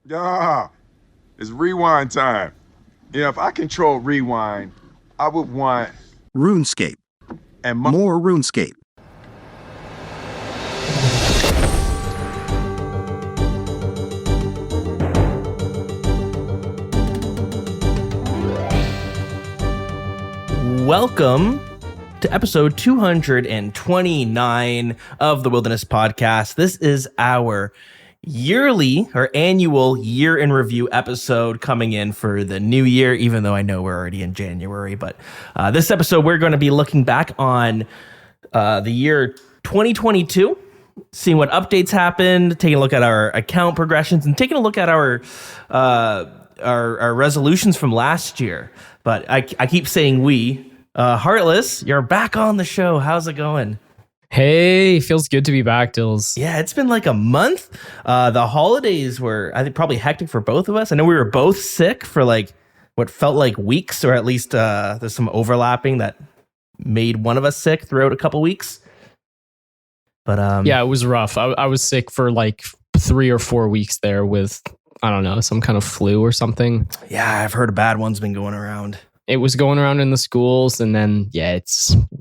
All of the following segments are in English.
Yeah, it's rewind time. If I control rewind, I would want RuneScape. and More RuneScape. Welcome to episode 229 of the Wilderness Podcast. This is our yearly or annual year in review episode coming in for the new year, even though I know we're already in January. But this episode, we're going to be looking back on the year 2022, seeing what updates happened, taking a look at our account progressions, and taking a look at our resolutions from last year. But I keep saying we. Heartless, you're back on the show. How's it going? Hey, feels good to be back, Dills. Yeah, it's been like a month. The holidays were, I think, probably hectic for both of us. I know we were both sick for like what felt like weeks, or at least there's some overlapping that made one of us sick throughout a couple weeks. But yeah, it was rough. I was sick for like 3 or 4 weeks there with, I don't know, some kind of flu or something. Yeah, I've heard a bad one's been going around. It was going around in the schools, and then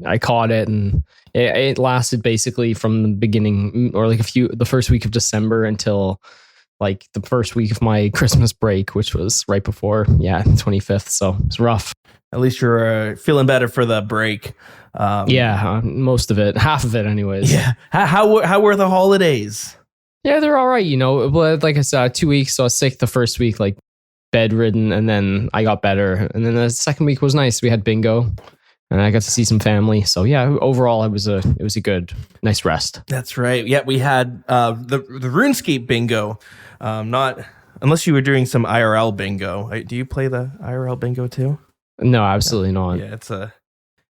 I caught it, and it lasted basically from the beginning, or like the first week of December until like the first week of my Christmas break, which was right before 25th. So it's rough. At least you're feeling better for the break. Most of it, half of it anyways. Yeah. How were the holidays? Yeah, they're all right, but like I said, 2 weeks, so I was sick the first week, like bedridden, and then I got better, and then the second week was nice. We had bingo and I got to see some family, so yeah, overall it was a good, nice rest. That's right. Yeah, we had the RuneScape bingo. Not unless you were doing some IRL bingo. Do you play the IRL bingo too? No, absolutely not. Yeah,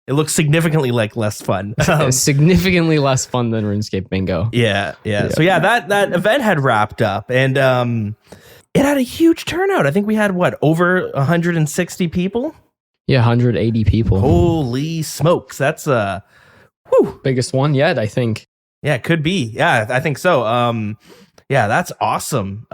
it looks significantly like less fun. It's significantly less fun than RuneScape bingo. Yeah. So yeah, that event had wrapped up, and it had a huge turnout. I think we had over 160 people. Yeah, 180 people. Holy smokes! That's biggest one yet, I think. Yeah, it could be. Yeah, I think so. Yeah, that's awesome.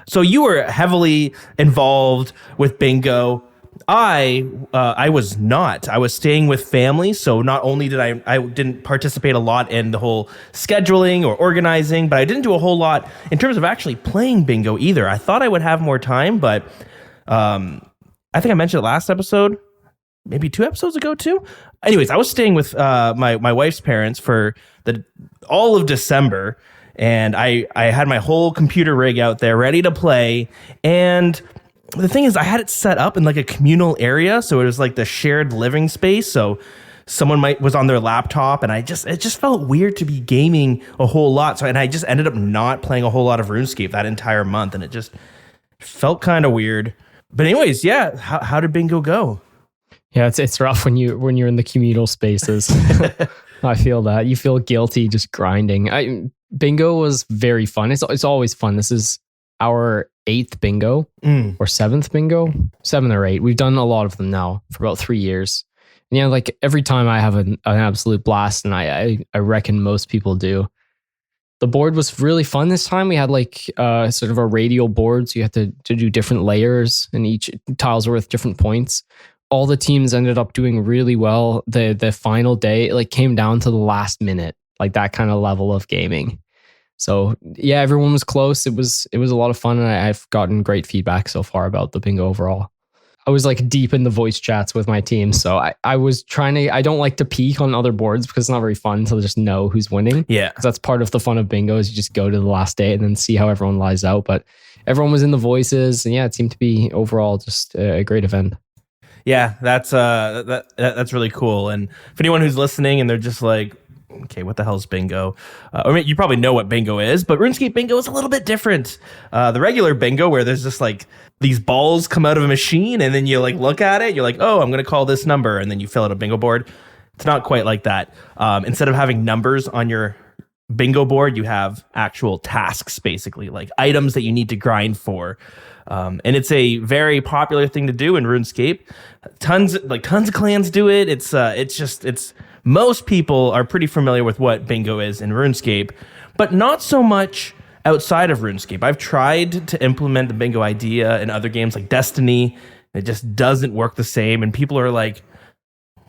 So you were heavily involved with bingo. I was not. I was staying with family, so not only did I didn't participate a lot in the whole scheduling or organizing, but I didn't do a whole lot in terms of actually playing bingo either. I thought I would have more time, but I think I mentioned it last episode, maybe 2 episodes ago too. Anyways, I was staying with my wife's parents for all of December, and I had my whole computer rig out there ready to play. And the thing is, I had it set up in like a communal area, so it was like the shared living space. So someone was on their laptop, and it just felt weird to be gaming a whole lot. And I just ended up not playing a whole lot of RuneScape that entire month, and it just felt kind of weird. But anyways, yeah, how did bingo go? Yeah, it's rough when you're in the communal spaces. I feel that you feel guilty just grinding. Bingo was very fun. It's always fun. This is our 8th bingo or 7th bingo, 7 or 8. We've done a lot of them now for about 3 years. And yeah, like every time I have an absolute blast, and I reckon most people do. The board was really fun this time. We had like sort of a radial board, so you had to do different layers, and each tiles were worth different points. All the teams ended up doing really well. The final day, it like came down to the last minute, like that kind of level of gaming. So yeah, everyone was close. It was a lot of fun, and I've gotten great feedback so far about the bingo overall. I was like deep in the voice chats with my team, so I was trying to. I don't like to peek on other boards because it's not very fun to just know who's winning. Yeah, because that's part of the fun of bingo is you just go to the last day and then see how everyone lies out. But everyone was in the voices, and yeah, it seemed to be overall just a great event. Yeah, that's really cool. And for anyone who's listening and they're just like, okay, what the hell is bingo? I mean, you probably know what bingo is, but RuneScape bingo is a little bit different. The regular bingo, where there's just like these balls come out of a machine, and then you like look at it, you're like, oh, I'm going to call this number, and then you fill out a bingo board. It's not quite like that. Instead of having numbers on your bingo board, you have actual tasks, basically, like items that you need to grind for. And it's a very popular thing to do in RuneScape. Tons of clans do it. It's most people are pretty familiar with what bingo is in RuneScape, but not so much outside of RuneScape. I've tried to implement the bingo idea in other games like Destiny. It just doesn't work the same, and people are like,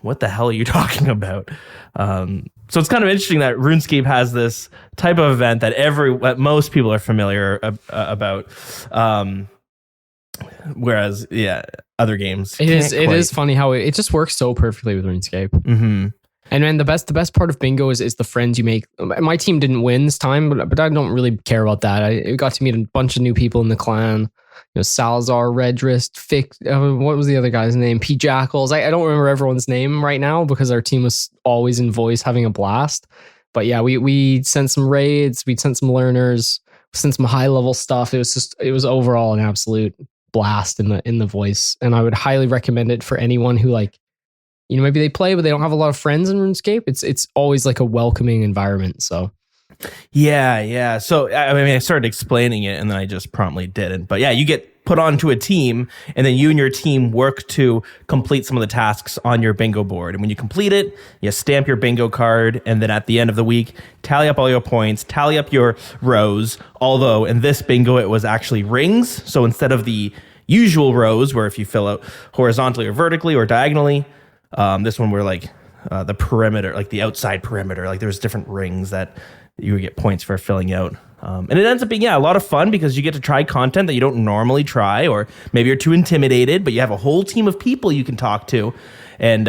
what the hell are you talking about? So it's kind of interesting that RuneScape has this type of event that most people are familiar about. Whereas, other games. It is funny how it just works so perfectly with RuneScape. Mm-hmm. And then the best part of bingo is the friends you make. My team didn't win this time, but I don't really care about that. I got to meet a bunch of new people in the clan. Salazar, Redrist, Fick. What was the other guy's name? P Jackals. I don't remember everyone's name right now because our team was always in voice having a blast. But yeah, we sent some raids, we sent some learners, sent some high level stuff. It was overall an absolute blast in the voice, and I would highly recommend it for anyone who maybe they play but they don't have a lot of friends in RuneScape. It's always like a welcoming environment. So yeah. So I started explaining it and then I just promptly didn't. But yeah, you get put onto a team and then you and your team work to complete some of the tasks on your bingo board. And when you complete it, you stamp your bingo card, and then at the end of the week, tally up all your points, tally up your rows. Although in this bingo, it was actually rings. So instead of the usual rows where if you fill out horizontally or vertically or diagonally, this one we're like the perimeter, like the outside perimeter, like there's different rings that you would get points for filling out. And it ends up being, a lot of fun because you get to try content that you don't normally try, or maybe you're too intimidated, but you have a whole team of people you can talk to. And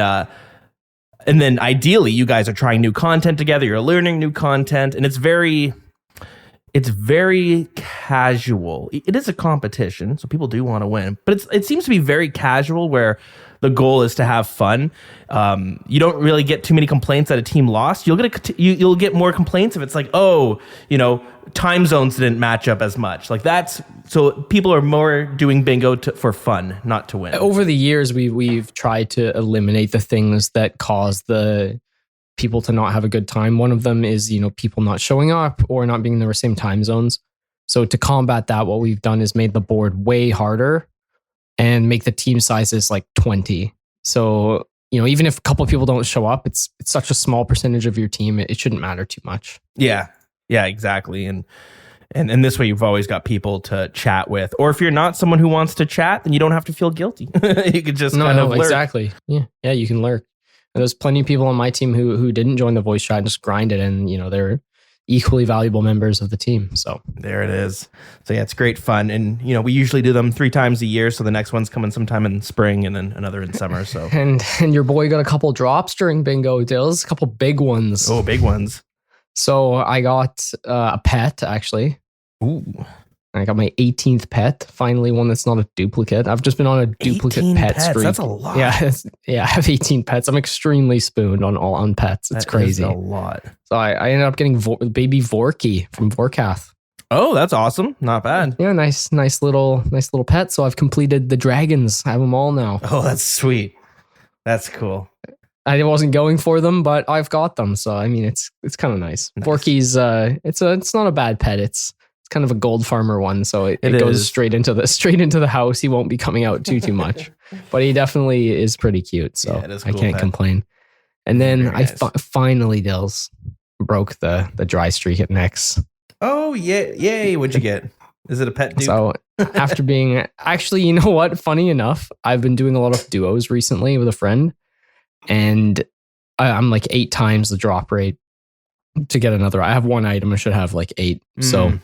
then ideally you guys are trying new content together. You're learning new content, and it's very casual. It is a competition, so people do want to win, but it seems to be very casual where the goal is to have fun. You don't really get too many complaints that a team lost. You'll get more complaints if it's like, time zones didn't match up as much. Like so people are more doing bingo for fun, not to win. Over the years, we've tried to eliminate the things that cause the people to not have a good time. One of them is, people not showing up or not being in the same time zones. So to combat that, what we've done is made the board way harder and make the team sizes like 20. So, even if a couple of people don't show up, it's such a small percentage of your team. It shouldn't matter too much. Yeah, exactly. And this way you've always got people to chat with. Or if you're not someone who wants to chat, then you don't have to feel guilty. You could just kind of lurk. Exactly. Yeah, you can lurk. And there's plenty of people on my team who didn't join the voice chat and just grinded, and they're equally valuable members of the team. So there it is. So yeah, it's great fun. And we usually do them 3 times a year. So the next one's coming sometime in spring and then another in summer. So and your boy got a couple drops during bingo, Dills, a couple big ones. Oh, big ones. So I got a pet, actually. Ooh. I got my 18th pet. Finally, one that's not a duplicate. I've just been on a duplicate pet streak. That's a lot. Yeah, I have 18 pets. I'm extremely spooned on pets. It's crazy. That's a lot. So I ended up getting baby Vorky from Vorkath. Oh, that's awesome. Not bad. Yeah, nice little pet. So I've completed the dragons. I have them all now. Oh, that's sweet. That's cool. I wasn't going for them, but I've got them. So it's kind of nice. Vorky's it's not a bad pet. It's kind of a gold farmer one, so it goes straight into the house. He won't be coming out too much, but he definitely is pretty cute. So yeah, cool, I can't complain. And then I finally, Dills, broke the dry streak at Nex. Oh yeah, yay! What'd you get? Is it a pet dupe? So after being actually, you know what? Funny enough, I've been doing a lot of duos recently with a friend, and I'm like 8 times the drop rate to get another. I have one item. I should have like 8. So.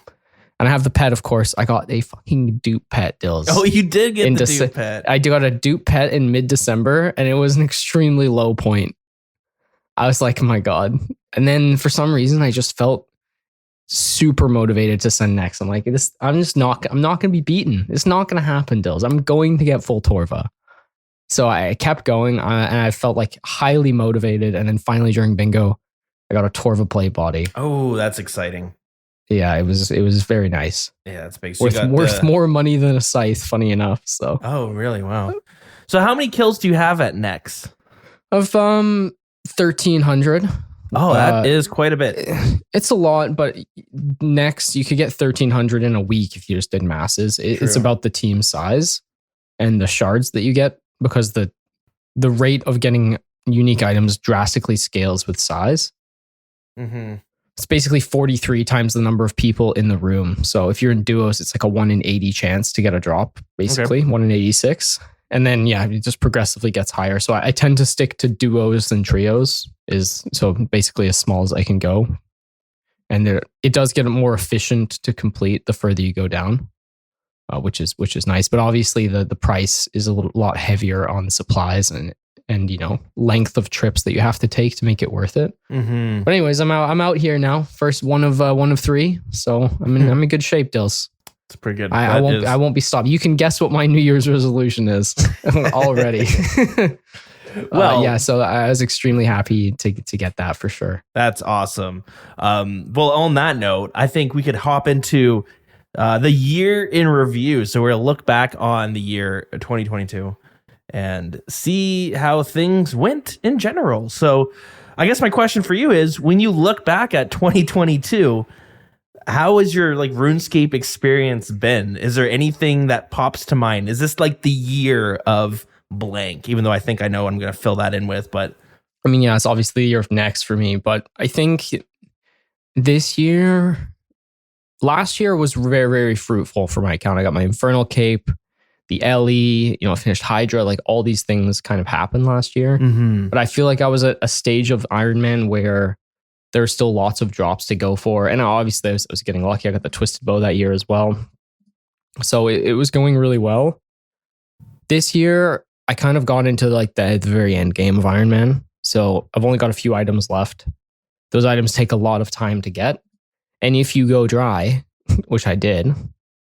And I have the pet, of course. I got a fucking dupe pet, Dills. Oh, you did get the dupe pet. I got a dupe pet in mid-December, and it was an extremely low point. I was like, oh my God. And then for some reason, I just felt super motivated to send next. I'm like, I'm not going to be beaten. It's not going to happen, Dills. I'm going to get full Torva. So I kept going, and I felt like highly motivated. And then finally during bingo, I got a Torva play body. Oh, that's exciting. Yeah, it was very nice. Yeah, that's big. So worth more money than a scythe, funny enough. So. Oh, really? Wow. So how many kills do you have at Nex? Of 1,300. Oh, that is quite a bit. It's a lot, but Nex you could get 1,300 in a week if you just did masses. It's about the team size and the shards that you get, because the rate of getting unique items drastically scales with size. Mm-hmm. it's basically 43 times the number of people in the room. So if you're in duos, it's like a 1 in 80 chance to get a drop, basically 1 in 86. And then, yeah, it just progressively gets higher. So I tend to stick to duos and trios, so basically as small as I can go. And it does get more efficient to complete the further you go down, which is nice. But obviously the price is a lot heavier on supplies and length of trips that you have to take to make it worth it. Mm-hmm. But anyways, I'm out here now. First one of 3, so I'm in good shape, Dills. It's pretty good. I won't be stopped. You can guess what my New Year's resolution is already. Well, yeah. So I was extremely happy to get that for sure. That's awesome. Well, on that note, I think we could hop into the year in review. So we're gonna look back on the year 2022 and see how things went in general. So I guess my question for you is, when you look back at 2022, how has your RuneScape experience been? Is there anything that pops to mind? Is this like the year of blank? Even though I think I know I'm going to fill that in with, but I mean, yeah, it's obviously the year of next for me, but I think last year was very, very fruitful for my account. I got my Infernal Cape, the LE, I finished Hydra, like all these things kind of happened last year. Mm-hmm. But I feel like I was at a stage of Iron Man where there's still lots of drops to go for. And obviously I was getting lucky. I got the Twisted Bow that year as well. So it was going really well. This year, I kind of got into like the very end game of Iron Man. So I've only got a few items left. Those items take a lot of time to get. And if you go dry, which I did,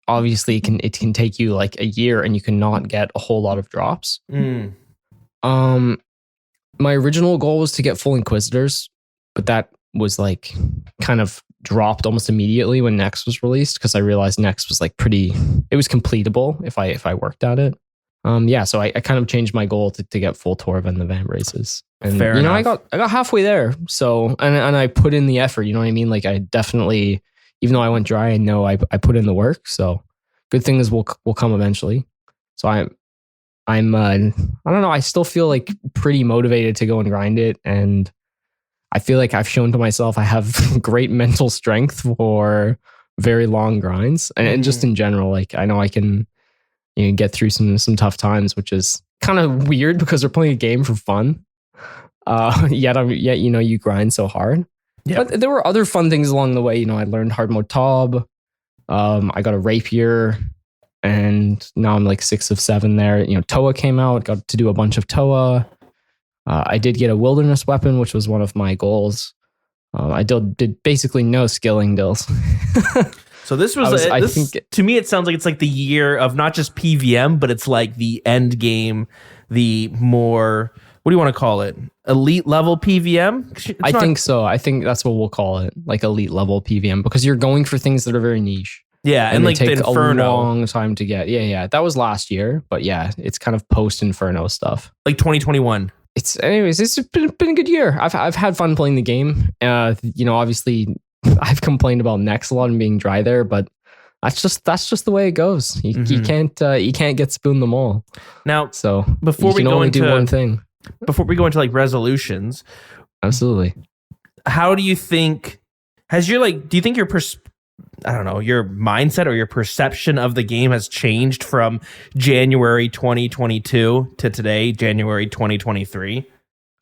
obviously it can take you like a year and you cannot get a whole lot of drops. Mm. My original goal was to get full Inquisitors, but that was like kind of dropped almost immediately when Next was released, because I realized Next was like it was completable if I worked at it. So I kind of changed my goal to get full Torva in the Vamp races. And Fair enough. I got halfway there. So and I put in the effort, you know what I mean? Like I definitely, even though I went dry, I know I put in the work. So good things will come eventually. So I'm I don't know, I still feel like pretty motivated to go and grind it, and I feel like I've shown to myself I have great mental strength for very long grinds, and just in general, like I know I can get through some tough times, which is kind of weird because we're playing a game for fun. Yet you grind so hard. Yeah. But there were other fun things along the way. I learned hard mode Tob. I got a rapier, and now I'm like 6 of 7 there. Toa came out, got to do a bunch of Toa. I did get a wilderness weapon, which was one of my goals. I did basically no skilling deals. So this to me, it sounds like it's like the year of not just PVM, but it's like the end game, the more, what do you want to call it? Elite level PVM? I think so. I think that's what we'll call it, like elite level PVM, because you're going for things that are very niche. Yeah, and like take the Inferno. A long time to get. Yeah. That was last year, but yeah, it's kind of post Inferno stuff. Like 2021. It's been a good year. I've had fun playing the game. Obviously I've complained about Next a lot and being dry there, but that's just the way it goes. You can't get spoon them all. Now, so before we go into do one thing, before we go into like resolutions, absolutely. How do you think do you think your your mindset or your perception of the game has changed from January 2022 to today, January 2023?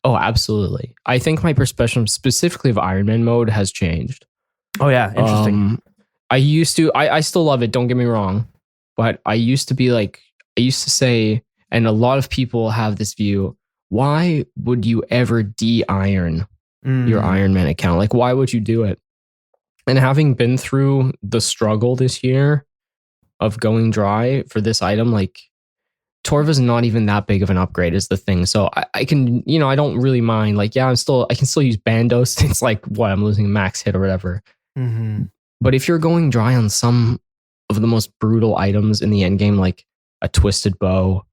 Oh, absolutely. I think my perception specifically of Iron Man mode has changed. Oh yeah, interesting. I still love it, don't get me wrong, but I used to say, and a lot of people have this view, why would you ever de-iron your Iron Man account? Like, why would you do it? And having been through the struggle this year of going dry for this item, like Torva's not even that big of an upgrade is the thing. So I can, I don't really mind. Like, yeah, I can still use Bandos. It's like, I'm losing max hit or whatever. Mm-hmm. But if you're going dry on some of the most brutal items in the end game, like a Twisted Bow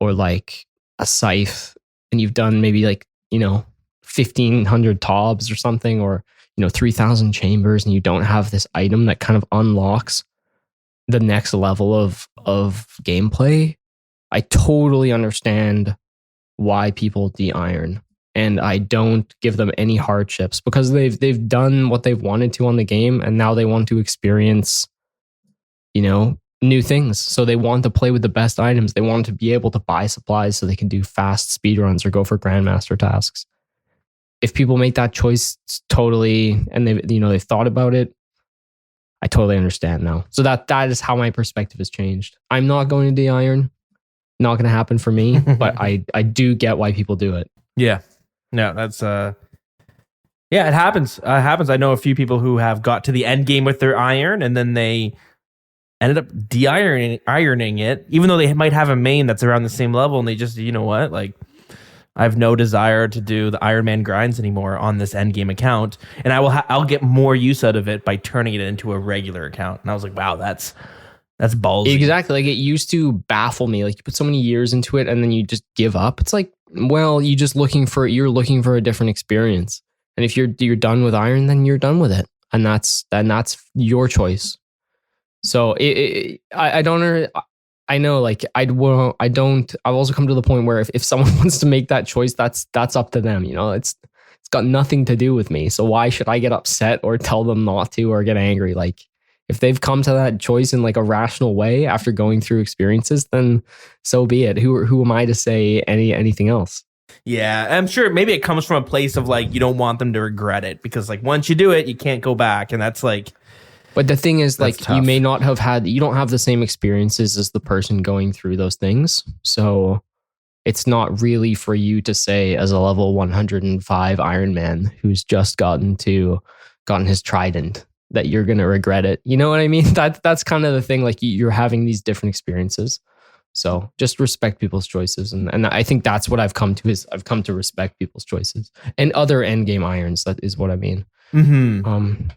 or like a Scythe, and you've done maybe like, 1,500 Tobs or something, or 3,000 chambers, and you don't have this item that kind of unlocks the next level of gameplay, I totally understand why people de-iron. and I don't give them any hardships because they've done what they've wanted to on the game, and now they want to experience, new things. So they want to play with the best items. They want to be able to buy supplies so they can do fast speed runs or go for grandmaster tasks. If people make that choice totally, and they've thought about it, I totally understand now. So that is how my perspective has changed. I'm not going to de-iron. Not going to happen for me, but I do get why people do it. Yeah. No, that's it happens. I know a few people who have got to the end game with their iron and then they ended up ironing it, even though they might have a main that's around the same level, and they just, like, I have no desire to do the Iron Man grinds anymore on this end game account, and I'll get more use out of it by turning it into a regular account. And I was like, wow, that's ballsy. Exactly. Like, it used to baffle me. Like, you put so many years into it and then you just give up. It's like, well, you're looking for a different experience. And if you're done with iron, then you're done with it. And that's your choice. So I don't, I know, like, I've also come to the point where if someone wants to make that choice, that's up to them. It's got nothing to do with me. So why should I get upset or tell them not to or get angry? Like, if they've come to that choice in like a rational way after going through experiences, then so be it. Who am I to say anything else? Yeah, I'm sure maybe it comes from a place of like, you don't want them to regret it, because like once you do it, you can't go back. And that's like, but the thing is, like, tough. you may not have you don't have the same experiences as the person going through those things. So it's not really for you to say, as a level 105 Iron Man who's just gotten his trident, that you're going to regret it. You know what I mean? That's kind of the thing. Like, you're having these different experiences. So just respect people's choices. And I think that's what I've come to, is I've come to respect people's choices and other endgame irons. That is what I mean. Mm-hmm.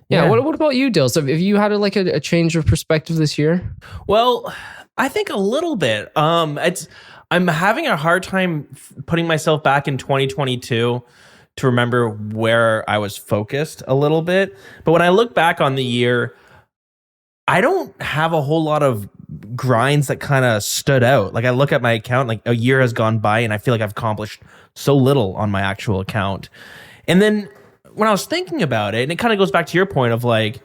Yeah. What about you, Dill? So have you had a change of perspective this year? Well, I think a little bit. I'm having a hard time putting myself back in 2022 to remember where I was focused a little bit. But when I look back on the year, I don't have a whole lot of grinds that kind of stood out. Like, I look at my account, like a year has gone by and I feel like I've accomplished so little on my actual account. And then when I was thinking about it, and it kind of goes back to your point of like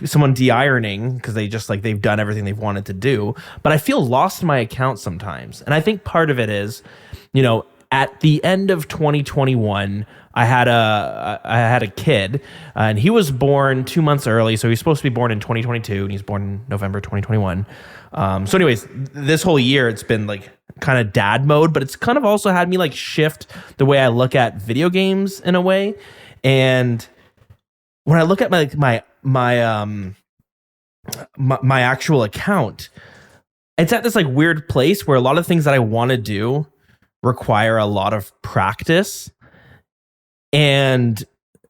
someone de-ironing because they've done everything they've wanted to do, but I feel lost in my account sometimes. And I think part of it is, at the end of 2021, I had a kid, and he was born 2 months early, so he was supposed to be born in 2022, and he's born in November 2021. So anyways, this whole year it's been like kind of dad mode, but it's kind of also had me like shift the way I look at video games in a way. And when I look at my actual account, it's at this like weird place where a lot of things that I want to do require a lot of practice. And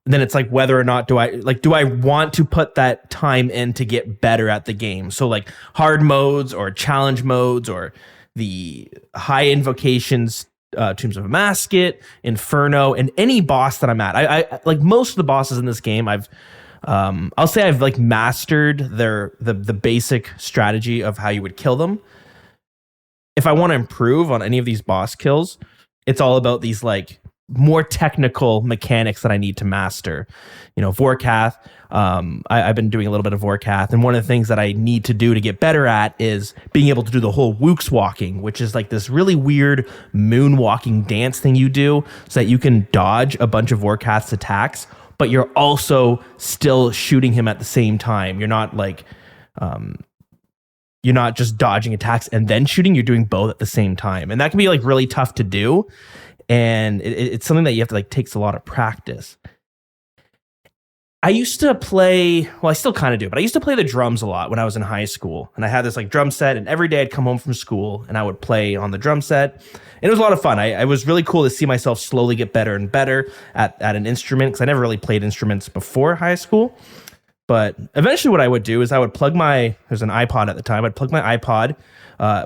then it's like, whether or not do I want to put that time in to get better at the game? So like hard modes or challenge modes or the high invocations, Tombs of a Masket, Inferno, and any boss that I'm at. I like most of the bosses in this game. I'll say I've like mastered the basic strategy of how you would kill them. If I want to improve on any of these boss kills, it's all about these like more technical mechanics that I need to master. Vorkath. I've been doing a little bit of Vorkath, and one of the things that I need to do to get better at is being able to do the whole Wooks walking, which is like this really weird moonwalking dance thing you do so that you can dodge a bunch of Vorkath's attacks, but you're also still shooting him at the same time. You're not like, you're not just dodging attacks and then shooting, you're doing both at the same time. And that can be like really tough to do. And it's something that you have to like, takes a lot of practice. I used to play, well, I still kind of do, but I used to play the drums a lot when I was in high school. And I had this like drum set, and every day I'd come home from school and I would play on the drum set. And it was a lot of fun. It was really cool to see myself slowly get better and better at an instrument, because I never really played instruments before high school. But eventually what I would do is I would plug there's an iPod at the time. I'd plug my iPod,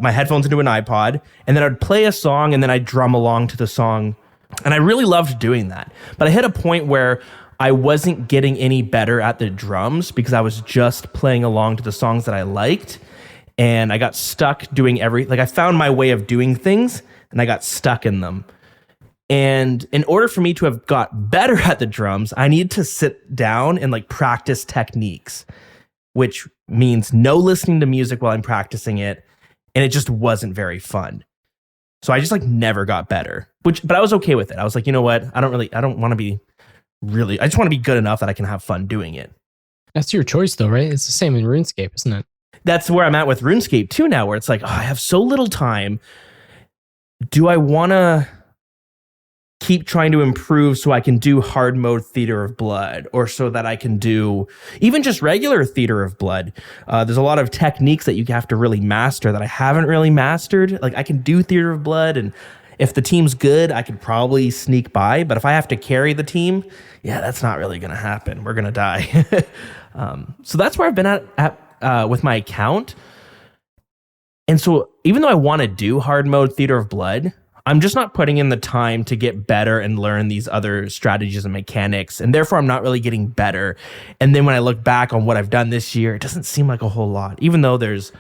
my headphones into an iPod, and then I'd play a song and then I'd drum along to the song. And I really loved doing that. But I hit a point where I wasn't getting any better at the drums because I was just playing along to the songs that I liked. And I got stuck doing I found my way of doing things and I got stuck in them. And in order for me to have got better at the drums, I needed to sit down and like practice techniques, which means no listening to music while I'm practicing it. And it just wasn't very fun. So I just like never got better, but I was okay with it. I was like, you know what? I don't want to be I just want to be good enough that I can have fun doing it. That's your choice though, right? It's the same in RuneScape, isn't it? That's where I'm at with RuneScape too now, where it's like, oh, I have so little time. Do I want to keep trying to improve so I can do hard mode Theater of Blood, or so that I can do even just regular Theater of Blood? There's a lot of techniques that you have to really master that I haven't really mastered. Like I can do Theater of Blood, and if the team's good, I could probably sneak by. But if I have to carry the team, yeah, that's not really going to happen. We're going to die. So that's where I've been at with my account. And so even though I want to do hard mode Theater of Blood, I'm just not putting in the time to get better and learn these other strategies and mechanics. And therefore, I'm not really getting better. And then when I look back on what I've done this year, it doesn't seem like a whole lot, even though there's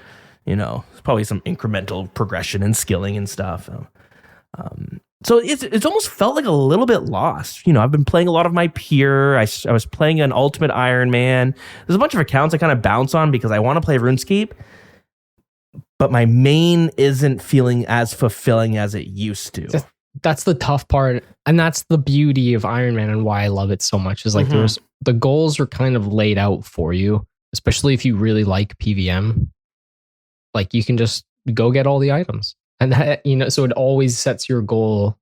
probably some incremental progression and skilling and stuff. So it's almost felt like a little bit lost. I've been playing a lot of my peer. I was playing an Ultimate Iron Man. There's a bunch of accounts I kind of bounce on because I want to play RuneScape. But my main isn't feeling as fulfilling as it used to. That's the tough part. And that's the beauty of Iron Man and why I love it so much is like the goals are kind of laid out for you, especially if you really like PVM. Like you can just go get all the items. And that, so it always sets your goal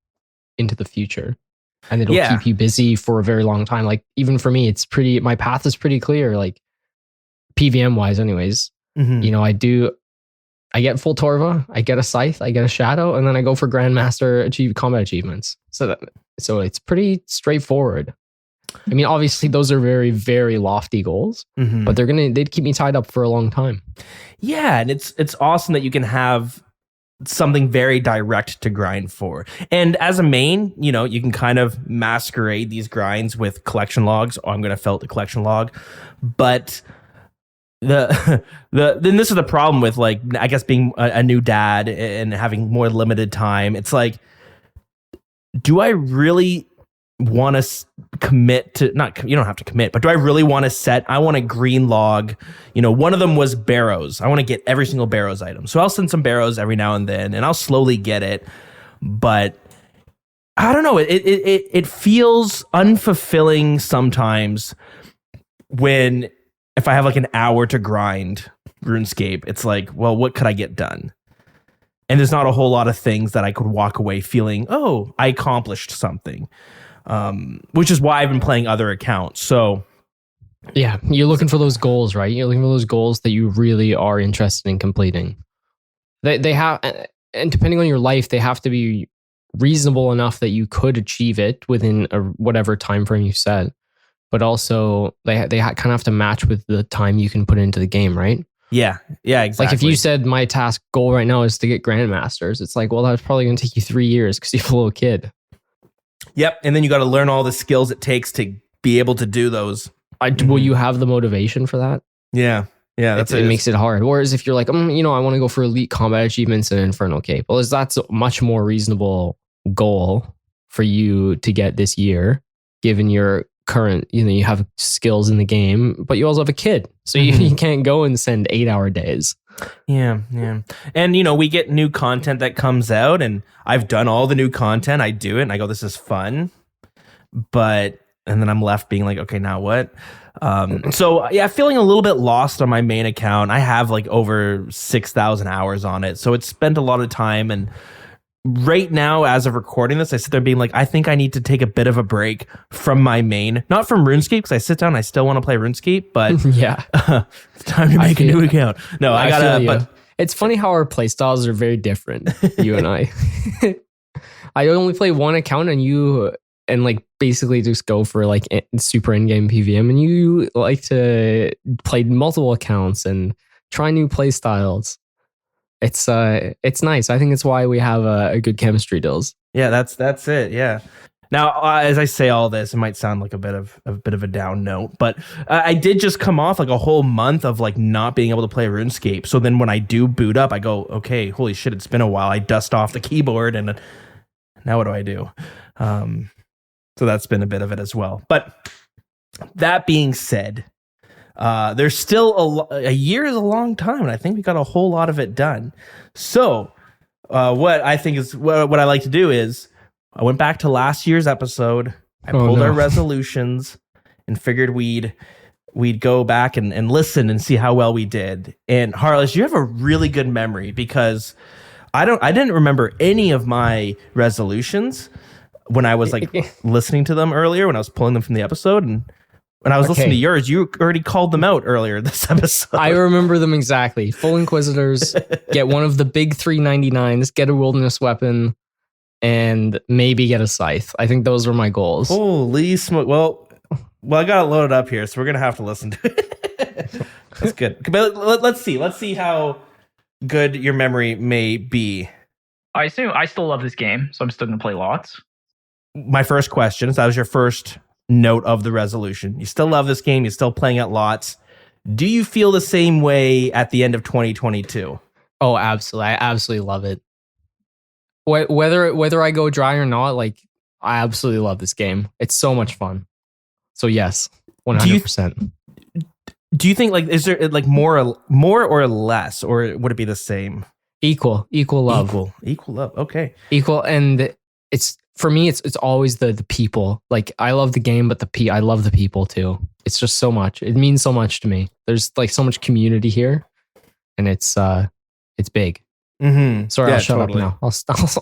into the future. And it'll keep you busy for a very long time. Like even for me, my path is pretty clear, like PVM wise anyways. I get full Torva, I get a Scythe, I get a Shadow, and then I go for Grandmaster combat achievements. So it's pretty straightforward. I mean, obviously those are very, very lofty goals, but they'd keep me tied up for a long time. Yeah, and it's awesome that you can have something very direct to grind for. And as a main, you can kind of masquerade these grinds with collection logs. Oh, I'm going to fill out the collection log, but then this is the problem with like, I guess being a new dad and having more limited time. It's like, do I really want to commit to you don't have to commit, but do I really want to I want a green log. One of them was Barrows. I want to get every single Barrows item. So I'll send some Barrows every now and then and I'll slowly get it. But I don't know. It feels unfulfilling sometimes if I have like an hour to grind RuneScape. It's like, well, what could I get done? And there's not a whole lot of things that I could walk away feeling, oh, I accomplished something. Which is why I've been playing other accounts. So yeah, you're looking for those goals, right? You're looking for those goals that you really are interested in completing. They have, and depending on your life, they have to be reasonable enough that you could achieve it within whatever time frame you set. But also they kind of have to match with the time you can put into the game, right? Yeah, exactly. Like if you said my task goal right now is to get Grandmasters, it's like, well, that's probably going to take you 3 years because you have a little kid. Yep, and then you got to learn all the skills it takes to be able to do those. Will you have the motivation for that? Yeah, it makes it hard. Whereas if you're like, I want to go for elite combat achievements and Infernal Cape. Well, that's a much more reasonable goal for you to get this year, given your current, you have skills in the game, but you also have a kid. So you can't go and send 8-hour days. Yeah. And, we get new content that comes out and I've done all the new content. I do it and I go, this is fun. And then I'm left being like, okay, now what? So yeah, feeling a little bit lost on my main account. I have like over 6,000 hours on it. So it's spent a lot of time. And right now, as of recording this, I sit there being like, I think I need to take a bit of a break from my main, not from RuneScape, because I sit down and I still want to play RuneScape, but yeah, it's time to make a new account. No, I gotta, but it's funny how our play styles are very different, you and I. I only play one account and like basically just go for like super in-game PVM, and you like to play multiple accounts and try new play styles. It's nice. I think it's why we have a good chemistry, Dills. Yeah, that's it. Yeah. Now, as I say all this, it might sound like a bit of a down note, but I did just come off like a whole month of like not being able to play RuneScape. So then when I do boot up, I go, okay, holy shit, it's been a while. I dust off the keyboard and now what do I do? So that's been a bit of it as well. But that being said, there's still a year is a long time, and I think we got a whole lot of it done. So what I think is what I like to do is I went back to last year's episode. I pulled our resolutions and figured we'd go back and listen and see how well we did. And Harless, you have a really good memory because I didn't remember any of my resolutions when I was like listening to them earlier, when I was pulling them from the episode. And when I was listening to yours, you already called them out earlier this episode. I remember them exactly. Full Inquisitors, get one of the big 399s, get a wilderness weapon, and maybe get a scythe. I think those were my goals. Holy smoke. Well, I got it loaded up here, so we're going to have to listen to it. That's good. But let's see. Let's see how good your memory may be. I assume I still love this game, so I'm still going to play lots. My first question, so that was your first note of the resolution. You still love this game. You're still playing it lots. Do you feel the same way at the end of 2022? Oh, absolutely. I absolutely love it. Whether I go dry or not, like, I absolutely love this game. It's so much fun. So yes, 100%. Do you think, like, is there like more or less, or would it be the same? Equal love. Equal love. Okay. Equal, and it's for me. It's always the people. Like, I love the game, but I love the people too. It's just so much. It means so much to me. There's like so much community here, and it's big. Mm-hmm. Sorry, Yeah, I'll shut totally. up now.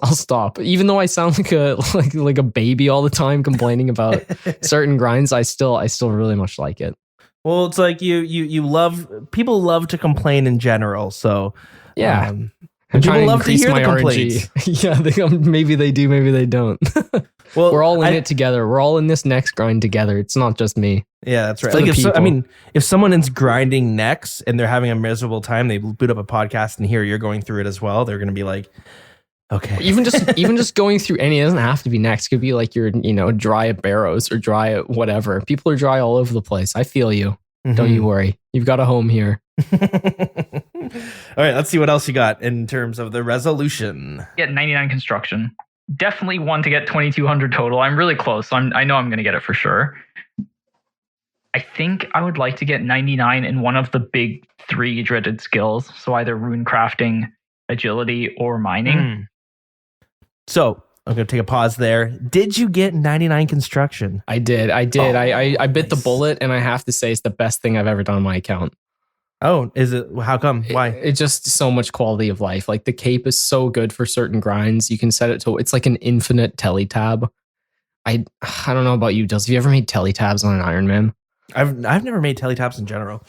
I'll stop. Even though I sound like a baby all the time complaining about certain grinds, I still really much like it. Well, it's like you love, people love to complain in general. So Yeah. and I'm people trying to love to increase hear my the complaints. RNG. Yeah, maybe they do, maybe they don't. Well, We're all in it together. We're all in this next grind together. It's not just me. Yeah, that's right. for Like, the people. if someone is grinding next and they're having a miserable time, they boot up a podcast and hear you're going through it as well. They're going to be like, okay. Even just going through any, it doesn't have to be next. It could be like you're, dry at Barrows or dry at whatever. People are dry all over the place. I feel you. Don't you worry. You've got a home here. All right, let's see what else you got in terms of the resolution. Get 99 construction. Definitely one to get 2200 total. I'm really close. So I know I'm going to get it for sure. I think I would like to get 99 in one of the big 3 dreaded skills. So either rune crafting, agility, or mining. So I'm going to take a pause there. Did you get 99 construction? I did. I bit the nice. bullet, and I have to say it's the best thing I've ever done on my account. Oh, is it? How come? Why? It's just so much quality of life. Like, the cape is so good for certain grinds. You can set it to, it's like an infinite teletab. I don't know about you, Dils. Have you ever made teletabs on an Iron Man? I've never made teletabs in general.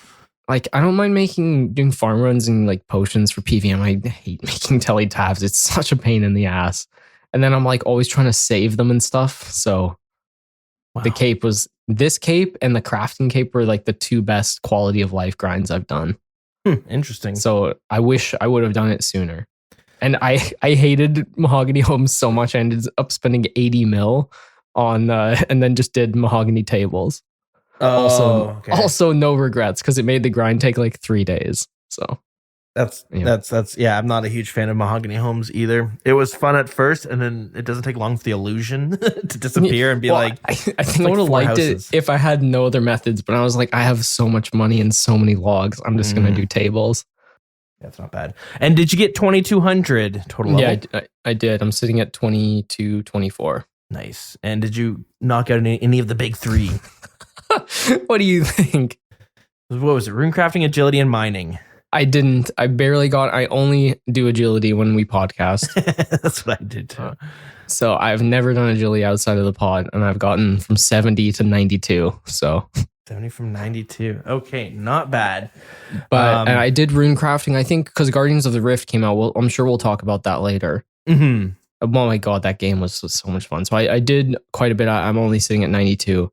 Like, I don't mind doing farm runs and like potions for PVM. I hate making teletabs. It's such a pain in the ass. And then I'm like always trying to save them and stuff. So Wow. this cape and the crafting cape were like the 2 best quality of life grinds I've done. Interesting. So I wish I would have done it sooner. And I hated Mahogany Homes so much. I ended up spending 80 mil on and then just did mahogany tables. Also no regrets because it made the grind take like 3 days. So That's I'm not a huge fan of Mahogany Homes either. It was fun at first, and then it doesn't take long for the illusion to disappear and be like, I think I like would have 4 liked houses. it if I had no other methods, but I was like, I have so much money and so many logs. I'm just gonna do tables. That's not bad. And did you get 2200 total level? Yeah, I did. I'm sitting at 22-24. Nice. And did you knock out any of the big 3? What do you think? What was it? Rune crafting, agility, and mining. I didn't. I only do agility when we podcast. That's what I did too. So I've never done agility outside of the pod, and I've gotten from 70 to 92. So 70 from 92. Okay, not bad. But and I did rune crafting, I think, because Guardians of the Rift came out. Well, I'm sure we'll talk about that later. Mm-hmm. Oh my god, that game was so much fun. So I did quite a bit. I'm only sitting at 92.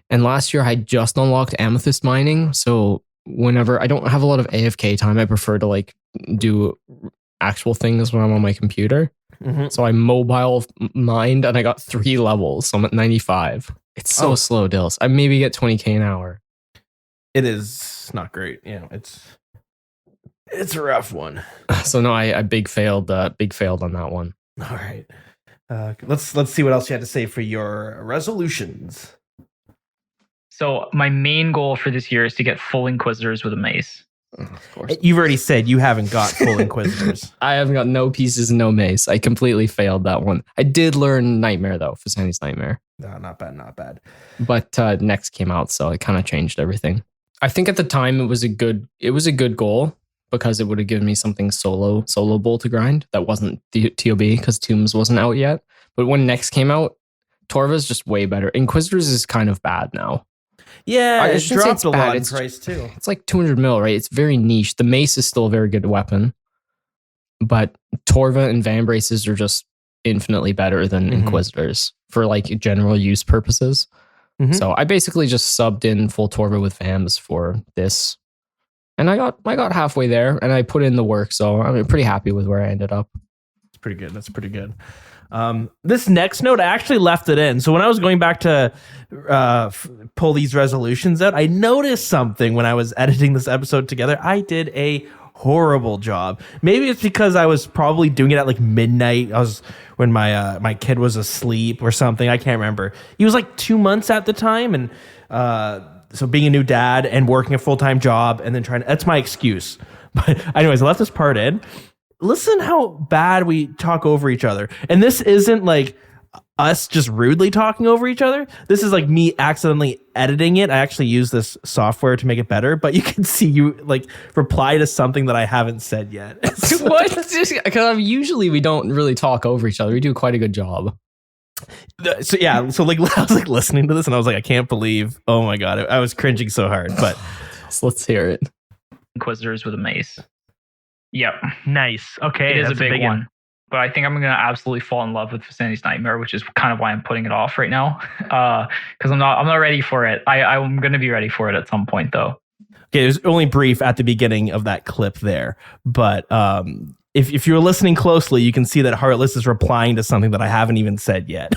And last year I just unlocked amethyst mining. So whenever I don't have a lot of AFK time, I prefer to like do actual things when I'm on my computer. Mm-hmm. So I mobile mined and I got 3 levels. So I'm at 95. It's so slow, Dils. I maybe get 20k an hour. It is not great. It's a rough one. So no, I big failed on that one. All right. Let's see what else you had to say for your resolutions. So my main goal for this year is to get full Inquisitors with a mace. Of course. You've already said you haven't got full Inquisitors. I haven't got no pieces, no mace. I completely failed that one. I did learn Nightmare though, Fasani's Nightmare. No, not bad, not bad. But next came out, so it kind of changed everything. I think at the time it was a good goal because it would have given me something soloable to grind that wasn't the TOB because Tombs wasn't out yet. But when next came out, Torva's just way better. Inquisitors is kind of bad now. Yeah, I it shouldn't say dropped it's a bad, lot in it's- price too. It's like 200 mil, right? It's very niche. The mace is still a very good weapon, but Torva and Van Braces are just infinitely better than Mhm. Inquisitors for like general use purposes. Mhm. So I basically just subbed in full Torva with Vams for this, and I got halfway there, and I put in the work. So I'm pretty happy with where I ended up. That's pretty good. That's pretty good. This next note, I actually left it in. So when I was going back to pull these resolutions out, I noticed something when I was editing this episode together. I did a horrible job. Maybe it's because I was probably doing it at like midnight. I was when my kid was asleep or something. I can't remember. He was like 2 months at the time, and so being a new dad and working a full-time job and then that's my excuse. But anyways, I left this part in. Listen how bad we talk over each other. And this isn't like us just rudely talking over each other. This is like me accidentally editing it. I actually use this software to make it better, but you can see you like reply to something that I haven't said yet. What? Because usually we don't really talk over each other. We do quite a good job. So yeah, so like I was like listening to this and I was like, I can't believe, oh my God, I was cringing so hard, but So let's hear it. Inquisitors with a mace. Yep. Nice. Okay, It is that's a big one. But I think I'm going to absolutely fall in love with Fasani's Nightmare, which is kind of why I'm putting it off right now. Because I'm not ready for it. I'm going to be ready for it at some point, though. okay, it was only brief at the beginning of that clip there, but if you're listening closely, you can see that Heartless is replying to something that I haven't even said yet.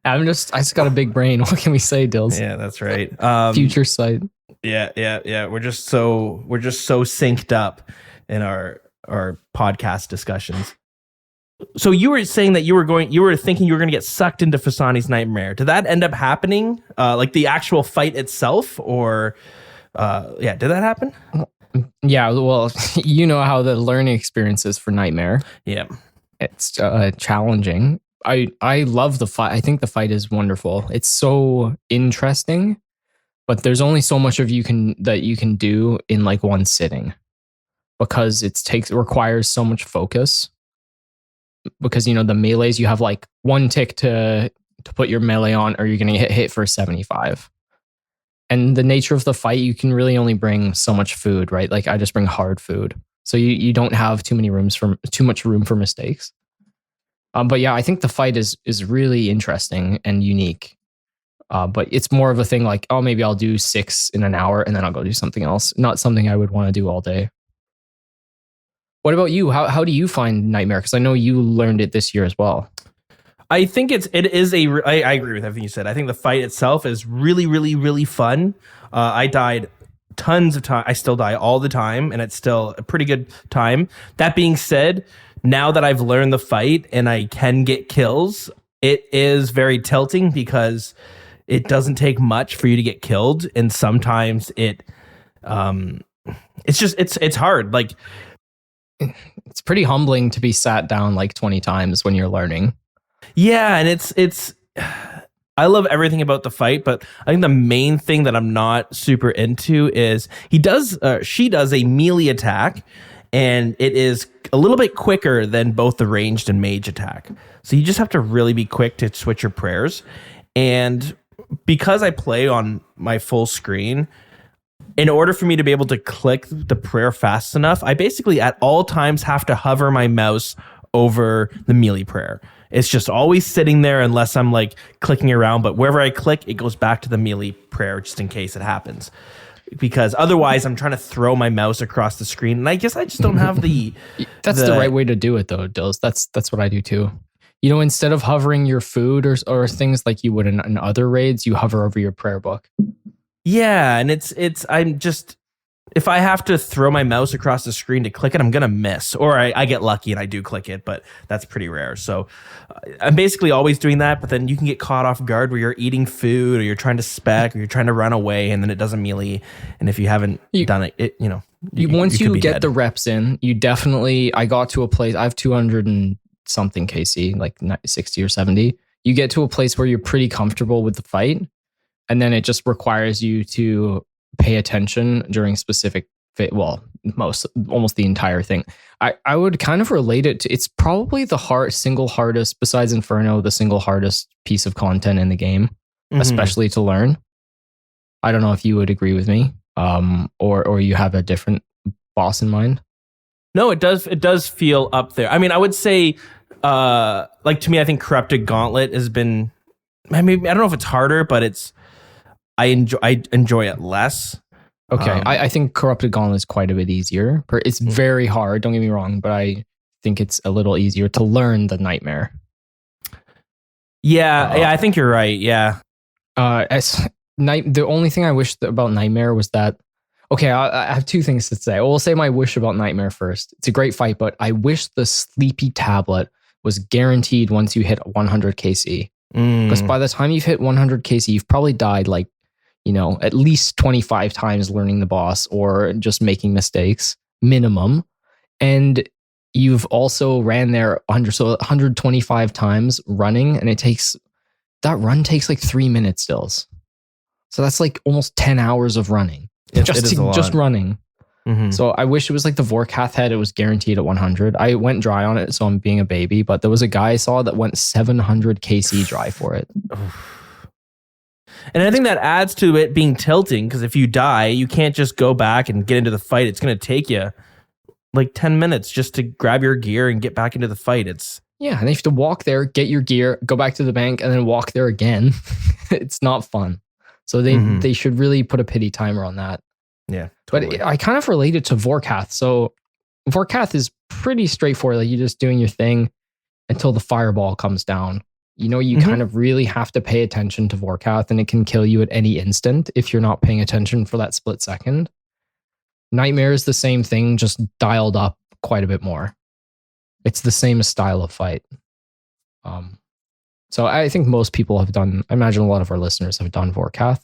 I just got a big brain. What can we say, Dills? Yeah, that's right. Future sight. Yeah. We're just so synced up in our podcast discussions. So you were saying that you were thinking you were going to get sucked into Fasani's Nightmare. Did that end up happening? Like the actual fight itself, or did that happen? Yeah, well, you know how the learning experience is for Nightmare. Yeah. It's challenging. I love the fight. I think the fight is wonderful. It's so interesting, but there's only so much that you can do in like one sitting because it requires so much focus. Because the melees, you have like one tick to put your melee on, or you're gonna get hit for 75. And the nature of the fight, you can really only bring so much food, right? Like I just bring hard food, so you don't have too much room for mistakes. But yeah, I think the fight is really interesting and unique. But it's more of a thing like, oh, maybe I'll do 6 in an hour and then I'll go do something else. Not something I would want to do all day. What about you? How do you find Nightmare? Because I know you learned it this year as well. I think I agree with everything you said. I think the fight itself is really, really, really fun. I died tons of time. I still die all the time, and it's still a pretty good time. That being said, now that I've learned the fight and I can get kills, it is very tilting because it doesn't take much for you to get killed, and sometimes it's hard. Like, it's pretty humbling to be sat down like 20 times when you're learning. yeah, and it's I love everything about the fight, but I think the main thing that I'm not super into is she does a melee attack, and it is a little bit quicker than both the ranged and mage attack. So you just have to really be quick to switch your prayers. And because I play on my full screen, in order for me to be able to click the prayer fast enough, I basically at all times have to hover my mouse over the melee prayer. It's just always sitting there unless I'm like clicking around, but wherever I click, it goes back to the melee prayer just in case it happens. Because otherwise I'm trying to throw my mouse across the screen, and I guess I just don't have the That's the right way to do it though, Dills. That's what I do too. Instead of hovering your food or things like you would in other raids, you hover over your prayer book. Yeah, and if I have to throw my mouse across the screen to click it, I'm going to miss. Or I get lucky and I do click it, but that's pretty rare. So I'm basically always doing that, but then you can get caught off guard where you're eating food or you're trying to spec or you're trying to run away and then it doesn't melee. And if you haven't done it, once you you could be get dead. the reps in, you definitely, I got to a place, I have 200 and something KC, like 60 or 70. You get to a place where you're pretty comfortable with the fight. And then it just requires you to pay attention during specific almost the entire thing. I would kind of relate it to, it's probably the single hardest, besides Inferno, the single hardest piece of content in the game, especially to learn. I don't know if you would agree with me, or you have a different boss in mind. No, it does feel up there. I mean, I would say, like to me, I think Corrupted Gauntlet has been. I mean, I don't know if it's harder, but I enjoy it less. Okay, I think Corrupted Gauntlet is quite a bit easier. It's very hard. Don't get me wrong, but I think it's a little easier to learn the Nightmare. Yeah, I think you're right. Yeah. The only thing I wish about Nightmare was that. Okay, I have two things to say. We'll say my wish about Nightmare first. It's a great fight, but I wish the Sleepy Tablet was guaranteed once you hit 100 KC. Because by the time you've hit 100 KC, you've probably died at least 25 times learning the boss or just making mistakes, minimum. And you've also ran there 125 times running, and that run takes like 3 minutes still. So that's like almost 10 hours of running. Just running. Mm-hmm. So I wish it was like the Vorkath head. It was guaranteed at 100. I went dry on it, so I'm being a baby. But there was a guy I saw that went 700 KC dry for it. And I think that adds to it being tilting, because if you die, you can't just go back and get into the fight. It's going to take you like 10 minutes just to grab your gear and get back into the fight. And you have to walk there, get your gear, go back to the bank, and then walk there again. It's not fun. So they should really put a pity timer on that. Yeah, totally. But I kind of relate it to Vorkath. So Vorkath is pretty straightforward. Like, you're just doing your thing until the fireball comes down. You kind of really have to pay attention to Vorkath, and it can kill you at any instant if you're not paying attention for that split second. Nightmare is the same thing, just dialed up quite a bit more. It's the same style of fight. So I think most people have done, I imagine a lot of our listeners have done Vorkath.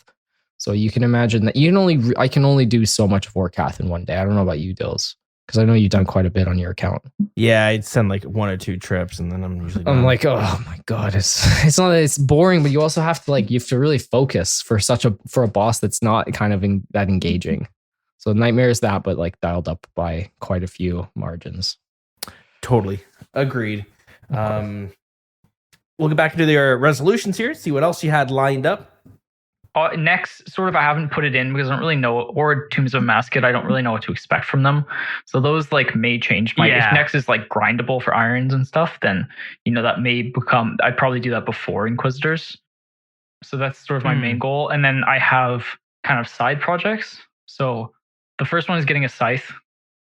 So you can imagine that I can only do so much Vorkath in one day. I don't know about you, Dills, because I know you've done quite a bit on your account. Yeah, I'd send like 1 or 2 trips, and then I'm usually done. I'm like, oh my god, it's not that it's boring, but you also have to really focus for a boss that's not kind of that engaging. So Nightmare is that, but like dialed up by quite a few margins. Totally agreed. We'll get back into your resolutions here. See what else you had lined up. Next, sort of, I haven't put it in because I don't really know, or Tombs of Masket, I don't really know what to expect from them. So those may change. If next is grindable for irons and stuff, then that may become. I'd probably do that before Inquisitors. So that's sort of my main goal, and then I have kind of side projects. So the first one is getting a scythe,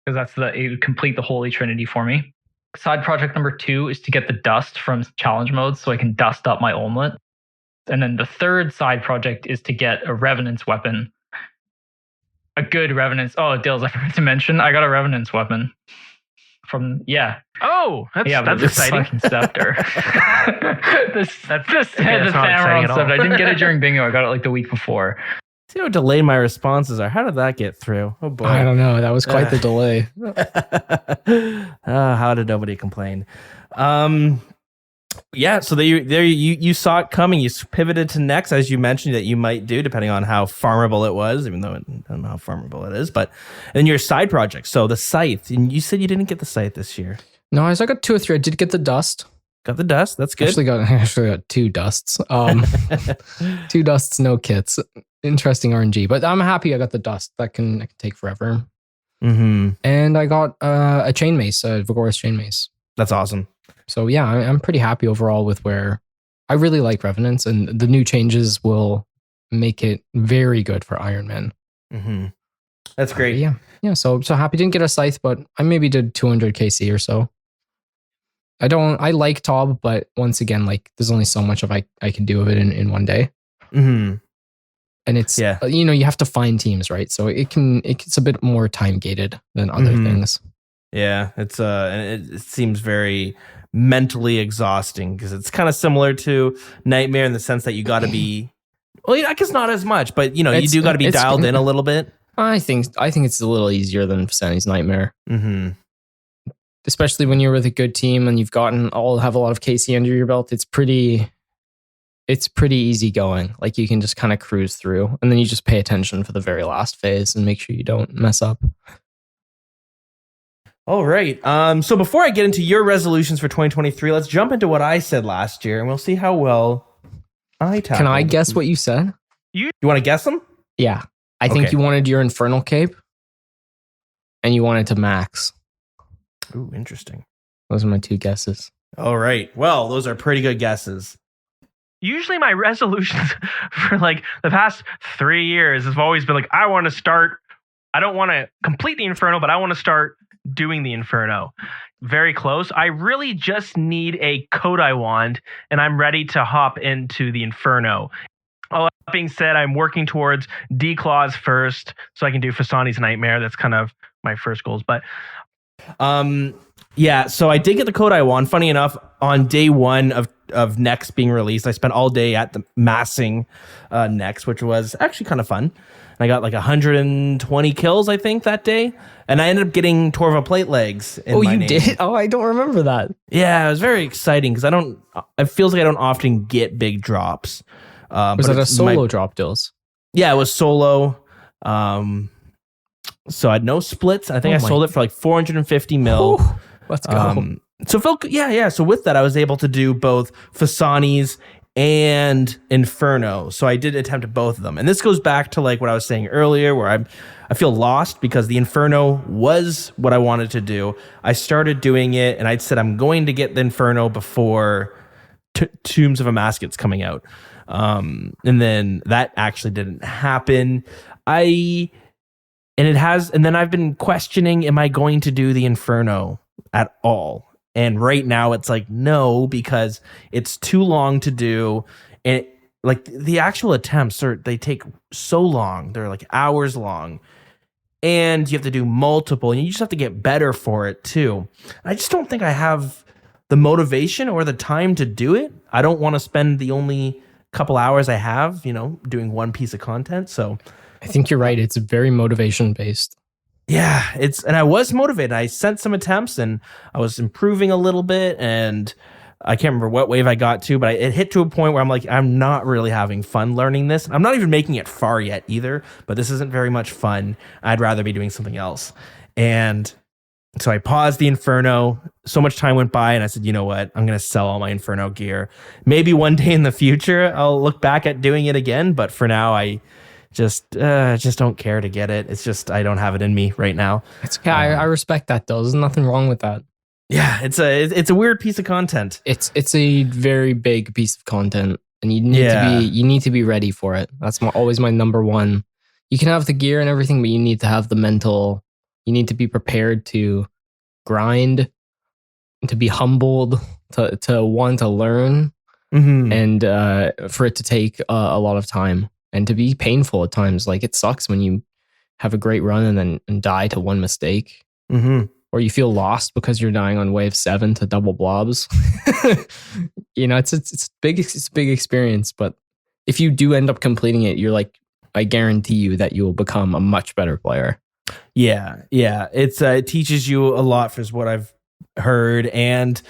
because it would complete the Holy Trinity for me. Side project number 2 is to get the dust from challenge modes so I can dust up my omelet. And then the third side project is to get a Revenant's weapon. A good Revenant's. Oh, Dills, I forgot to mention, I got a Revenant's weapon. Oh, that's exciting. Fucking scepter. the not Samurai exciting at all. scepter. I didn't get it during bingo. I got it the week before. See how delayed my responses are. How did that get through? Oh boy. I don't know. That was quite the delay. How did nobody complain? Yeah, so you saw it coming. You pivoted to next, as you mentioned that you might do, depending on how farmable it was, even though I don't know how farmable it is. But then your side project. So the scythe, and you said you didn't get the scythe this year. No, I got 2 or 3. I did get the dust. Got the dust. That's good. I actually got 2 dusts. 2 dusts, no kits. Interesting RNG, but I'm happy I got the dust. That can take forever. Mm-hmm. And I got a chain mace, a Vigorous chain mace. That's awesome. So yeah, I'm pretty happy overall with where I really like Revenants, and the new changes will make it very good for Iron Man. Mm-hmm. That's great. Yeah. So happy didn't get a scythe, but I maybe did 200 KC or so. I like Tob, but once again, there's only so much I can do of it in one day. Mm-hmm. And it's Yeah. you have to find teams, right? So it's a bit more time gated than other things. Yeah, it's and it seems very mentally exhausting because it's kind of similar to Nightmare in the sense that you got to be. Well, I guess not as much, but you do got to be dialed in a little bit. I think it's a little easier than Fasani's Nightmare. Mm-hmm. Especially when you're with a good team and you've have a lot of KC under your belt. It's pretty easy going. Like you can just kind of cruise through, and then you just pay attention for the very last phase and make sure you don't mess up. All right. So before I get into your resolutions for 2023, let's jump into what I said last year, and we'll see how well I tackled. Can I guess what you said? You want to guess them? Yeah. I think you wanted your Infernal Cape, and you wanted to max. Ooh, interesting. Those are my two guesses. All right. Well, those are pretty good guesses. Usually my resolutions for like the past 3 years have always been like, I want to complete the Inferno, but I want to start doing the Inferno. Very close. I really just need a Kodai wand, and I'm ready to hop into the Inferno. All that being said, I'm working towards D-Claws first, so I can do Fasani's Nightmare. That's kind of my first goals. But yeah, so I did get the Kodai wand. Funny enough, on day one of Next being released, I spent all day at the massing Next, which was actually kind of fun. And I got like 120 kills, I think, that day. And I ended up getting Torva plate legs. In my name. Did? Oh, I don't remember that. Yeah, it was very exciting because it feels like I don't often get big drops. Was that a solo drop, Dills? Yeah, it was solo. So I had no splits. I think I sold it for like 450 mil. Ooh, let's go. So So with that, I was able to do both Fasani's and Inferno. So I did attempt both of them. And this goes back to like what I was saying earlier, where I feel lost because the Inferno was what I wanted to do. I started doing it, and I said I'm going to get the Inferno before Tombs of Amasket's coming out. And then that actually didn't happen. And then I've been questioning, am I going to do the Inferno at all? And right now it's like, no, because it's too long to do. And like the actual attempts they take so long. They're like hours long, and you have to do multiple, and you just have to get better for it too. I just don't think I have the motivation or the time to do it. I don't want to spend the only couple hours I have, doing one piece of content. So I think you're right. It's very motivation based. Yeah, and I was motivated. I sent some attempts and I was improving a little bit, and I can't remember what wave I got to, but it hit to a point where I'm like, I'm not really having fun learning this. I'm not even making it far yet either, but this isn't very much fun. I'd rather be doing something else. And so I paused the Inferno. So much time went by, and I said, you know what? I'm going to sell all my Inferno gear. Maybe one day in the future, I'll look back at doing it again, but for now, I just don't care to get it. It's just I don't have it in me right now. I respect that though. There's nothing wrong with that. Yeah, it's a weird piece of content. It's a very big piece of content, and you need to be ready for it. That's always my number one. You can have the gear and everything, but you need to have the mental. You need to be prepared to grind, to be humbled, to want to learn, and for it to take a lot of time. And to be painful at times. Like it sucks when you have a great run and then die to one mistake. Or you feel lost because you're dying on wave 7 to double blobs. It's big. It's a big experience. But if you do end up completing it, you're like, I guarantee you that you will become a much better player. Yeah. It teaches you a lot, is what I've heard. And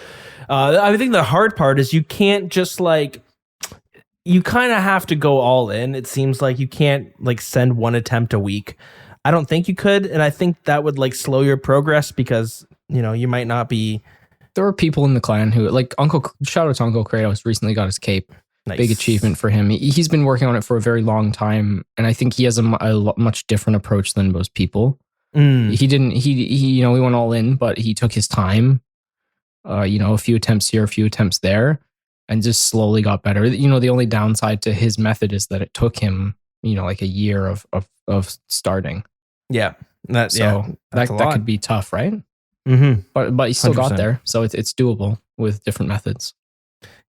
I think the hard part is you can't just like. You kind of have to go all in. It seems like you can't like send one attempt a week. I don't think you could. And I think that would like slow your progress because, you might not be. There are people in the clan who like shout out to Uncle Kratos recently got his cape. Nice. Big achievement for him. He's been working on it for a very long time. And I think he has a much different approach than most people. He went all in, but he took his time, a few attempts here, a few attempts there. And just slowly got better. The only downside to his method is that it took him, like a year of starting. Yeah, that could be tough, right? Mm-hmm. But he still 100%. Got there, so it's doable with different methods.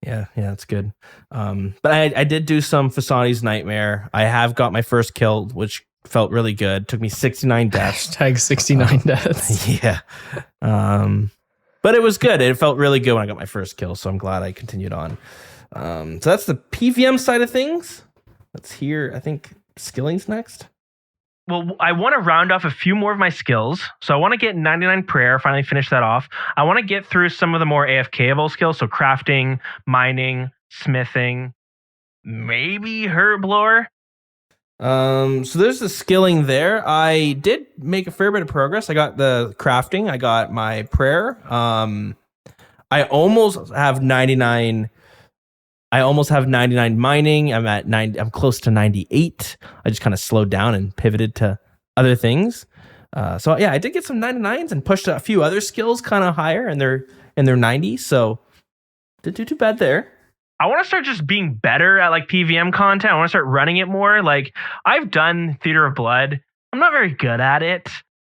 Yeah, that's good. But I did do some Fasani's Nightmare. I have got my first kill, which felt really good. Took me 69 deaths. Hashtag 69 deaths. Yeah. But it was good. It felt really good when I got my first kill, so I'm glad I continued on. So that's the PVM side of things. Let's hear, I think, skilling's next. Well, I want to round off a few more of my skills. So I want to get 99 prayer, finally finish that off. I want to get through some of the more AFKable skills. So crafting, mining, smithing, maybe herb lore. So there's the skilling there. I did make a fair bit of progress. I got the crafting. I got my prayer. I almost have 99. I almost have 99 mining. I'm at 90. I'm close to 98. I just kind of slowed down and pivoted to other things. So yeah, I did get some 99s and pushed a few other skills kind of higher, and they're in their 90s. So didn't do too bad there. I want to start just being better at like PVM content. I want to start running it more. Like I've done Theater of Blood. I'm not very good at it.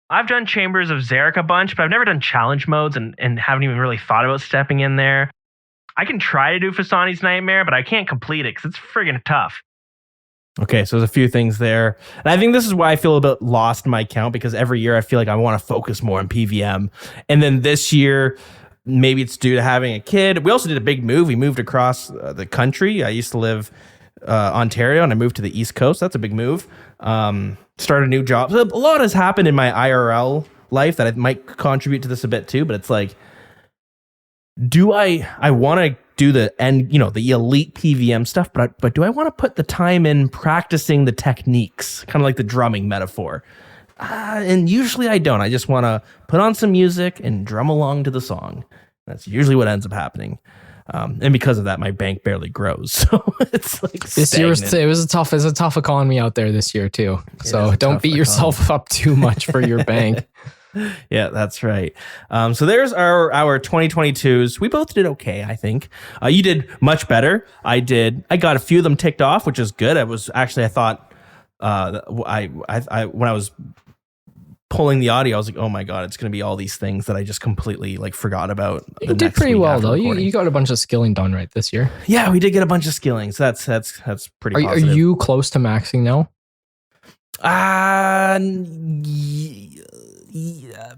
I've done Chambers of Zarek a bunch, but I've never done challenge modes and haven't even really thought about stepping in there. I can try to do Fasani's Nightmare, but I can't complete it because it's friggin' tough. Okay, so there's a few things there. And I think this is why I feel a bit lost in my account, because every year I feel like I want to focus more on PVM. And then this year, maybe it's due to having a kid. We also did a big move. We moved across the country. I used to live Ontario, and I moved to the East Coast. That's a big move. Started a new job. So a lot has happened in my IRL life that it might contribute to this a bit too, but it's like, do I want to do the elite PVM stuff, but do I want to put the time in practicing the techniques, kind of like the drumming metaphor? And usually I don't. I just want to put on some music and drum along to the song. That's usually what ends up happening. And because of that, my bank barely grows. So it's like this year it was a tough economy out there this year too. So don't beat yourself up too much for your bank. Yeah, that's right. So there's our 2022s. We both did okay, I think. You did much better. I got a few of them ticked off, which is good. I thought I when I was pulling the audio, I was like, oh my god, it's going to be all these things that I just completely like forgot about. You did pretty well though. You got a bunch of skilling done right this year. Yeah, we did get a bunch of skilling. So that's pretty positive. Are you close to maxing now?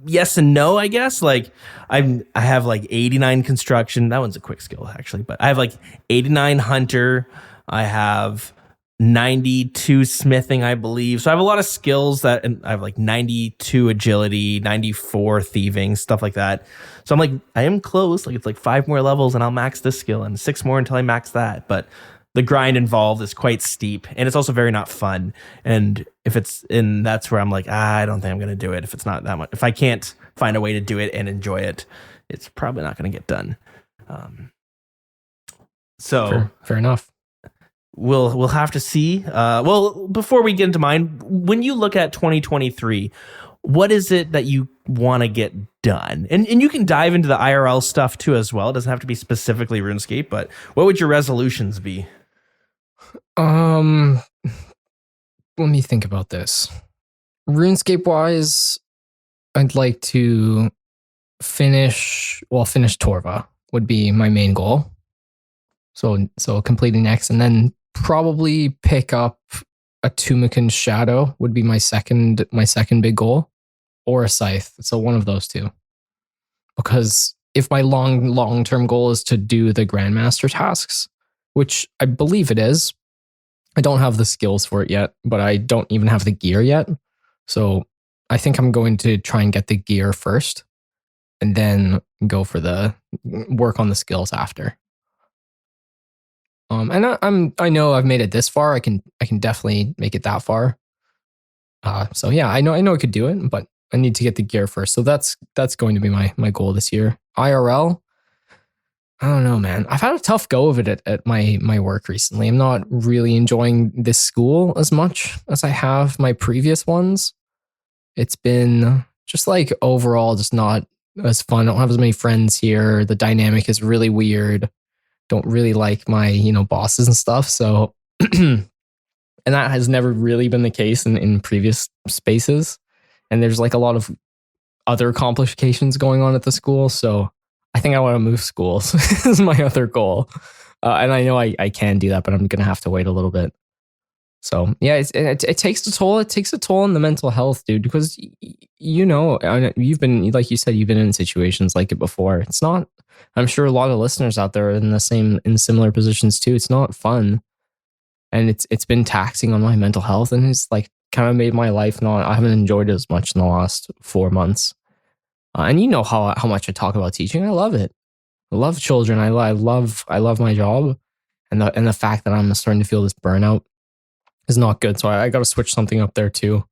Yes and no, I guess. Like I have like 89 construction. That one's a quick skill actually, but I have like 89 hunter. I have 92 smithing, I believe. So I have a lot of skills and I have like 92 agility, 94 thieving, stuff like that. So I'm like, I am close. Like it's like 5 more levels and I'll max this skill and 6 more until I max that. But the grind involved is quite steep, and it's also very not fun. And that's where I'm like, I don't think I'm going to do it. If it's not that much, if I can't find a way to do it and enjoy it, it's probably not going to get done. So fair enough. We'll have to see. Well, before we get into mine, when you look at 2023, what is it that you want to get done? And you can dive into the IRL stuff too as well. It doesn't have to be specifically RuneScape, but what would your resolutions be? Let me think about this. RuneScape wise, I'd like to finish Torva would be my main goal. So completing X, and then probably pick up a Tumican Shadow would be my second big goal, or a Scythe. So one of those two. Because if my long-term goal is to do the Grandmaster tasks, which I believe it is, I don't have the skills for it yet, but I don't even have the gear yet. So I think I'm going to try and get the gear first and then go for the work on the skills after. And I know I've made it this far. I can definitely make it that far. So yeah, I know I could do it, but I need to get the gear first. So that's going to be my goal this year. IRL, I don't know, man. I've had a tough go of it at my work recently. I'm not really enjoying this school as much as I have my previous ones. It's been just like overall just not as fun. I don't have as many friends here. The dynamic is really weird. Don't really like my, bosses and stuff. So, and that has never really been the case in previous spaces. And there's like a lot of other complications going on at the school. So I think I want to move schools is my other goal. And I know I can do that, but I'm going to have to wait a little bit. So yeah, it takes a toll. It takes a toll on the mental health, dude, because you know, you've been, like you said, you've been in situations like it before. It's not, I'm sure a lot of listeners out there are in similar positions too. It's not fun. And it's been taxing on my mental health, and it's like kind of made my life I haven't enjoyed it as much in the last 4 months. And you know how much I talk about teaching. I love it. I love children. I love my job, and the fact that I'm starting to feel this burnout is not good. So I got to switch something up there too.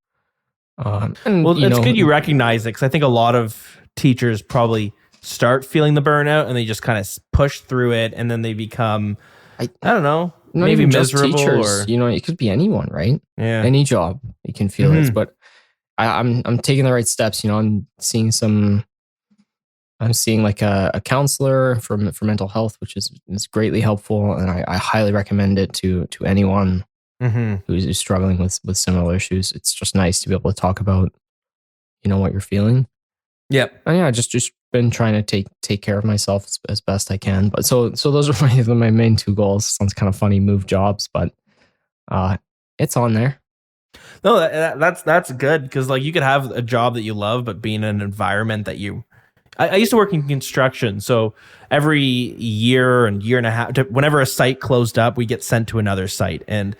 Well, it's good you recognize it, because I think a lot of teachers probably start feeling the burnout and they just kind of push through it, and then they become, I don't know, maybe miserable, or it could be anyone, right? Yeah, any job you can feel it. But I'm taking the right steps. I'm seeing like a counselor for mental health, which is greatly helpful, and I highly recommend it to anyone who's struggling with similar issues. It's just nice to be able to talk about, what you're feeling. Yep. And yeah, just been trying to take care of myself as best I can. But so those are my main 2 goals. Sounds kind of funny, move jobs, but it's on there. No, that's good, because like you could have a job that you love, but be in an environment that I used to work in construction, so every year and year and a half, whenever a site closed up, we get sent to another site. And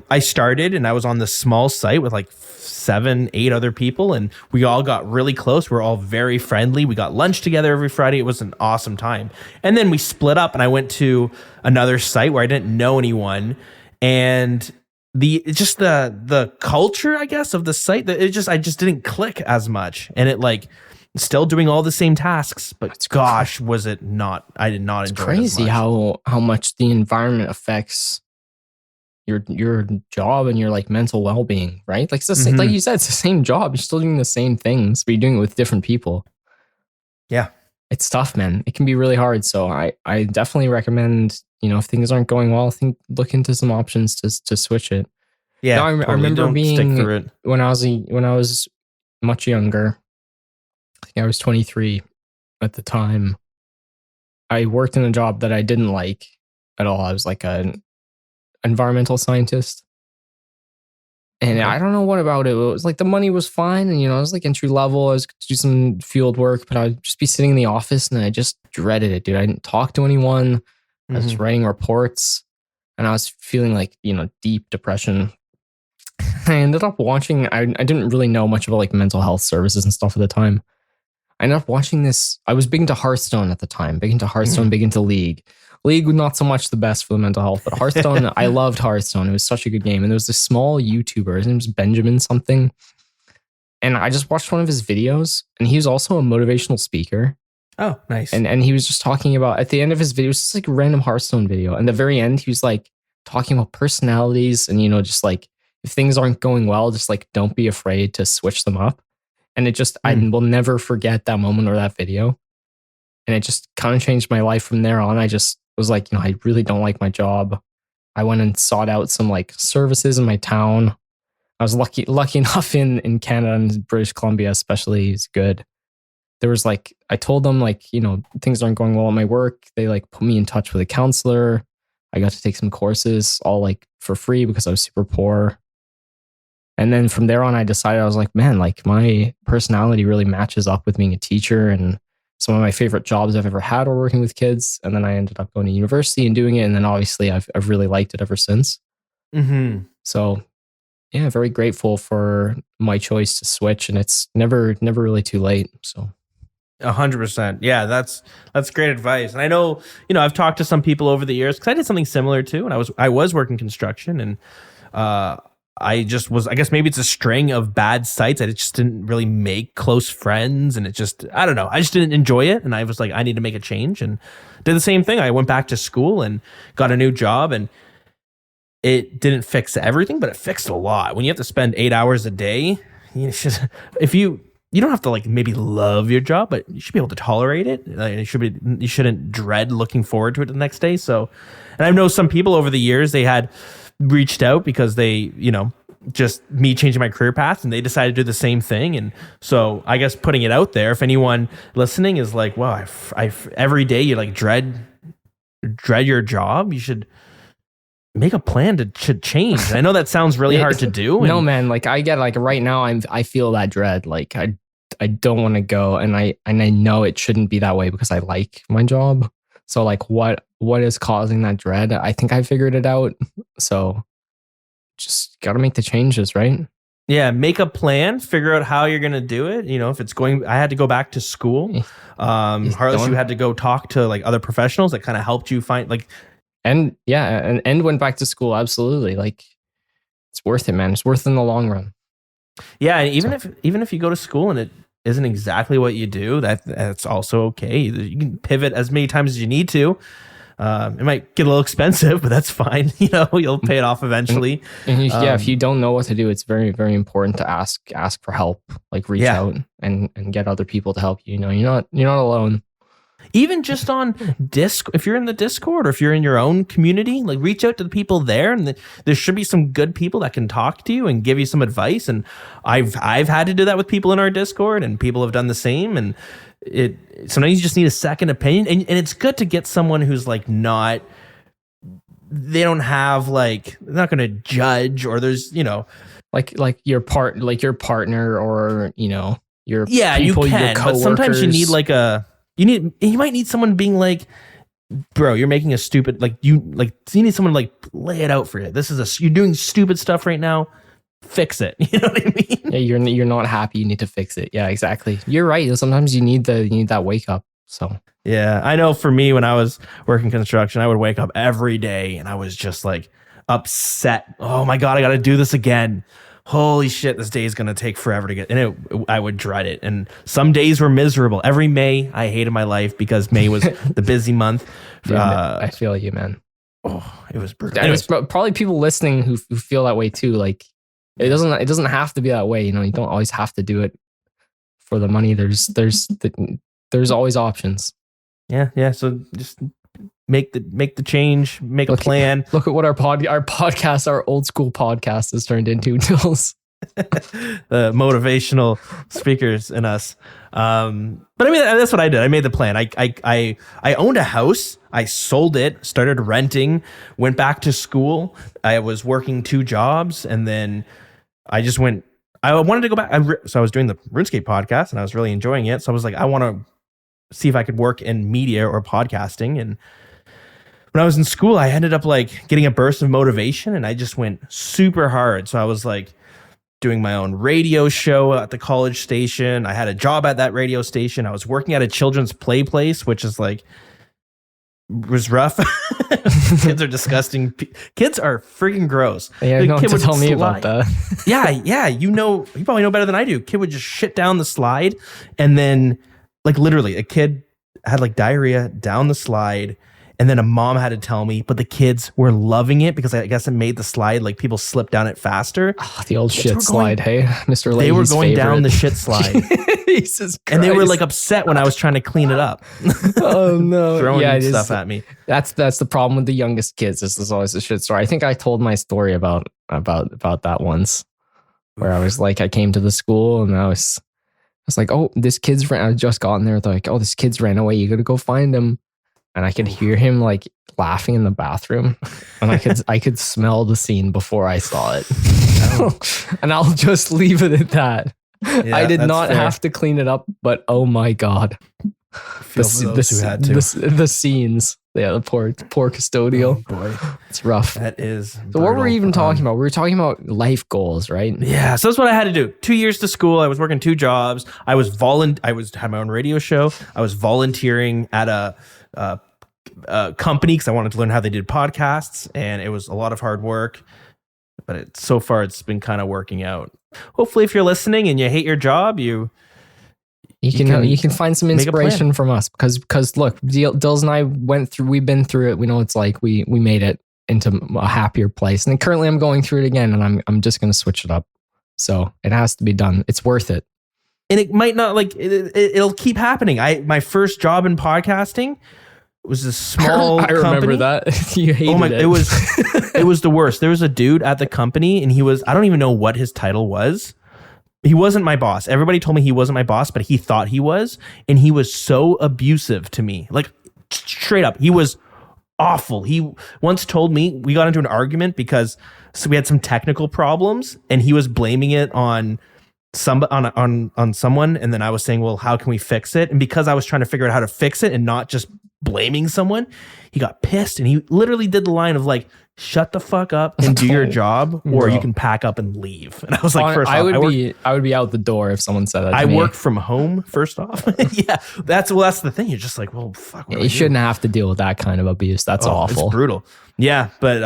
I started and I was on this small site with like 7-8 other people, and we all got really close. We're all very friendly. We got lunch together every Friday. It was an awesome time. And then we split up, and I went to another site where I didn't know anyone, and the culture, I guess, of the site, I just didn't click as much, and it like still doing all the same tasks, but gosh, was it not? I did not enjoy it. It's crazy how much the environment affects your job and your like mental well-being, right? Like it's the same, like you said, it's the same job. You're still doing the same things, but you're doing it with different people. Yeah, it's tough, man. It can be really hard. So I definitely recommend, if things aren't going well, look into some options to switch it. Yeah, I remember being when I was much younger. I think I was 23 at the time. I worked in a job that I didn't like at all. I was like an environmental scientist. And I don't know what about it. It was like the money was fine. And, I was like entry level. I was do some field work, but I'd just be sitting in the office and I just dreaded it, dude. I didn't talk to anyone. I was just writing reports, and I was feeling like, deep depression. I ended up watching, I didn't really know much about like mental health services and stuff at the time. I ended up watching this. I was big into Hearthstone at the time, big into League. League was not so much the best for the mental health, but Hearthstone, I loved Hearthstone. It was such a good game. And there was this small YouTuber, his name was Benjamin something. And I just watched one of his videos, and he was also a motivational speaker. Oh, nice. And he was just talking about, at the end of his video, it was just like a random Hearthstone video. And at the very end, he was like talking about personalities and, just like, if things aren't going well, just like, don't be afraid to switch them up. And it just, I will never forget that moment or that video. And it just kind of changed my life from there on. I just was like, I really don't like my job. I went and sought out some like services in my town. I was lucky enough in Canada and British Columbia, especially, is good. There was like, I told them like, things aren't going well at my work. They like put me in touch with a counselor. I got to take some courses all like for free because I was super poor. And then from there on, I decided, I was like, man, like my personality really matches up with being a teacher. And some of my favorite jobs I've ever had were working with kids. And then I ended up going to university and doing it. And then obviously I've really liked it ever since. So yeah, very grateful for my choice to switch. And it's never really too late. So 100%. Yeah, that's great advice. And I know, I've talked to some people over the years, because I did something similar too. And I was working construction, and I guess maybe it's a string of bad sites. I just didn't really make close friends, and I don't know. I just didn't enjoy it. And I was like, I need to make a change, and did the same thing. I went back to school and got a new job, and it didn't fix everything, but it fixed a lot. When you have to spend 8 hours a day, you don't have to like maybe love your job, but you should be able to tolerate it. You shouldn't dread looking forward to it the next day. So, and I know some people over the years, they had reached out because they, just me changing my career path, and they decided to do the same thing. And so I guess putting it out there, if anyone listening is like, well, every day you like dread your job, you should make a plan to change. I know that sounds really hard to do. No, man, like I get like right now I feel that dread. Like I don't want to go, and I know it shouldn't be that way because I like my job. So like what is causing that dread? I think I figured it out. So just got to make the changes, right? Yeah, make a plan, figure out how you're going to do it. You know, if it's going, I had to go back to school. Harless, you had to go talk to like other professionals that kind of helped you find like. And yeah, and went back to school. Absolutely. Like it's worth it, man. It's worth it in the long run. Yeah. And even if you go to school and it isn't exactly what you do, that's also okay. You can pivot as many times as you need to. It might get a little expensive, but that's fine. You know, you'll pay it off eventually. And if you don't know what to do, it's very, very important to ask for help. Like reach out and get other people to help you. You know, you're not alone. Even just on if you're in the Discord or if you're in your own community, like reach out to the people there, and there should be some good people that can talk to you and give you some advice. And I've had to do that with people in our Discord, and people have done the same. And sometimes you just need a second opinion, and it's good to get someone who's like they don't have like, they're not going to judge, or there's, you know, like your partner, or you know, your you can, but sometimes you need like you might need someone being like, bro, you're making a stupid, you need someone to like lay it out for you. You're doing stupid stuff right now. Fix it. You know what I mean? Yeah, you're not happy. You need to fix it. Yeah, exactly. You're right. Sometimes you need that wake up. So yeah, I know for me, when I was working construction, I would wake up every day and I was just like upset. Oh my God, I got to do this again. Holy shit, this day is going to take forever to get. And I would dread it. And some days were miserable. Every May, I hated my life because May was the busy month. Yeah, I feel you, man. Oh, it was brutal. And it's probably people listening who feel that way too. Like it doesn't have to be that way. You know, you don't always have to do it for the money. There's always options. Yeah. So just make the change, make a plan. Look at what our podcast, our old school podcast has turned into, Nils. The motivational speakers in us. But I mean, that's what I did. I made the plan. I owned a house. I sold it, started renting, went back to school. I was working 2 jobs, and then I wanted to go back. So I was doing the RuneScape podcast, and I was really enjoying it. So I was like, I want to see if I could work in media or podcasting. And when I was in school, I ended up like getting a burst of motivation, and I just went super hard. So I was like doing my own radio show at the college station. I had a job at that radio station. I was working at a children's play place, which is like, was rough. Kids are disgusting. Kids are freaking gross. Yeah, the no, kid to would tell me slide. about that. Yeah. You probably know better than I do. Kid would just shit down the slide, and then like literally a kid had like diarrhea down the slide, and then a mom had to tell me, but the kids were loving it because I guess it made the slide, like people slip down it faster. Oh, the old shit slide, hey, Mr. Leahy's They were going favorite. down the shit slide. Jesus Christ. And they were like upset when I was trying to clean it up. Oh no. Throwing stuff at me. That's the problem with the youngest kids. This is always a shit story. I think I told my story about that once, where I was like, I came to the school and I was like, oh, this kid's I just gotten there. They're like, oh, this kid's ran away. You got to go find him. And I could hear him like laughing in the bathroom, and I could smell the scene before I saw it. And I'll just leave it at that. Yeah, I did not fair. have to clean it up, but oh my God. The scenes. Yeah, the poor custodial. Oh boy. It's rough. That is. So what were we even talking about? We were talking about life goals, right? Yeah, so that's what I had to do. 2 years to school. I was working 2 jobs. I had my own radio show. I was volunteering at a company because I wanted to learn how they did podcasts, and it was a lot of hard work. But so far, it's been kind of working out. Hopefully, if you're listening and you hate your job, you can find some inspiration from us because look, Dills and I we've been through it. We know it's like we made it into a happier place, and then currently I'm going through it again, and I'm just going to switch it up. So it has to be done. It's worth it. And it might not it'll keep happening. My first job in podcasting was a small I remember company. that. You hated Oh my! it. It was it was the worst. There was a dude at the company, and I don't even know what his title was. He wasn't my boss. Everybody told me he wasn't my boss, but he thought he was, and he was so abusive to me. Like straight up, he was awful. He once told me we got into an argument because we had some technical problems, and he was blaming it on someone, and then I was saying, well, how can we fix it? And because I was trying to figure out how to fix it and not just blaming someone, he got pissed, and he literally did the line of like, shut the fuck up and do your job, or you can pack up and leave. And I was like, first off, I would be out the door if someone said that to I me. work from home, first off. Yeah, that's the thing. You're just like, well, fuck. You shouldn't have to deal with that kind of abuse. That's awful. It's brutal. Yeah, but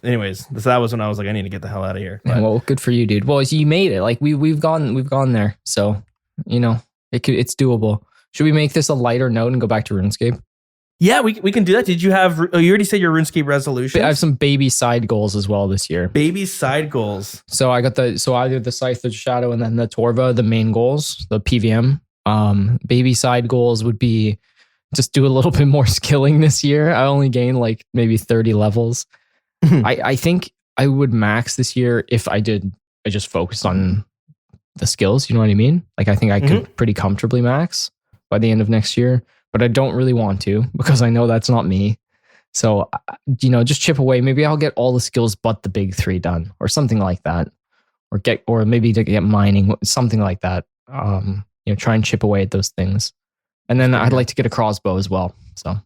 anyways, so that was when I was like, I need to get the hell out of here. But, Well, good for you, dude. Well, you made it. Like we've gone there. So, it's doable. Should we make this a lighter note and go back to RuneScape? yeah, we can do that. Did you have? Oh, you already said your RuneScape resolution. I have some baby side goals as well this year. Baby side goals. So I got either the Scythe of Shadow and then the Torva, the main goals, the PVM. Baby side goals would be just do a little bit more skilling this year. I only gained like maybe 30 levels. I think I would max this year if I just focused on the skills. You know what I mean? Like I think I could pretty comfortably max by the end of next year, but I don't really want to because I know that's not me. So, just chip away. Maybe I'll get all the skills but the big 3 done or something like that, or maybe to get mining, something like that. Try and chip away at those things. And then I'd like to get a crossbow as well. So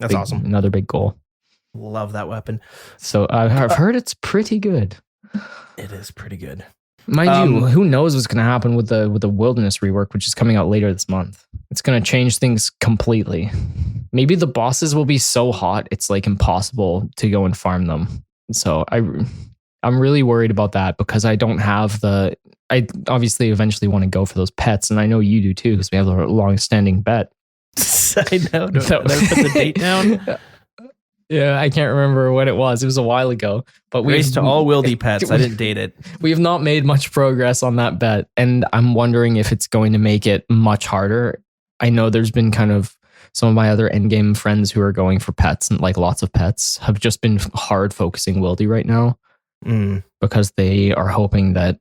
that's awesome. Another big goal. Love that weapon. So I've heard it's pretty good. It is pretty good. Mind you, who knows what's going to happen with the wilderness rework, which is coming out later this month. It's going to change things completely. Maybe the bosses will be so hot it's like impossible to go and farm them. So I'm really worried about that because I don't have I obviously eventually want to go for those pets, and I know you do too because we have a long-standing bet. I know. Never put the date down. Yeah, I can't remember what it was. It was a while ago. But Race to all wildy pets. I didn't date it. We have not made much progress on that bet, and I'm wondering if it's going to make it much harder. I know there's been kind of some of my other endgame friends who are going for pets and like lots of pets have just been hard focusing wildy right now because they are hoping that.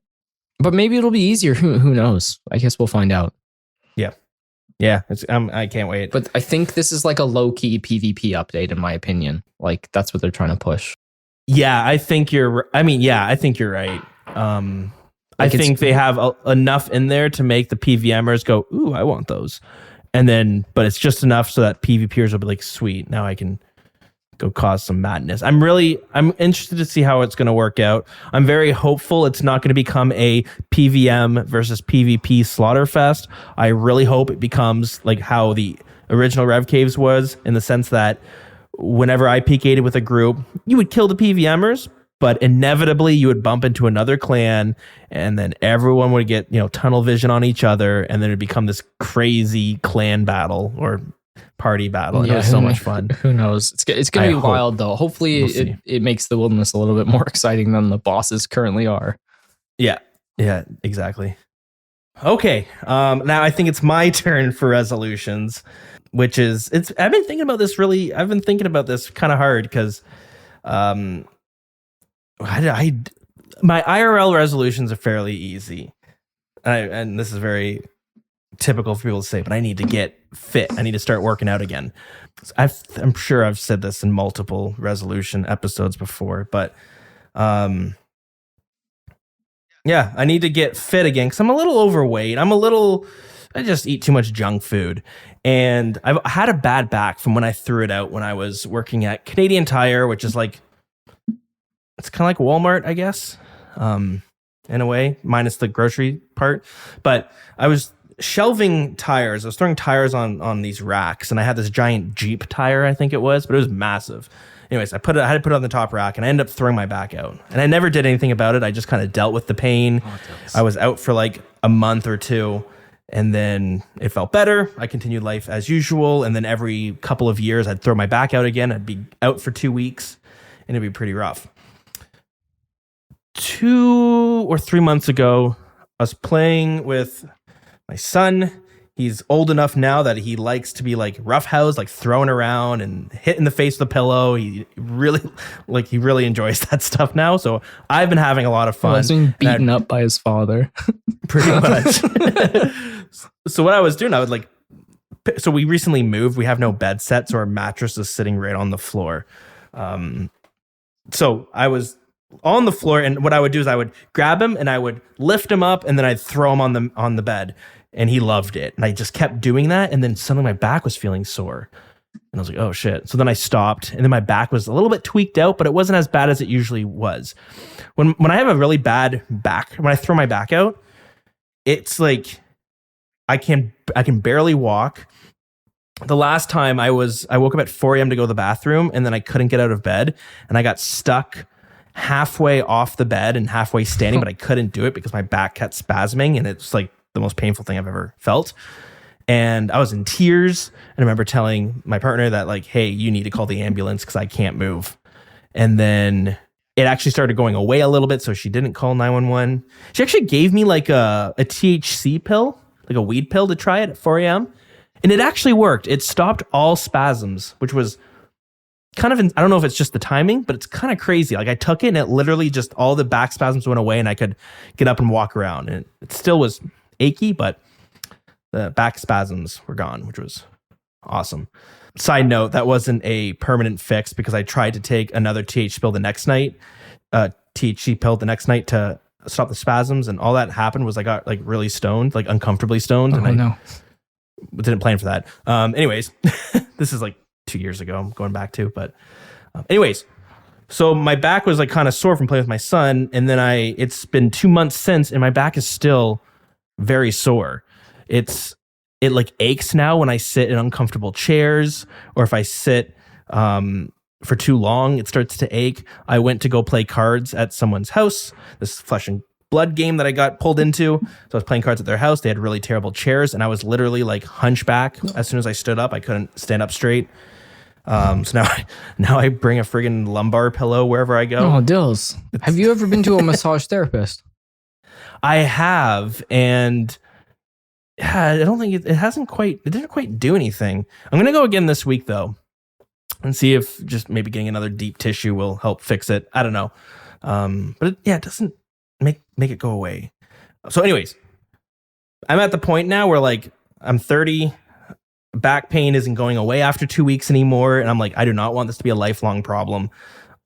But maybe it'll be easier. Who knows? I guess we'll find out. Yeah, I can't wait. But I think this is like a low-key PvP update, in my opinion. Like that's what they're trying to push. Yeah, I think you're. I think you're right. I think they have enough in there to make the PVMers go, "Ooh, I want those," but it's just enough so that PvPers will be like, "Sweet, now I can go cause some madness." I'm interested to see how it's going to work out. I'm very hopeful it's not going to become a PVM versus PvP slaughter fest. I really hope it becomes like how the original Rev Caves was, in the sense that whenever I PK'd with a group, you would kill the PVMers, but inevitably you would bump into another clan, and then everyone would get tunnel vision on each other, and then it'd become this crazy clan battle or party battle. And it was so much fun. Who knows? It's going to be wild though. Hopefully it makes the wilderness a little bit more exciting than the bosses currently are. Yeah, exactly. Okay. Now I think it's my turn for resolutions, which is I've been thinking about this kind of hard because my IRL resolutions are fairly easy. And this is very typical for people to say, but I need to get fit. I need to start working out again. I'm sure I've said this in multiple resolution episodes before, but yeah, I need to get fit again because I'm a little overweight. I just eat too much junk food. And I've had a bad back from when I threw it out when I was working at Canadian Tire, which is like, it's kind of like Walmart, I guess, in a way, minus the grocery part. But I was shelving tires. I was throwing tires on these racks, and I had this giant Jeep tire, I think it was, but it was massive. Anyways, I had to put it on the top rack, and I ended up throwing my back out. And I never did anything about it. I just kind of dealt with the pain. I was out for like a month or two, and then it felt better. I continued life as usual, and then every couple of years, I'd throw my back out again. I'd be out for 2 weeks, and it'd be pretty rough. 2 or 3 months ago, I was playing with my son. He's old enough now that he likes to be like roughhoused, like thrown around and hit in the face with a pillow. He really enjoys that stuff now. So I've been having a lot of fun. He's being beaten up by his father. Pretty much. So what I was doing, I would like, so we recently moved. We have no bed set, so our mattress is sitting right on the floor. So I was on the floor, and what I would do is I would grab him and I would lift him up, and then I'd throw him on the bed. And he loved it. And I just kept doing that. And then suddenly my back was feeling sore. And I was like, oh shit. So then I stopped. And then my back was a little bit tweaked out, but it wasn't as bad as it usually was. When I have a really bad back, when I throw my back out, it's like I can barely walk. The last time I woke up at 4 a.m. to go to the bathroom, and then I couldn't get out of bed. And I got stuck halfway off the bed and halfway standing, but I couldn't do it because my back kept spasming. And it's like the most painful thing I've ever felt. And I was in tears. And I remember telling my partner that like, hey, you need to call the ambulance because I can't move. And then it actually started going away a little bit. So she didn't call 911. She actually gave me like a THC pill, like a weed pill to try it at 4 a.m. And it actually worked. It stopped all spasms, which was kind of, I don't know if it's just the timing, but it's kind of crazy. Like I took it and it literally just all the back spasms went away and I could get up and walk around. And it still was achy, but the back spasms were gone, which was awesome. Side note, that wasn't a permanent fix because I tried to take another THC pill the next night, to stop the spasms, and all that happened was I got like really stoned, like uncomfortably stoned. Oh, and no. Didn't plan for that. Anyways, this is like 2 years ago I'm going back to, but anyways, so my back was like kind of sore from playing with my son. And then it's been 2 months since, and my back is still very sore. It like aches now when I sit in uncomfortable chairs, or if I sit for too long, it starts to ache. I went to go play cards at someone's house, this Flesh and Blood game that I got pulled into. So I was playing cards at their house. They had really terrible chairs, and I was literally like hunchback. As soon as I stood up, I couldn't stand up straight. So now I bring a friggin' lumbar pillow wherever I go. Oh, Dills. Have you ever been to a massage therapist? I have, and yeah, I don't think it didn't quite do anything. I'm gonna go again this week though, and see if just maybe getting another deep tissue will help fix it. I don't know, but it doesn't make it go away. So, anyways, I'm at the point now where like I'm 30. Back pain isn't going away after 2 weeks anymore, and I'm like, I do not want this to be a lifelong problem.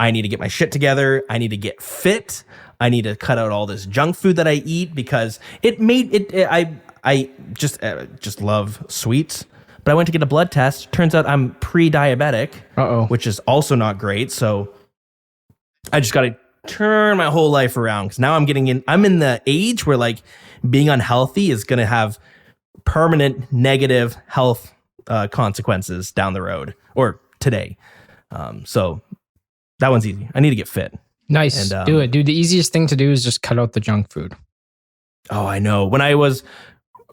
I need to get my shit together. I need to get fit. I need to cut out all this junk food that I eat because I just love sweets. But I went to get a blood test. Turns out I'm pre-diabetic, which is also not great. So I just got to turn my whole life around because now I'm in the age where like being unhealthy is going to have permanent negative health consequences down the road or today. So that one's easy. I need to get fit. Nice. And, do it, dude. The easiest thing to do is just cut out the junk food. Oh, I know. When I was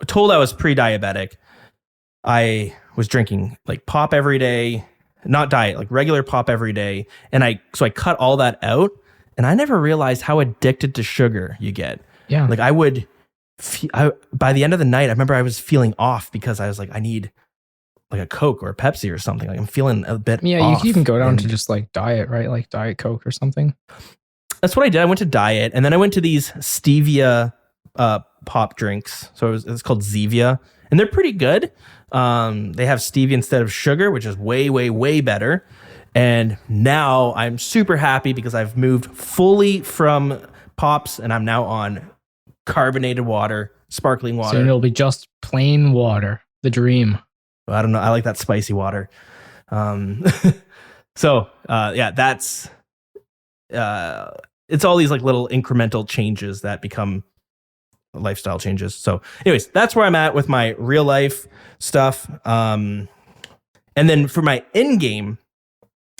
told I was pre-diabetic, I was drinking like pop every day, not diet, like regular pop every day. And I cut all that out, and I never realized how addicted to sugar you get. Yeah. Like by the end of the night, I remember I was feeling off because I was like, I need like a Coke or a Pepsi or something. Like I'm feeling a bit off. You can go down to just like diet, right? Like Diet Coke or something. That's what I did. I went to diet, and then I went to these stevia pop drinks. So it's called Zevia, and they're pretty good. They have stevia instead of sugar, which is way, way, way better. And now I'm super happy because I've moved fully from pops, and I'm now on carbonated water, sparkling water. So it'll be just plain water. The dream. I don't know. I like that spicy water. So that's it's all these like little incremental changes that become lifestyle changes. So anyways, that's where I'm at with my real life stuff. And then for my in game,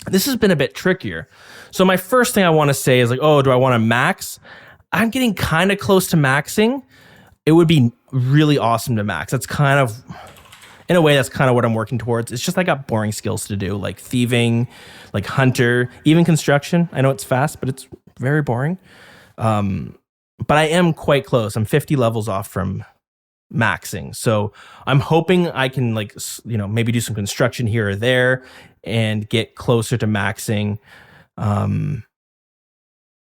this has been a bit trickier. So my first thing I want to say is like, oh, do I want to max? I'm getting kind of close to maxing. It would be really awesome to max. That's kind of, in a way, that's kind of what I'm working towards. It's just I got boring skills to do, like thieving, like hunter, even construction. I know it's fast, but it's very boring. But I am quite close. I'm 50 levels off from maxing. So I'm hoping I can maybe do some construction here or there and get closer to maxing. And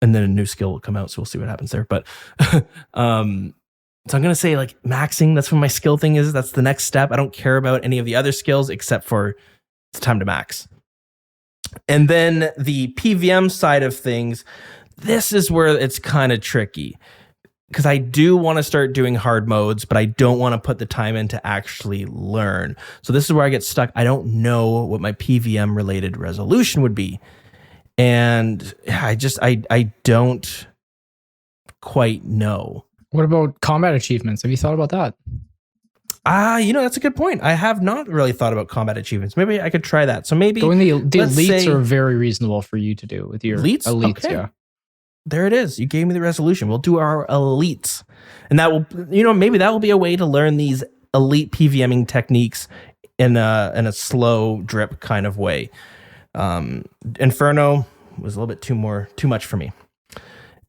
then a new skill will come out. So we'll see what happens there. But, so I'm going to say like maxing. That's what my skill thing is. That's the next step. I don't care about any of the other skills except for it's time to max. And then the PVM side of things, this is where it's kind of tricky because I do want to start doing hard modes, but I don't want to put the time in to actually learn. So this is where I get stuck. I don't know what my PVM related resolution would be. And I don't quite know. What about combat achievements? Have you thought about that? That's a good point. I have not really thought about combat achievements. Maybe I could try that. So maybe the elites are very reasonable for you to do with your elites. Okay. Yeah. There it is. You gave me the resolution. We'll do our elites. And that will, maybe that will be a way to learn these elite PVMing techniques in a slow drip kind of way. Inferno was a little bit too much for me.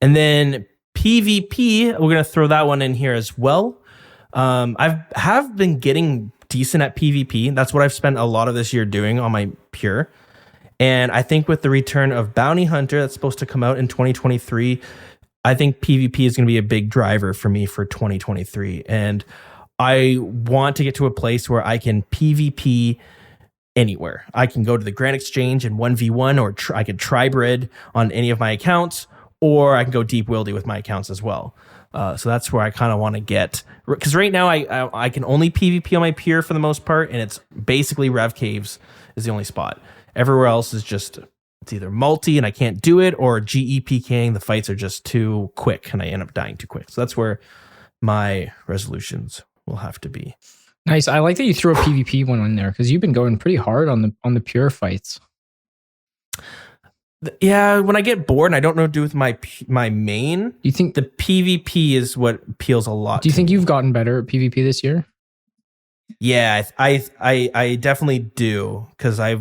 And then PvP, we're going to throw that one in here as well. I've been getting decent at PvP. That's what I've spent a lot of this year doing on my pure. And I think with the return of Bounty Hunter that's supposed to come out in 2023, I think PvP is going to be a big driver for me for 2023. And I want to get to a place where I can PvP anywhere. I can go to the Grand Exchange and 1v1, or I could tribrid on any of my accounts, or I can go deep wildy with my accounts as well. So that's where I kind of want to get, because right now I can only PvP on my pure for the most part, and it's basically Rev Caves is the only spot. Everywhere else is just, it's either multi and I can't do it, or GEPKing. The fights are just too quick and I end up dying too quick. So that's where my resolutions will have to be. Nice. I like that you threw a PvP one in there because you've been going pretty hard on the pure fights. Yeah, when I get bored and I don't know what to do with my main, you think the PvP is what appeals a lot. Do you think you've gotten better at PvP this year? Yeah, I definitely do, because I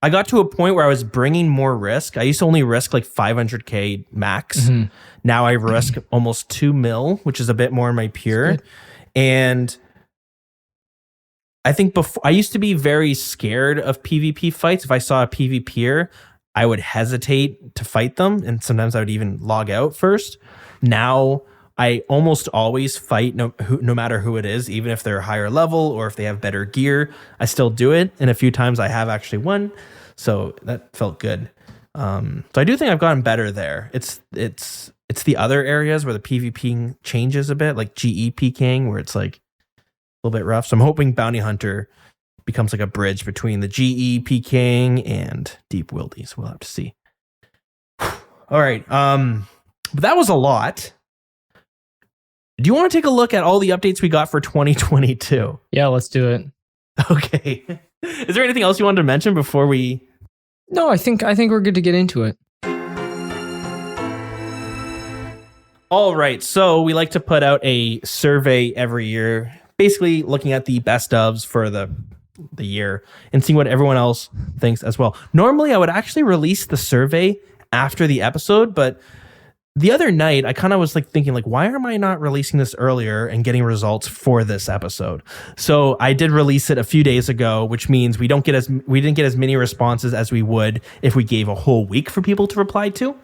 got to a point where I was bringing more risk. I used to only risk like 500k max. Mm-hmm. Now I risk almost 2 mil, which is a bit more in my pure. And I think before, I used to be very scared of PvP fights. If I saw a PvPer, I would hesitate to fight them, and sometimes I would even log out first. Now I almost always fight no matter who it is, even if they're higher level or if they have better gear. I still do it, and a few times I have actually won, so that felt good. So I do think I've gotten better there. It's the other areas where the PvP changes a bit, like GEPKing, where it's like a little bit rough. So I'm hoping Bounty Hunter becomes like a bridge between the GEPKing and Deep Wildy. So we'll have to see. All right. But that was a lot. Do you want to take a look at all the updates we got for 2022? Yeah, let's do it. Okay. Is there anything else you wanted to mention before we? No, I think we're good to get into it. All right. So we like to put out a survey every year, basically looking at the best ofs for the year and seeing what everyone else thinks as well. Normally, I would actually release the survey after the episode, but the other night, I kind of was thinking, why am I not releasing this earlier and getting results for this episode? So I did release it a few days ago, which means we didn't get as many responses as we would if we gave a whole week for people to reply to,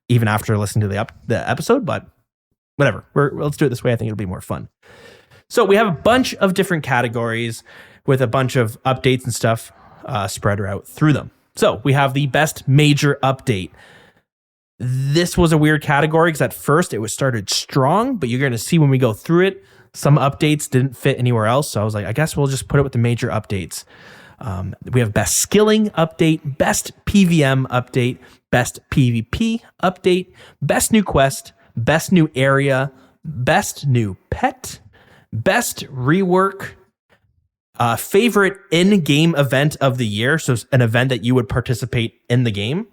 even after listening to the episode. But whatever, let's do it this way. I think it'll be more fun. So we have a bunch of different categories with a bunch of updates and stuff spread out through them. So we have the best major update. This was a weird category because at first it was started strong, but you're going to see when we go through it, some updates didn't fit anywhere else. So I was like, I guess we'll just put it with the major updates. We have best skilling update, best PVM update, best PvP update, best new quest, best new area, best new pet, best rework, favorite in-game event of the year. So an event that you would participate in the game.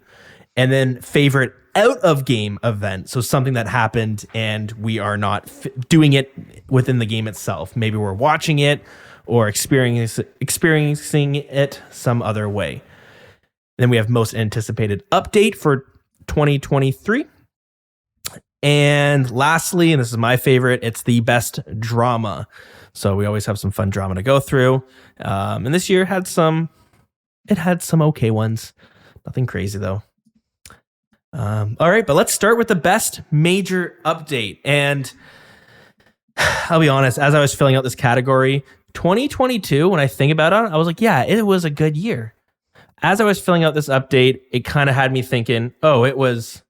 And then favorite out of game event. So something that happened and we are not doing it within the game itself. Maybe we're watching it or experiencing it some other way. Then we have most anticipated update for 2023. And lastly, and this is my favorite, it's the best drama. So we always have some fun drama to go through. And this year had some okay ones. Nothing crazy though. All right, but let's start with the best major update. And I'll be honest, as I was filling out this category, 2022, when I think about it, I was like, yeah, it was a good year. As I was filling out this update, it kind of had me thinking, oh, it was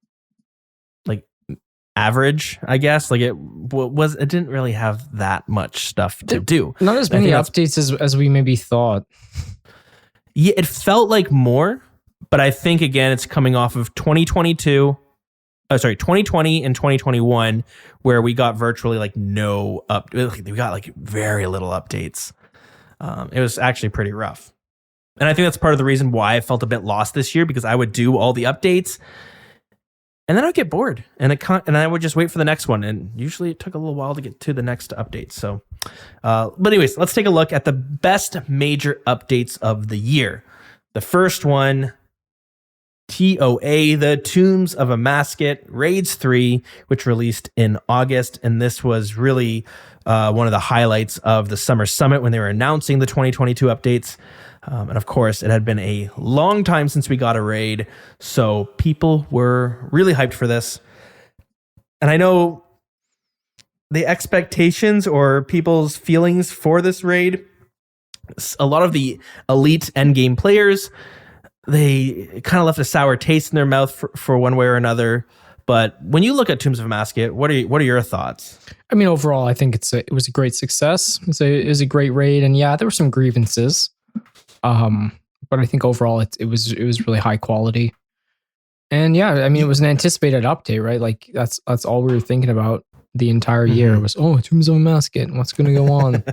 like average, I guess. Like it didn't really have that much stuff to do. Not as many updates as we maybe thought. Yeah, it felt like more, but I think again, it's coming off of 2020 and 2021, where we got virtually like we got like very little updates. It was actually pretty rough. And I think that's part of the reason why I felt a bit lost this year, because I would do all the updates and then I'd get bored and I would just wait for the next one. And usually it took a little while to get to the next update. So, but anyways, let's take a look at the best major updates of the year. The first one, TOA, the Tombs of Amasket Raids 3, which released in August. And this was really one of the highlights of the Summer Summit when they were announcing the 2022 updates. And of course, it had been a long time since we got a raid, so people were really hyped for this. And I know the expectations or people's feelings for this raid, a lot of the elite endgame players, they kind of left a sour taste in their mouth for one way or another. But when you look at Tombs of Amasket, what are your thoughts? I mean, overall, I think it was a great success. It was a great raid, and yeah, there were some grievances. But I think overall it was really high quality. And yeah, I mean, it was an anticipated update, right? Like that's all we were thinking about the entire year was, Tombs of Amasket, what's going to go on?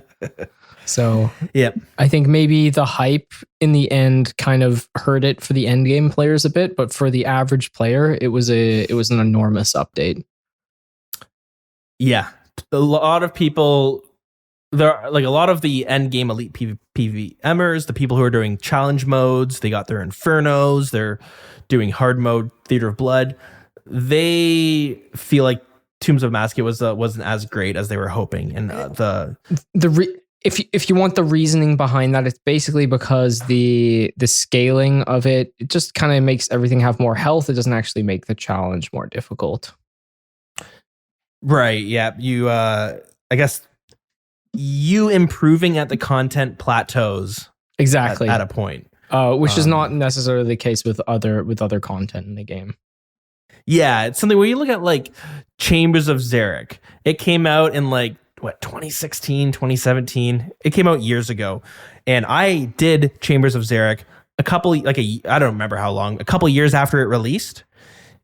So yeah, I think maybe the hype in the end kind of hurt it for the end game players a bit, but for the average player, it was an enormous update. Yeah, a lot of people. There are like a lot of the end game elite PvMers, the people who are doing challenge modes, they got their Infernos, they're doing hard mode Theater of Blood. They feel like Tombs of Amasket wasn't as great as they were hoping. And if you want the reasoning behind that, it's basically because the scaling of it just kind of makes everything have more health. It doesn't actually make the challenge more difficult. Right. Yeah. You I guess you improving at the content plateaus exactly at a point, which is not necessarily the case with other content in the game. Yeah, it's something where you look at like Chambers of Xeric. It came out in like 2016, 2017. It came out years ago, and I did Chambers of Xeric I don't remember how long, a couple years after it released.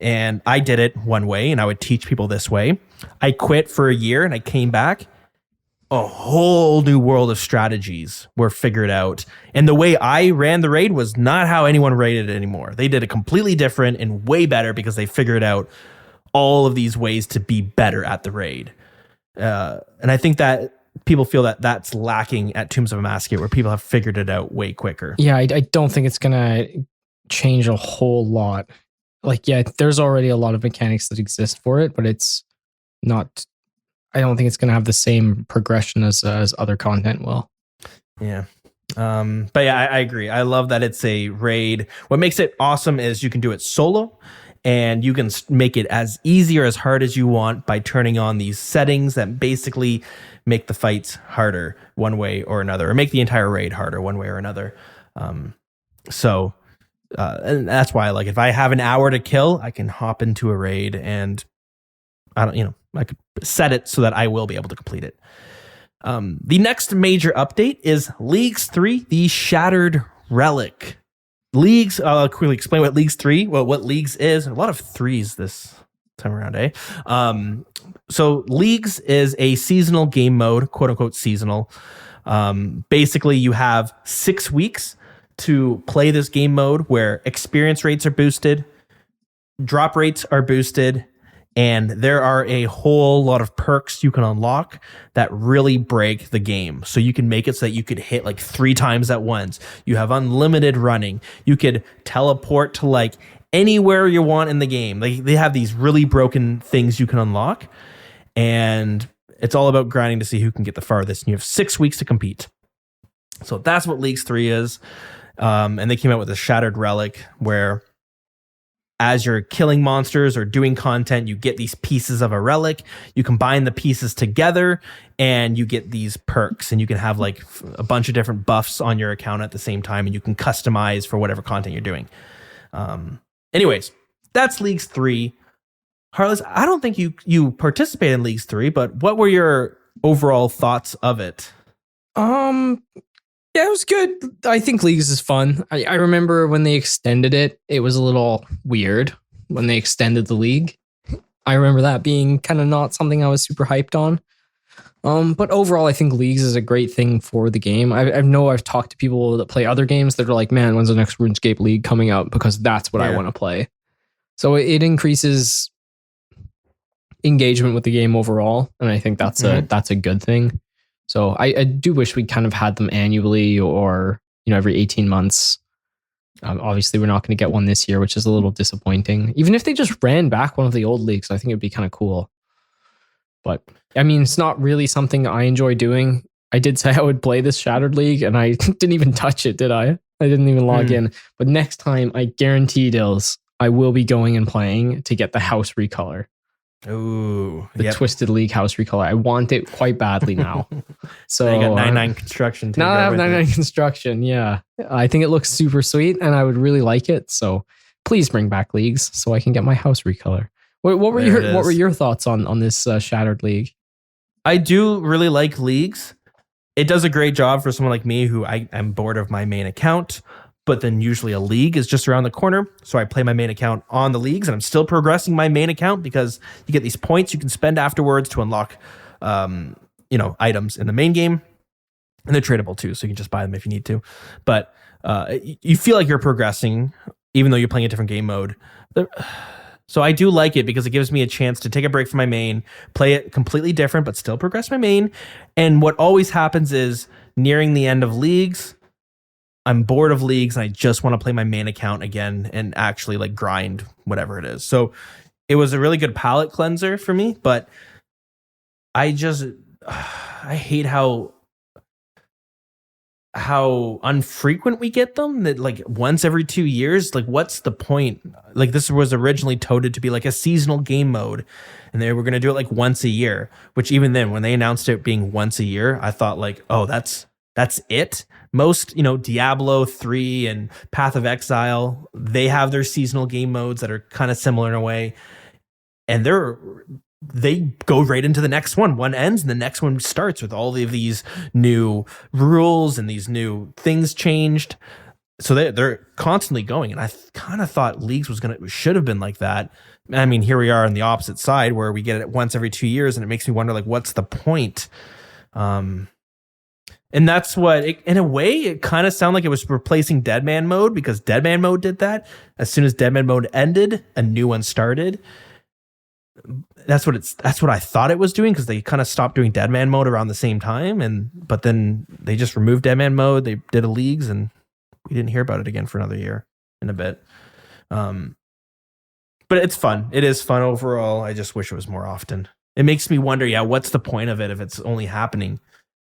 And I did it one way, and I would teach people this way. I quit for a year, and I came back. A whole new world of strategies were figured out. And the way I ran the raid was not how anyone raided it anymore. They did it completely different and way better because they figured out all of these ways to be better at the raid. And I think that people feel that that's lacking at Tombs of Amasket, where people have figured it out way quicker. Yeah, I don't think it's going to change a whole lot. Like, yeah, there's already a lot of mechanics that exist for it, but it's not... I don't think it's going to have the same progression as other content will. Yeah. But yeah, I agree. I love that it's a raid. What makes it awesome is you can do it solo, and you can make it as easy or as hard as you want by turning on these settings that basically make the fights harder one way or another, or make the entire raid harder one way or another. And that's why, like, if I have an hour to kill, I can hop into a raid and I could set it so that I will be able to complete it. The next major update is Leagues 3, the Shattered Relic. Leagues, I'll quickly explain what Leagues 3, what Leagues is. A lot of threes this time around, eh? So Leagues is a seasonal game mode, quote unquote seasonal. Basically, you have 6 weeks to play this game mode where experience rates are boosted, drop rates are boosted, and there are a whole lot of perks you can unlock that really break the game. So you can make it so that you could hit like 3 times at once. You have unlimited running. You could teleport to like anywhere you want in the game. They have these really broken things you can unlock, and it's all about grinding to see who can get the farthest. And you have 6 weeks to compete. So that's what Leagues 3 is. And they came out with a Shattered Relic where as you're killing monsters or doing content, you get these pieces of a relic. You combine the pieces together and you get these perks, and you can have like a bunch of different buffs on your account at the same time, and you can customize for whatever content you're doing. Anyways, that's Leagues 3. Harless, I don't think you participate in Leagues 3, but what were your overall thoughts of it? Yeah, it was good. I think Leagues is fun. I remember when they extended it, it was a little weird when they extended the league. I remember that being kind of not something I was super hyped on. But overall, I think Leagues is a great thing for the game. I know I've talked to people that play other games that are like, man, when's the next RuneScape League coming out? Because that's what I want to play. So it increases engagement with the game overall, and I think that's a good thing. So I do wish we kind of had them annually or every 18 months. Obviously, we're not going to get one this year, which is a little disappointing. Even if they just ran back one of the old leagues, I think it'd be kind of cool. But I mean, it's not really something I enjoy doing. I did say I would play this Shattered League, and I didn't even touch it, did I? I didn't even log in. But next time, I guarantee, Dills, I will be going and playing to get the house recolor. Ooh, the Twisted League house recolor. I want it quite badly now. So you got 99 construction. Now I have 99 construction. Yeah, I think it looks super sweet, and I would really like it. So please bring back Leagues so I can get my house recolor. What were your thoughts on this Shattered League? I do really like Leagues. It does a great job for someone like me who I'm bored of my main account. But then usually a league is just around the corner. So I play my main account on the leagues, and I'm still progressing my main account because you get these points you can spend afterwards to unlock, items in the main game, and they're tradable too. So you can just buy them if you need to. But you feel like you're progressing, even though you're playing a different game mode. So I do like it because it gives me a chance to take a break from my main, play it completely different, but still progress my main. And what always happens is nearing the end of leagues, I'm bored of leagues and I just want to play my main account again and actually like grind whatever it is. So it was a really good palate cleanser for me, but I hate how unfrequent we get them, that like once every 2 years. Like, what's the point? Like, this was originally touted to be like a seasonal game mode, and they were going to do it like once a year, which even then when they announced it being once a year, I thought like, oh, that's it. Most, Diablo 3 and Path of Exile, they have their seasonal game modes that are kind of similar in a way, and they go right into the next one. One ends and the next one starts with all of these new rules and these new things changed. So they're constantly going, and I kind of thought Leagues should have been like that. I mean, here we are on the opposite side where we get it once every 2 years, and it makes me wonder, like, what's the point? And that's what, in a way, it kind of sounded like it was replacing Deadman Mode, because Deadman Mode did that. As soon as Deadman Mode ended, a new one started. That's what I thought it was doing, because they kind of stopped doing Deadman Mode around the same time, but then they just removed Deadman Mode. They did a Leagues, and we didn't hear about it again for another year and a bit. But it's fun. It is fun overall. I just wish it was more often. It makes me wonder, what's the point of it if it's only happening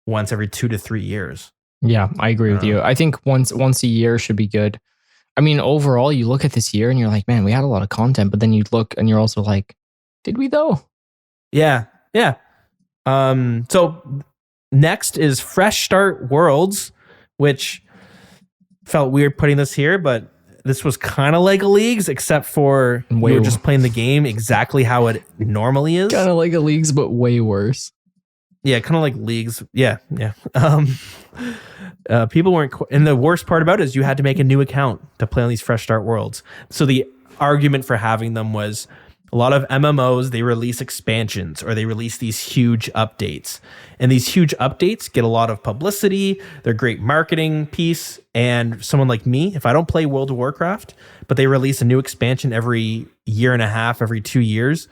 once every 2 to 3 years? Yeah, I agree with you. I think once a year should be good. I mean, overall, you look at this year and you're like, man, we had a lot of content, but then you look and you're also like, did we though? Yeah. So next is Fresh Start Worlds, which felt weird putting this here, but this was kind of like a Leagues, except for you were just playing the game exactly how it normally is. Kind of like a Leagues, but way worse. Yeah, kind of like Leagues. Yeah. People weren't, and the worst part about it is you had to make a new account to play on these Fresh Start Worlds. So the argument for having them was, a lot of MMOs, they release expansions or they release these huge updates. And these huge updates get a lot of publicity. They're a great marketing piece. And someone like me, if I don't play World of Warcraft, but they release a new expansion every year and a half, every 2 years,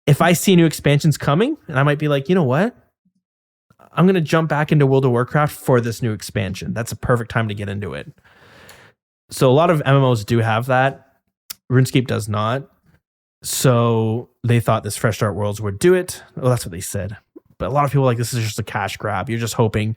if I see new expansions coming, and I might be like, you know what? I'm going to jump back into World of Warcraft for this new expansion. That's a perfect time to get into it. So a lot of MMOs do have that. RuneScape does not. So they thought this Fresh Start Worlds would do it. Well, that's what they said. But a lot of people are like, this is just a cash grab. You're hoping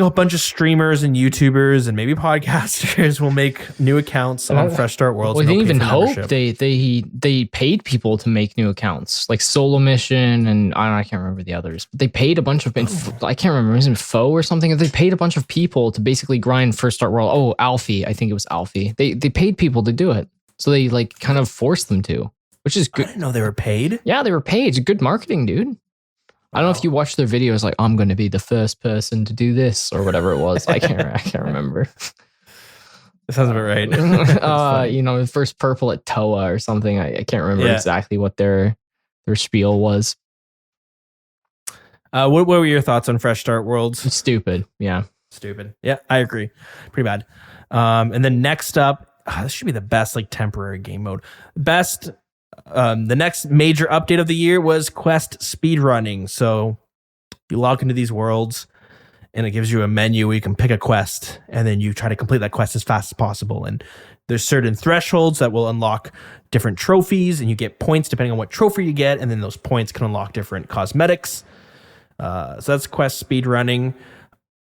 a bunch of streamers and YouTubers and maybe podcasters will make new accounts on Fresh Start Worlds. Well, they didn't even hope. They paid people to make new accounts, like Solo Mission, and I can't remember the others. But they paid a bunch of I can't remember, was it Foe or something? They paid a bunch of people to basically grind First Start World. Oh, Alfie, I think it was Alfie. They paid people to do it, so they like kind of forced them to, which is good. I didn't know they were paid. Yeah, they were paid. It's good marketing, dude. I don't know if you watched their videos, like, I'm going to be the first person to do this or whatever it was. I can't remember. That sounds about right. First purple at Toa or something. I can't remember exactly what their spiel was. What were your thoughts on Fresh Start Worlds? Stupid. Yeah. Stupid. Yeah, I agree. Pretty bad. And then next up, this should be the best like temporary game mode. The next major update of the year was quest speedrunning. So you log into these worlds and it gives you a menu where you can pick a quest and then you try to complete that quest as fast as possible. And there's certain thresholds that will unlock different trophies and you get points depending on what trophy you get. And then those points can unlock different cosmetics. So that's quest speedrunning.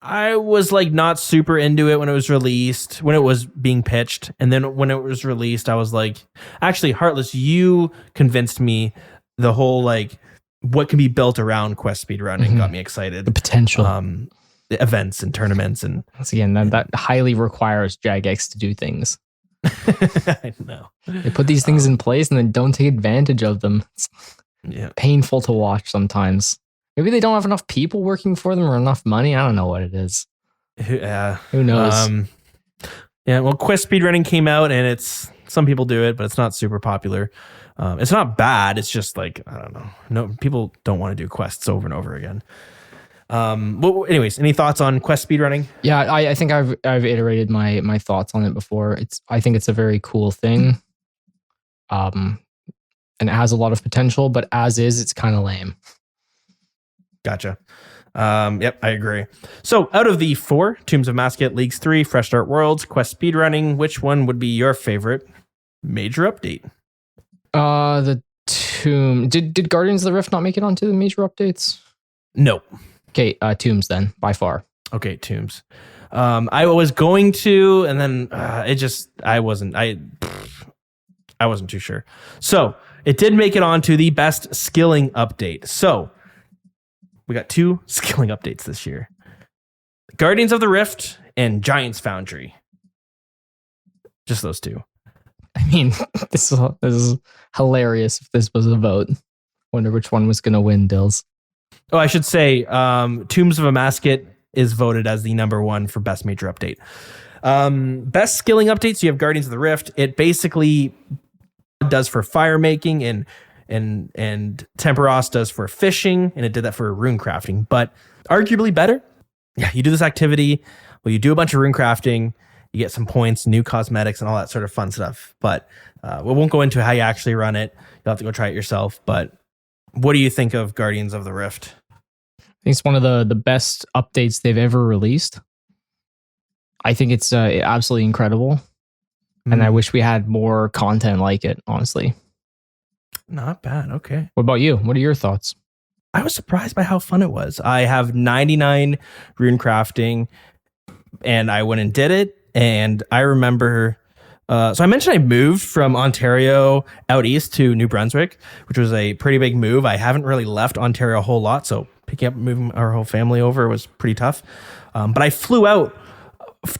I was like not super into it when it was being pitched. And then when it was released, I was like, actually, Heartless, you convinced me. The whole like what can be built around quest speedrunning got me excited. The potential. The events and tournaments. And once again, that highly requires Jagex to do things. I know. They put these things in place and then don't take advantage of them. It's painful to watch sometimes. Maybe they don't have enough people working for them or enough money. I don't know what it is. Who knows? Well, quest speedrunning came out and some people do it, but it's not super popular. It's not bad. It's just like, I don't know. No, people don't want to do quests over and over again. Anyways, any thoughts on quest speedrunning? Yeah, I think I've iterated my thoughts on it before. I think it's a very cool thing. And it has a lot of potential, but as is, it's kind of lame. Gotcha. Yep, I agree. So out of the 4, Tombs of Mascot, Leagues 3, Fresh Start Worlds, Quest Speedrunning, which one would be your favorite major update? The Tomb. Did Guardians of the Rift not make it onto the major updates? No. Okay, Tombs then, by far. Okay, Tombs. I was going to, and then I wasn't too sure. So it did make it onto the best skilling update. So we got 2 skilling updates this year. Guardians of the Rift and Giants Foundry. Just those 2. I mean, this is hilarious if this was a vote. Wonder which one was going to win, Dills. Oh, I should say Tombs of a Mascot is voted as the number 1 for best major update. Best skilling updates, you have Guardians of the Rift. It basically does for fire making and Temperos does for fishing, and it did that for rune crafting, but arguably better. Yeah, you do this activity, well, you do a bunch of rune crafting, you get some points, new cosmetics, and all that sort of fun stuff. But we won't go into how you actually run it. You'll have to go try it yourself. But what do you think of Guardians of the Rift? I think it's one of the best updates they've ever released. I think it's absolutely incredible. And I wish we had more content like it, honestly. Not bad. Okay. What about you? What are your thoughts? I was surprised by how fun it was. I have 99 rune crafting and I went and did it. And I remember, so I mentioned I moved from Ontario out east to New Brunswick, which was a pretty big move. I haven't really left Ontario a whole lot. So picking up, moving our whole family over was pretty tough. But I flew out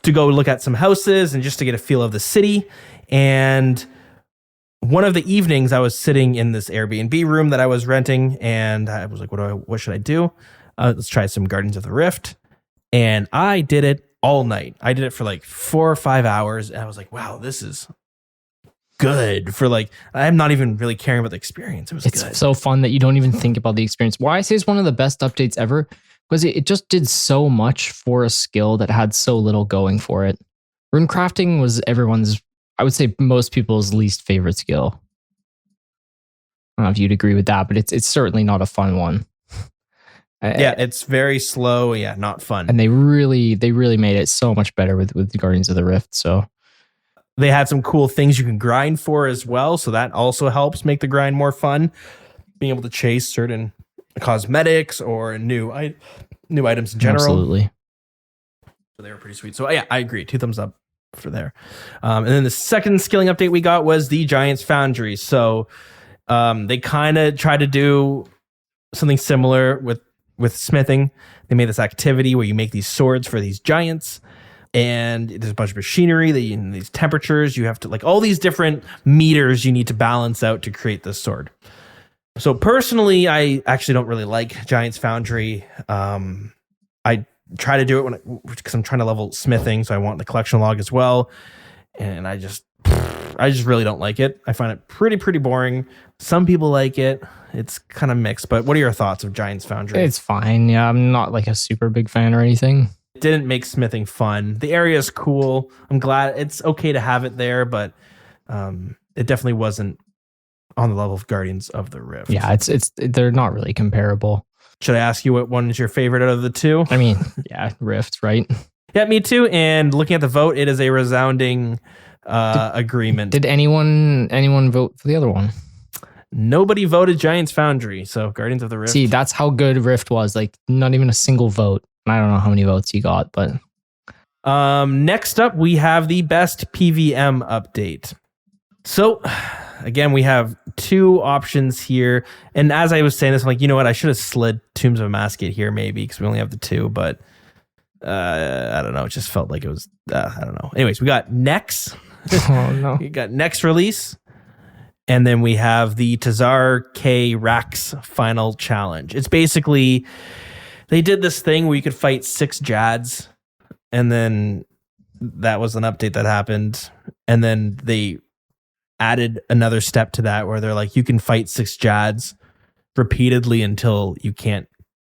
to go look at some houses and just to get a feel of the city. And one of the evenings I was sitting in this Airbnb room that I was renting and I was like, what should I do? Let's try some Guardians of the Rift. And I did it all night. I did it for like 4 or 5 hours. And I was like, wow, this is good for like, I'm not even really caring about the experience. It's good. So fun that you don't even think about the experience. Why I say it's one of the best updates ever was it just did so much for a skill that had so little going for it. Rune crafting was everyone's, I would say most people's least favorite skill. I don't know if you'd agree with that, but it's certainly not a fun one. Yeah, it's very slow. Yeah, not fun. And they really made it so much better with the Guardians of the Rift. So They had some cool things you can grind for as well, so that also helps make the grind more fun. Being able to chase certain cosmetics or new items in general. Absolutely. So they were pretty sweet. So yeah, I agree. 2 thumbs up for there. And then the second skilling update we got was the Giant's Foundry. So they kind of tried to do something similar with smithing. They made this activity where you make these swords for these giants. And there's a bunch of machinery that in these temperatures, you have to like all these different meters you need to balance out to create this sword. So personally, I actually don't really like Giant's Foundry. I try to do it because I'm trying to level smithing, so I want the collection log as well. And I just really don't like it. I find it pretty boring. Some people like it. It's kind of mixed. But what are your thoughts of Giant's Foundry? It's fine. Yeah, I'm not like a super big fan or anything. It didn't make smithing fun. The area is cool. I'm glad it's okay to have it there, but it definitely wasn't on the level of Guardians of the Rift. Yeah, they're not really comparable. Should I ask you what one is your favorite out of the 2? I mean, yeah, Rift, right? Yeah, me too. And looking at the vote, it is a resounding agreement. Did anyone vote for the other one? Nobody voted Giant's Foundry, so Guardians of the Rift. See, that's how good Rift was. Like, not even a single vote. I don't know how many votes you got, but next up, we have the best PVM update. So, again, we have 2 options here. And as I was saying this, I'm like, you know what? I should have slid Tombs of Amascate here maybe because we only have the 2. But I don't know. It just felt like it was, I don't know. Anyways, we got Nex. oh no. We got Nex release. And then we have the Tazar K Rax final challenge. It's basically, they did this thing where you could fight 6 Jads. And then that was an update that happened. And then they added another step to that where they're like, you can fight 6 Jads repeatedly until you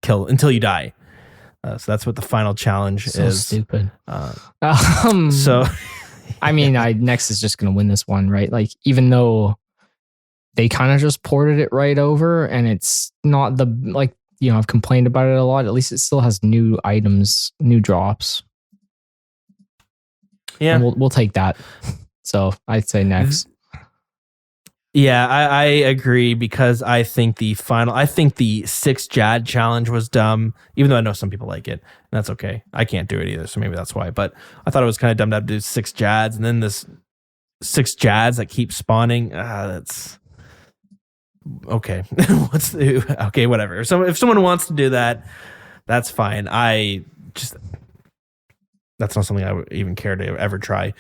until you die. So that's what the final challenge is. So stupid. So, I mean, Nex is just going to win this one, right? Like, even though they kind of just ported it right over and it's not I've complained about it a lot. At least it still has new items, new drops. Yeah. And we'll take that. So I'd say Nex. Yeah, I agree because I think the 6 Jad challenge was dumb, even though I know some people like it. And that's okay. I can't do it either, so maybe that's why. But I thought it was kind of dumb to have to do 6 Jads and then this 6 Jads that keep spawning. That's okay. Okay, whatever. So if someone wants to do that, that's fine. That's not something I would even care to ever try.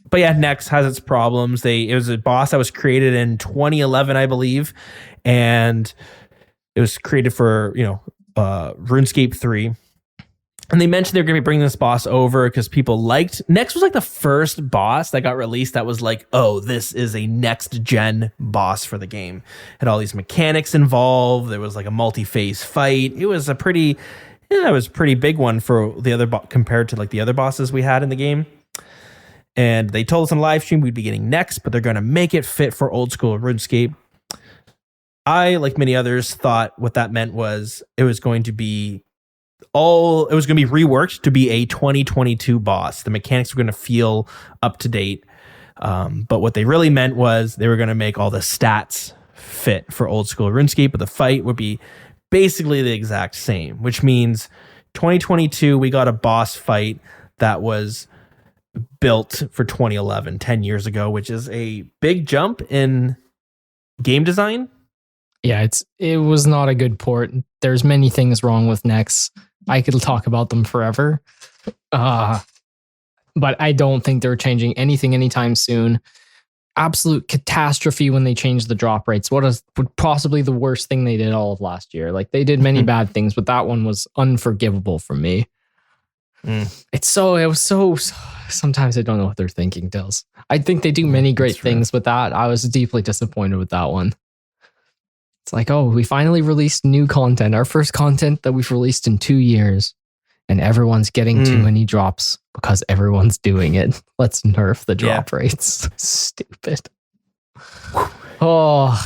But yeah, Nex has its problems. It was a boss that was created in 2011, I believe, and it was created for RuneScape 3. And they mentioned they're going to be bringing this boss over because people liked Nex was like the first boss that got released that was like, oh, this is a next gen boss for the game. Had all these mechanics involved. There was like a multi-phase fight. It was a pretty big one for the other compared to like the other bosses we had in the game. And they told us on live stream we'd be getting Nex, but they're going to make it fit for old school RuneScape. I, like many others, thought what that meant was it was going to be reworked to be a 2022 boss. The mechanics were going to feel up to date. But what they really meant was they were going to make all the stats fit for old school RuneScape, but the fight would be basically the exact same, which means 2022, we got a boss fight that was built for 2011, 10 years ago, which is a big jump in game design. Yeah, it was not a good port. There's many things wrong with Nex. I could talk about them forever. But I don't think they're changing anything anytime soon. Absolute catastrophe when they changed the drop rates. What is possibly the worst thing they did all of last year. Like, they did many bad things, but that one was unforgivable for me. Sometimes I don't know what they're thinking, Dills. I think they do many great things with that. I was deeply disappointed with that one. It's like, oh, we finally released new content, our first content that we've released in 2 years, and everyone's getting too many drops because everyone's doing it. Let's nerf the drop rates. Stupid. Oh,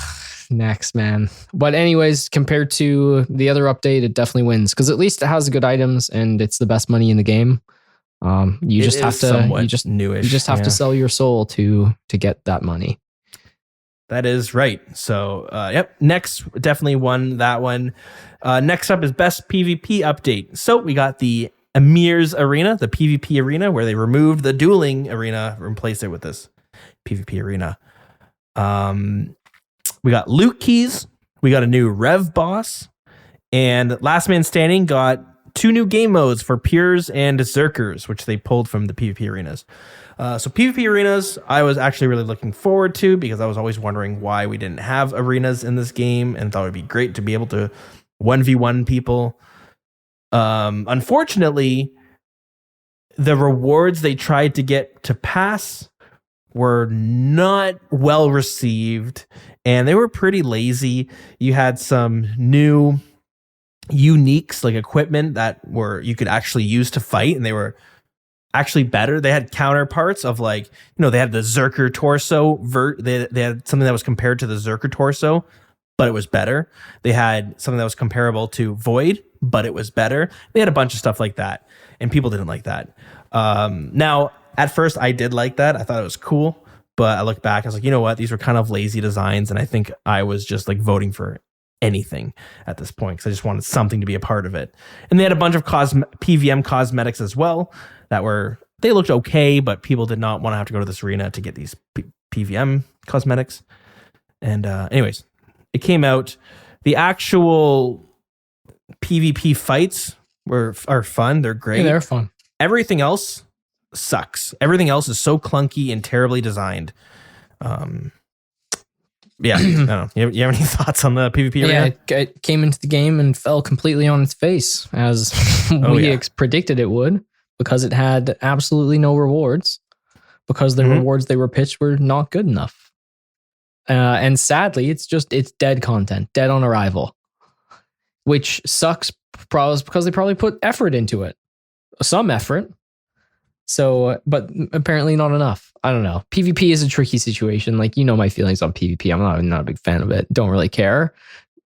Next, man. But anyways, compared to the other update, it definitely wins because at least it has good items and it's the best money in the game. You It just have is to somewhat you just newish. you just have yeah. to sell your soul to get that money. That is right. So, yep. Next, definitely won that one. Next up is best PvP update. So we got the Emir's Arena, the PvP arena, where they removed the dueling arena, replaced it with this PvP arena. We got loot keys. We got a new Rev boss, and Last Man Standing got 2 new game modes for Pures and Zerkers, which they pulled from the PvP arenas. So PvP arenas, I was actually really looking forward to because I was always wondering why we didn't have arenas in this game and thought it would be great to be able to 1v1 people. Unfortunately, the rewards they tried to get to pass were not well received and they were pretty lazy. You had some new uniques like equipment that were you could actually use to fight, and they were actually better. They had counterparts of like, they had the Zerker torso they had something that was compared to the Zerker torso, but it was better. They had something that was comparable to Void, but it was better. They had a bunch of stuff like that, and people didn't like that. Now, at first, I did like that. I thought it was cool, but I look back, I was like, you know what? These were kind of lazy designs, and I think I was just like voting for anything at this point because I just wanted something to be a part of it. And they had a bunch of PVM cosmetics as well they looked okay, but people did not want to have to go to this arena to get these PVM cosmetics. And anyways, it came out. The actual PvP fights are fun. They're great. Yeah, they're fun. Everything else sucks. Everything else is so clunky and terribly designed. Yeah, I don't know. You have any thoughts on the PvP arena? Yeah, it came into the game and fell completely on its face as we predicted it would, because it had absolutely no rewards, because the rewards they were pitched were not good enough. And sadly, it's dead content, dead on arrival, which sucks because they probably put effort into it. Some effort. So, but apparently not enough. I don't know. PvP is a tricky situation. Like, my feelings on PvP. I'm not a big fan of it. Don't really care.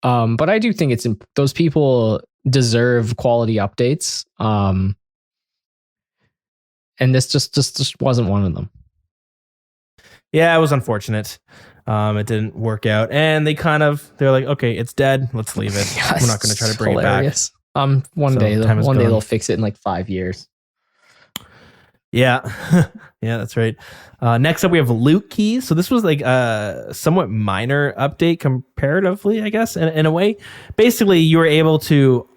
But I do think those people deserve quality updates. And this just wasn't one of them. Yeah, it was unfortunate. It didn't work out, and they're like, okay, it's dead. Let's leave it. Yes, we're not going to try to bring hilarious. it back. One So, day time is gone. they'll fix it in like 5 years. Yeah, yeah, that's right. Next up, we have loot keys. So this was like a somewhat minor update comparatively, I guess, in a way. Basically, you were able to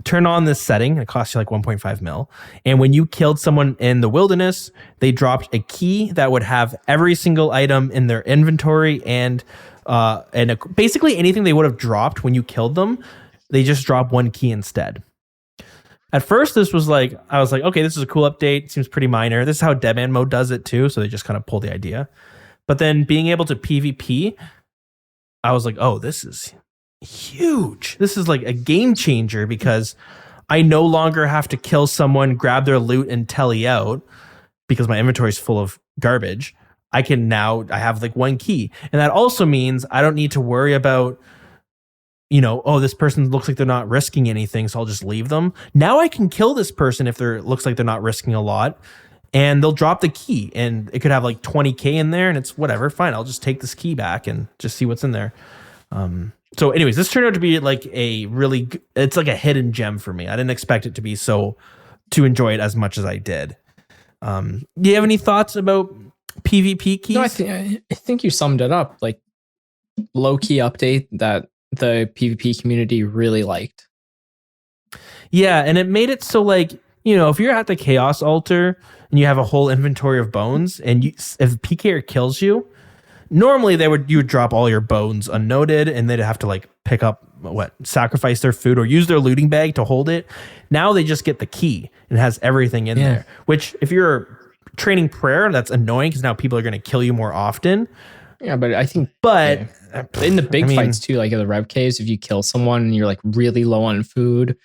turn on this setting. It cost you like 1.5 mil. And when you killed someone in the wilderness, they dropped a key that would have every single item in their inventory and basically anything they would have dropped when you killed them, they just drop one key instead. At first, I was like, okay, this is a cool update. Seems pretty minor. This is how Deadman mode does it too. So they just kind of pull the idea. But then being able to PvP, I was like, oh, this is huge. This is like a game changer because I no longer have to kill someone, grab their loot, and telly out because my inventory is full of garbage. I have like one key. And that also means I don't need to worry about, this person looks like they're not risking anything, so I'll just leave them. Now I can kill this person if looks like they're not risking a lot, and they'll drop the key, and it could have like 20K in there, and it's whatever, fine. I'll just take this key back and just see what's in there. So anyways, this turned out to be like it's like a hidden gem for me. I didn't expect it to enjoy it as much as I did. Do you have any thoughts about PvP keys? No, I think you summed it up. Like, low key update that the PvP community really liked. Yeah, and it made it so like, if you're at the Chaos Altar and you have a whole inventory of bones, and if PKer kills you, normally you would drop all your bones unnoted, and they'd have to like pick up sacrifice their food or use their looting bag to hold it. Now they just get the key and it has everything in there, which if you're training prayer, that's annoying because now people are going to kill you more often. Yeah, but I think, in the big fights too, like in the Rev caves, if you kill someone and you're like really low on food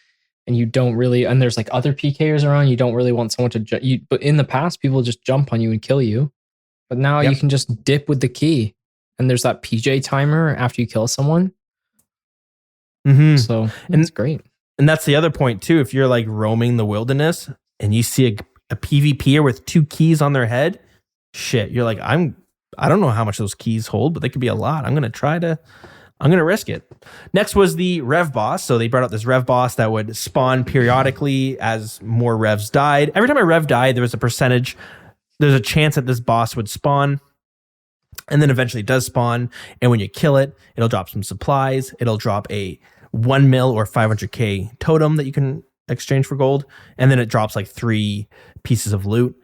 and you don't really, and there's like other PKers around, you don't really want someone to, but in the past, people just jump on you and kill you. But now you can just dip with the key, and there's that PJ timer after you kill someone. Mm-hmm. So it's great. And that's the other point too. If you're like roaming the wilderness and you see a PvPer with 2 keys on their head, shit, you're like, I don't know how much those keys hold, but they could be a lot. I'm going to risk it. Next was the Rev boss. So they brought out this Rev boss that would spawn periodically as more Revs died. Every time a Rev died, there's a chance that this boss would spawn. And then eventually it does spawn. And when you kill it, it'll drop some supplies. It'll drop a 1 mil or 500k totem that you can exchange for gold. And then it drops like 3 pieces of loot.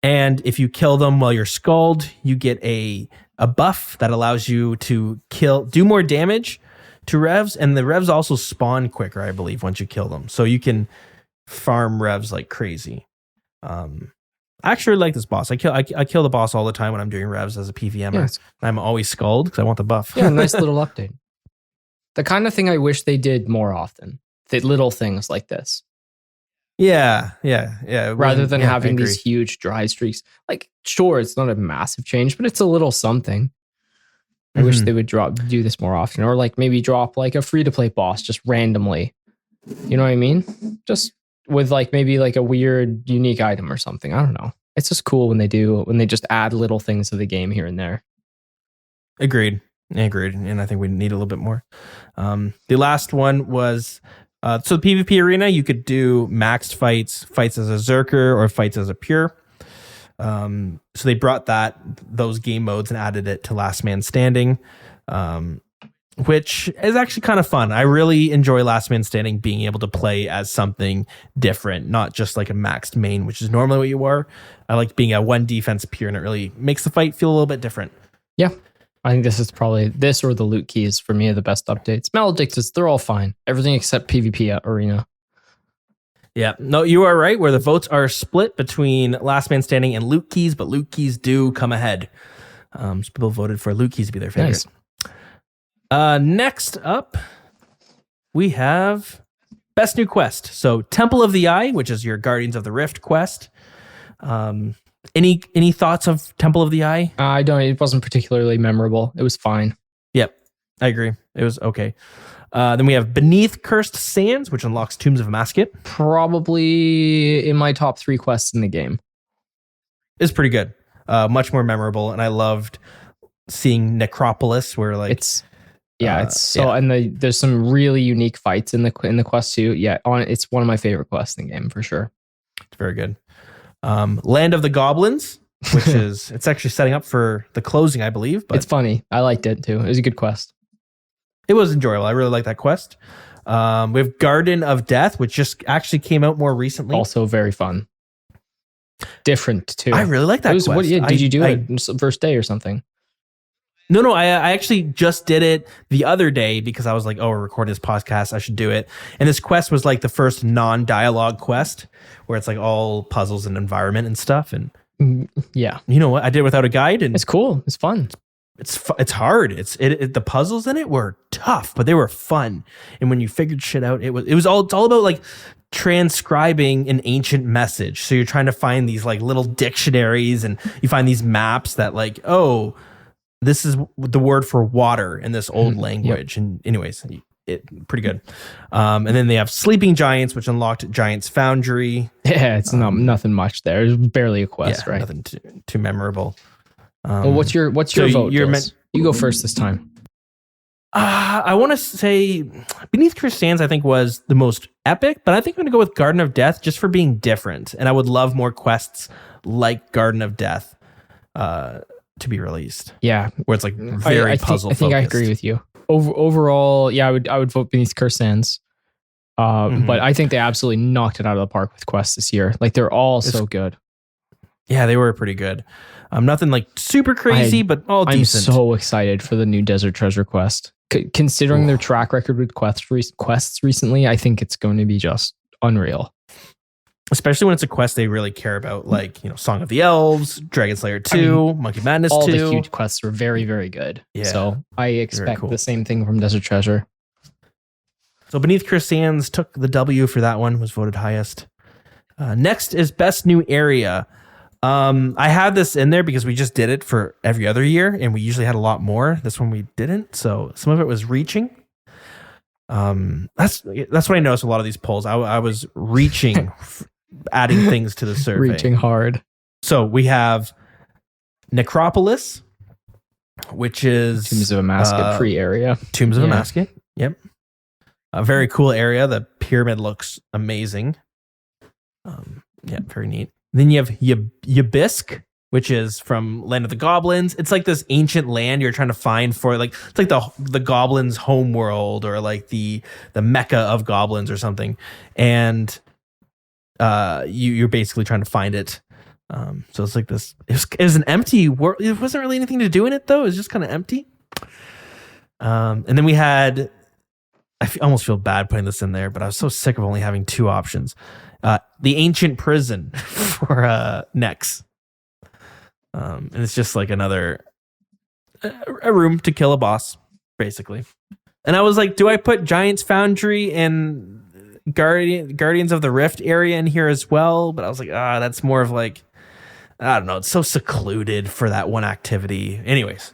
And if you kill them while you're skulled, you get a buff that allows you to do more damage to Revs. And the Revs also spawn quicker, I believe, once you kill them. So you can farm Revs like crazy. I actually like this boss. I kill the boss all the time when I'm doing Revs as a PVMer. Yeah, I'm always skulled because I want the buff. Yeah, nice little update. The kind of thing I wish they did more often. The little things like this. Yeah. Rather than having these huge dry streaks. Like, sure, it's not a massive change, but it's a little something. I wish they would do this more often. Or like maybe drop like a free-to-play boss just randomly. You know what I mean? Just with like maybe like a weird unique item or something. I don't know. It's just cool when they just add little things to the game here and there. Agreed. And I think we need a little bit more. The last one was so the PvP arena, you could do maxed fights as a Zerker or fights as a Pure. So they brought those game modes and added it to Last Man Standing, which is actually kind of fun. I really enjoy Last Man Standing being able to play as something different, not just like a maxed main, which is normally what you are. I like being a 1 defense Pure, and it really makes the fight feel a little bit different. Yeah. I think this is probably this or the loot keys for me are the best updates. Maledictus, they're all fine. Everything except PvP arena. Yeah, no, you are right. Where the votes are split between Last Man Standing and loot keys, but loot keys do come ahead. So people voted for loot keys to be their favorite. Nice. Next up, we have best new quest. So Temple of the Eye, which is your Guardians of the Rift quest. Any thoughts of Temple of the Eye? I don't. It wasn't particularly memorable. It was fine. Yep, I agree. It was okay. Then we have Beneath Cursed Sands, which unlocks Tombs of Masket. Probably in my top 3 quests in the game. It's pretty good. Much more memorable, and I loved seeing Necropolis, where like and there's some really unique fights in the quest too. Yeah, it's one of my favorite quests in the game for sure. It's very good. Land of the Goblins, which it's actually setting up for the closing, I believe. But it's funny. I liked it too. It was a good quest. It was enjoyable. I really like that quest. We have Garden of Death, which just actually came out more recently. Also very fun. Different too. I really like that quest. Did you do it first day or something? No. I actually just did it the other day because I was like, we're recording this podcast. I should do it. And this quest was like the first non-dialogue quest where it's like all puzzles and environment and stuff. And yeah, you know what? I did it without a guide, and it's cool. It's fun. It's hard. The puzzles in it were tough, but they were fun. And when you figured shit out, it's all about like transcribing an ancient message. So you're trying to find these like little dictionaries, and you find these maps that like, this is the word for water in this old language. Yep. And anyways, pretty good. And then they have Sleeping Giants, which unlocked Giants Foundry. Yeah, it's nothing much there. It's barely a quest, right? Nothing too memorable. Well, what's your vote? You go first this time. I want to say Beneath Cursed Sands, I think, was the most epic, but I think I'm going to go with Garden of Death just for being different. And I would love more quests like Garden of Death to be released. Yeah. Where it's like very puzzle focused. I think I agree with you. Overall, yeah, I would vote Beneath Cursed Sands. But I think they absolutely knocked it out of the park with quests this year. Like they're all so good. Yeah, they were pretty good. Nothing like super crazy, but all decent. I'm so excited for the new Desert Treasure quest. Considering their track record with quests recently, I think it's going to be just unreal. Especially when it's a quest they really care about, like, Song of the Elves, Dragon Slayer 2, Monkey Madness 2. All the huge quests are very, very good. Yeah. So I expect the same thing from Desert Treasure. So Beneath Cursed Sands took the W for that one, was voted highest. Next is Best New Area. I had this in there because we just did it for every other year, and we usually had a lot more. This one we didn't, so some of it was reaching. That's what I noticed a lot of these polls. I was reaching adding things to the survey. Reaching hard. So we have Necropolis, which is Tombs of Amasket free area. Tombs of Yeah. Amasket. Yep. A very cool area. The pyramid looks amazing. Yeah, very neat. Then you have Yabisk, which is from Land of the Goblins. It's like this ancient land you're trying to find for like it's like the goblins' home world or like the Mecca of goblins or something. And you're basically trying to find it. So it's like this. It was an empty world. It wasn't really anything to do in it though. It was just kind of empty. And then we had. Almost feel bad putting this in there, but I was so sick of only having two options. The Ancient Prison for Nex. And it's just like another a room to kill a boss, basically. And I was like, do I put Giant's Foundry and Guardians of the Rift area in here as well? But I was like, that's more of like, I don't know. It's so secluded for that one activity. Anyways.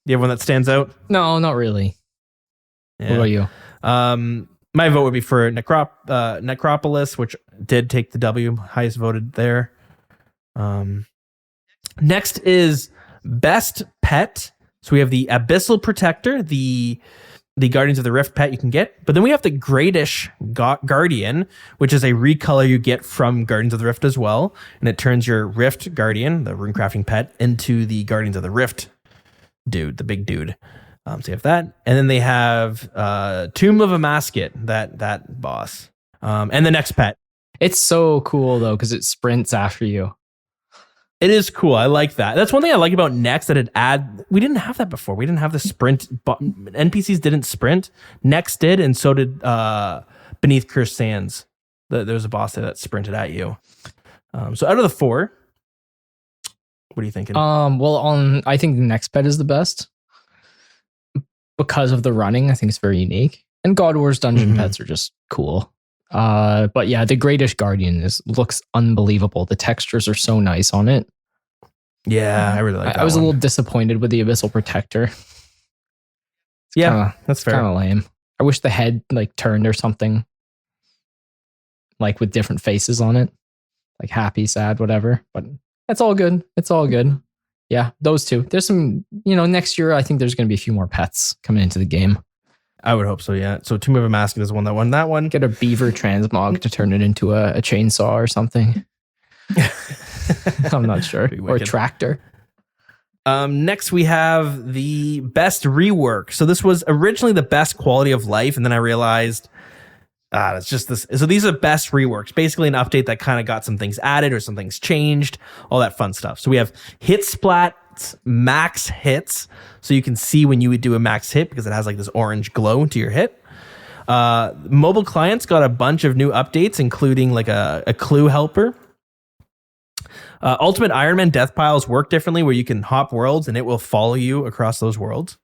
You have one that stands out? No, not really. Yeah. What about you? My vote would be for Necropolis, which did take the W, highest voted there. Next is Best Pet. So we have the Abyssal Protector, the Guardians of the Rift pet you can get. But then we have the Greatish Guardian, which is a recolor you get from Guardians of the Rift as well. And it turns your Rift Guardian, the runecrafting pet, into the Guardians of the Rift dude, the big dude. So you have that. And then they have Tomb of Amasket, that boss. And the next pet. It's so cool though, because it sprints after you. It is cool. I like that. That's one thing I like about Nex that we didn't have that before. We didn't have the sprint. NPCs didn't sprint. Nex did, and so did Beneath Cursed Sands. There was a boss there that sprinted at you. So out of the four, what are you thinking? I think the next pet is the best because of the running. I think it's very unique, and God War's dungeon pets are just cool. But yeah, the Greatish Guardian looks unbelievable. The textures are so nice on it. Yeah, I really like that. I was a little disappointed with the Abyssal Protector. That's fair. Kind of lame. I wish the head like turned or something, like with different faces on it, like happy, sad, whatever. But that's all good. It's all good. Yeah, those two. There's some, next year I think there's going to be a few more pets coming into the game. I would hope so, yeah. So Tomb of Amasket is one that won that one. Get a beaver transmog to turn it into a chainsaw or something. I'm not sure. Or a tractor. Next, we have the best rework. So this was originally the best quality of life, and then I realized it's just this. So these are best reworks. Basically an update that kind of got some things added or some things changed, all that fun stuff. So we have Hit Splat max hits, so you can see when you would do a max hit because it has like this orange glow to your hit. Mobile clients got a bunch of new updates, including like a clue helper. Ultimate Iron Man death piles work differently, where you can hop worlds and it will follow you across those worlds.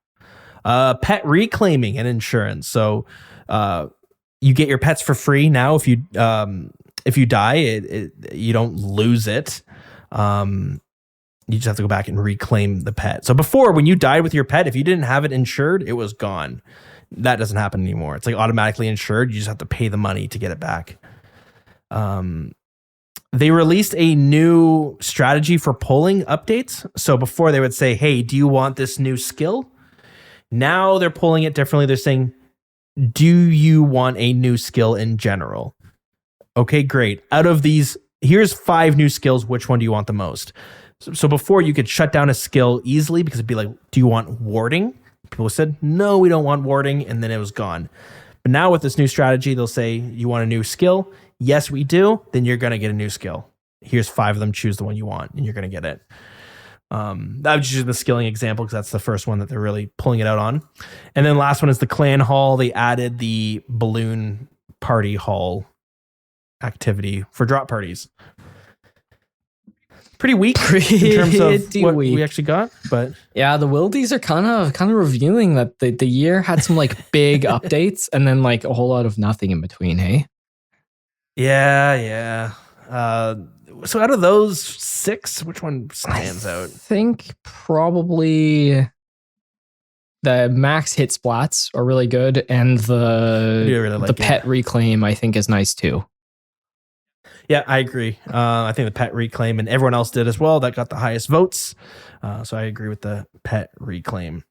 Pet reclaiming and insurance, so you get your pets for free now. If you die, you don't lose it. You just have to go back and reclaim the pet. So before, when you died with your pet, if you didn't have it insured, it was gone. That doesn't happen anymore. It's like automatically insured. You just have to pay the money to get it back. They released a new strategy for polling updates. So before they would say, hey, do you want this new skill? Now they're polling it differently. They're saying, do you want a new skill in general? Okay, great. Out of these, here's 5 new skills. Which one do you want the most? So before you could shut down a skill easily because it'd be like, do you want warding? People said, no, we don't want warding. And then it was gone. But now with this new strategy, they'll say, you want a new skill? Yes, we do. Then you're going to get a new skill. Here's 5 of them. Choose the one you want and you're going to get it. That was just the skilling example because that's the first one that they're really pulling it out on. And then last one is the clan hall. They added the balloon party hall activity for drop parties. Pretty weak in terms of what we actually got, but yeah, the wildies are kind of revealing that the year had some like big updates and then like a whole lot of nothing in between. Hey, yeah. So out of those 6, which one stands out? I think probably the max hit splats are really good, and I do really like the pet reclaim I think is nice too. Yeah, I agree. I think the pet reclaim and everyone else did as well. That got the highest votes. So I agree with the pet reclaim.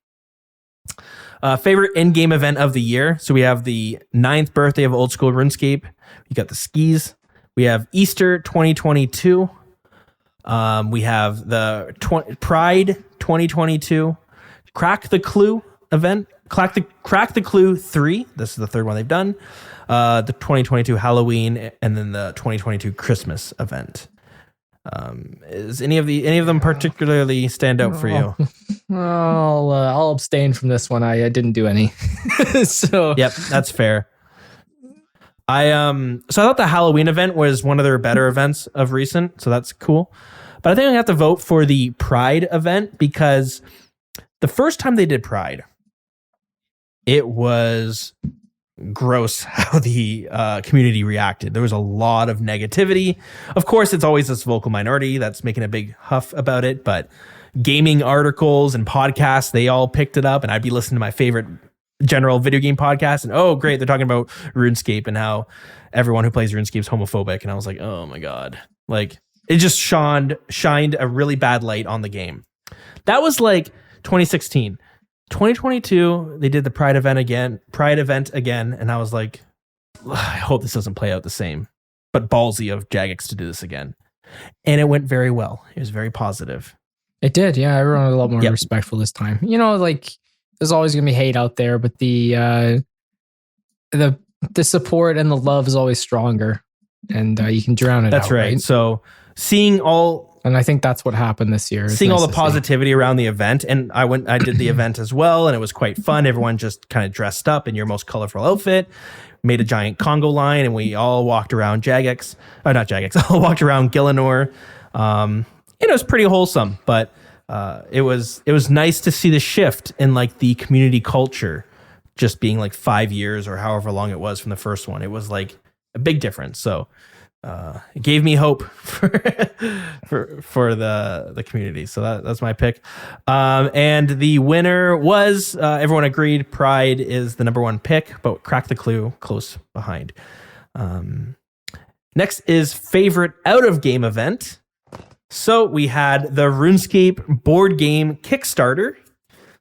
Favorite in-game event of the year. So we have the 9th birthday of Old School RuneScape. We got the skis. We have Easter 2022. We have the Pride 2022. Crack the Clue event. Crack the Clue 3. This is the third one they've done. The 2022 Halloween, and then the 2022 Christmas event. Is any of them particularly stand out for you? I'll abstain from this one. I didn't do any. So Yep, that's fair. So I thought the Halloween event was one of their better events of recent, so that's cool. But I think I have to vote for the Pride event because the first time they did Pride, it was gross how the community reacted. There was a lot of negativity. Of course, it's always this vocal minority that's making a big huff about it, but gaming articles and podcasts, they all picked it up, and I'd be listening to my favorite general video game podcast, and oh great, they're talking about RuneScape and how everyone who plays RuneScape is homophobic, and I was like, oh my god, like it just shined a really bad light on the game. That was like 2016. 2022, they did the Pride event again, and I was like, I hope this doesn't play out the same. But ballsy of Jagex to do this again. And it went very well. It was very positive. it did. Yeah, everyone was a lot more respectful this time. You know, like there's always gonna be hate out there, but the support and the love is always stronger, and you can drown it. That's out, right. So seeing all. And I think that's what happened this year. Seeing all the positivity around the event, and I did the event as well, and it was quite fun. Everyone just kind of dressed up in your most colorful outfit, made a giant Congo line, and we all walked around all walked around Gillinor. It was pretty wholesome, but it was nice to see the shift in like the community culture, just being like 5 years or however long it was from the first one. It was like a big difference. So. It gave me hope for the community. So that's my pick. And the winner was, everyone agreed, Pride is the number one pick, but Crack the Clue close behind. Next is favorite out of game event. So we had the RuneScape board game Kickstarter.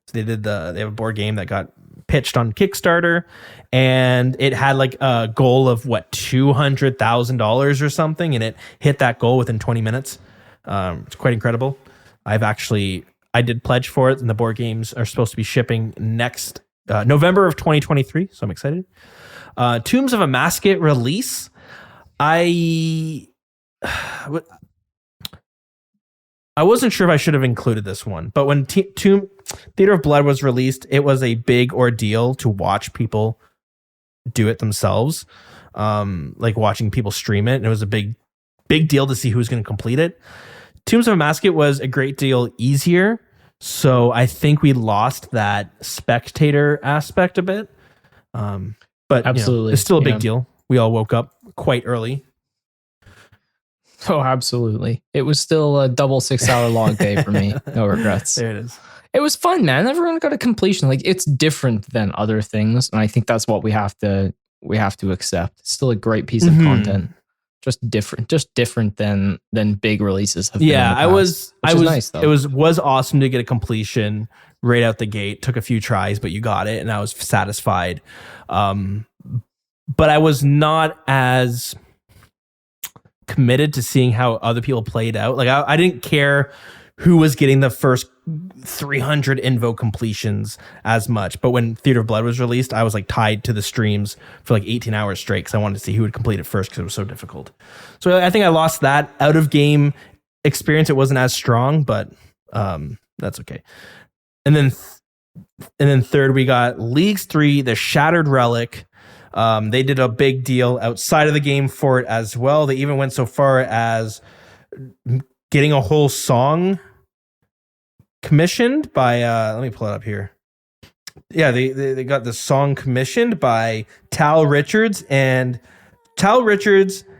So they have a board game that got pitched on Kickstarter, and it had like a goal of $200,000 or something, and it hit that goal within 20 minutes. It's quite incredible. I did pledge for it, and the board games are supposed to be shipping next November of 2023, so I'm excited. Tombs of a Mascot release. I wasn't sure if I should have included this one, but when Theater of Blood was released, it was a big ordeal to watch people do it themselves, like watching people stream it. And it was a big deal to see who was going to complete it. Tombs of a Mascot was a great deal easier, so I think we lost that spectator aspect a bit. But absolutely, it's still a big deal. We all woke up quite early. Oh, absolutely. It was still a double 6-hour long day for me. No regrets. There it is. It was fun, man. Everyone got a completion. Like it's different than other things. And I think that's what we have to accept. It's still a great piece of content. Just different than big releases have been. Yeah, I was nice, though. It was awesome to get a completion right out the gate. Took a few tries, but you got it, and I was satisfied. But I was not as committed to seeing how other people played out. Like I didn't care who was getting the first 300 invo completions as much. But when Theater of Blood was released, I was like tied to the streams for like 18 hours straight because I wanted to see who would complete it first because it was so difficult. So I think I lost that out of game experience. It wasn't as strong, but that's okay. And then third, we got Leagues 3, the Shattered Relic. They did a big deal outside of the game for it as well. They even went so far as getting a whole song commissioned by let me pull it up here. Yeah, they got the song commissioned by Tal Richards,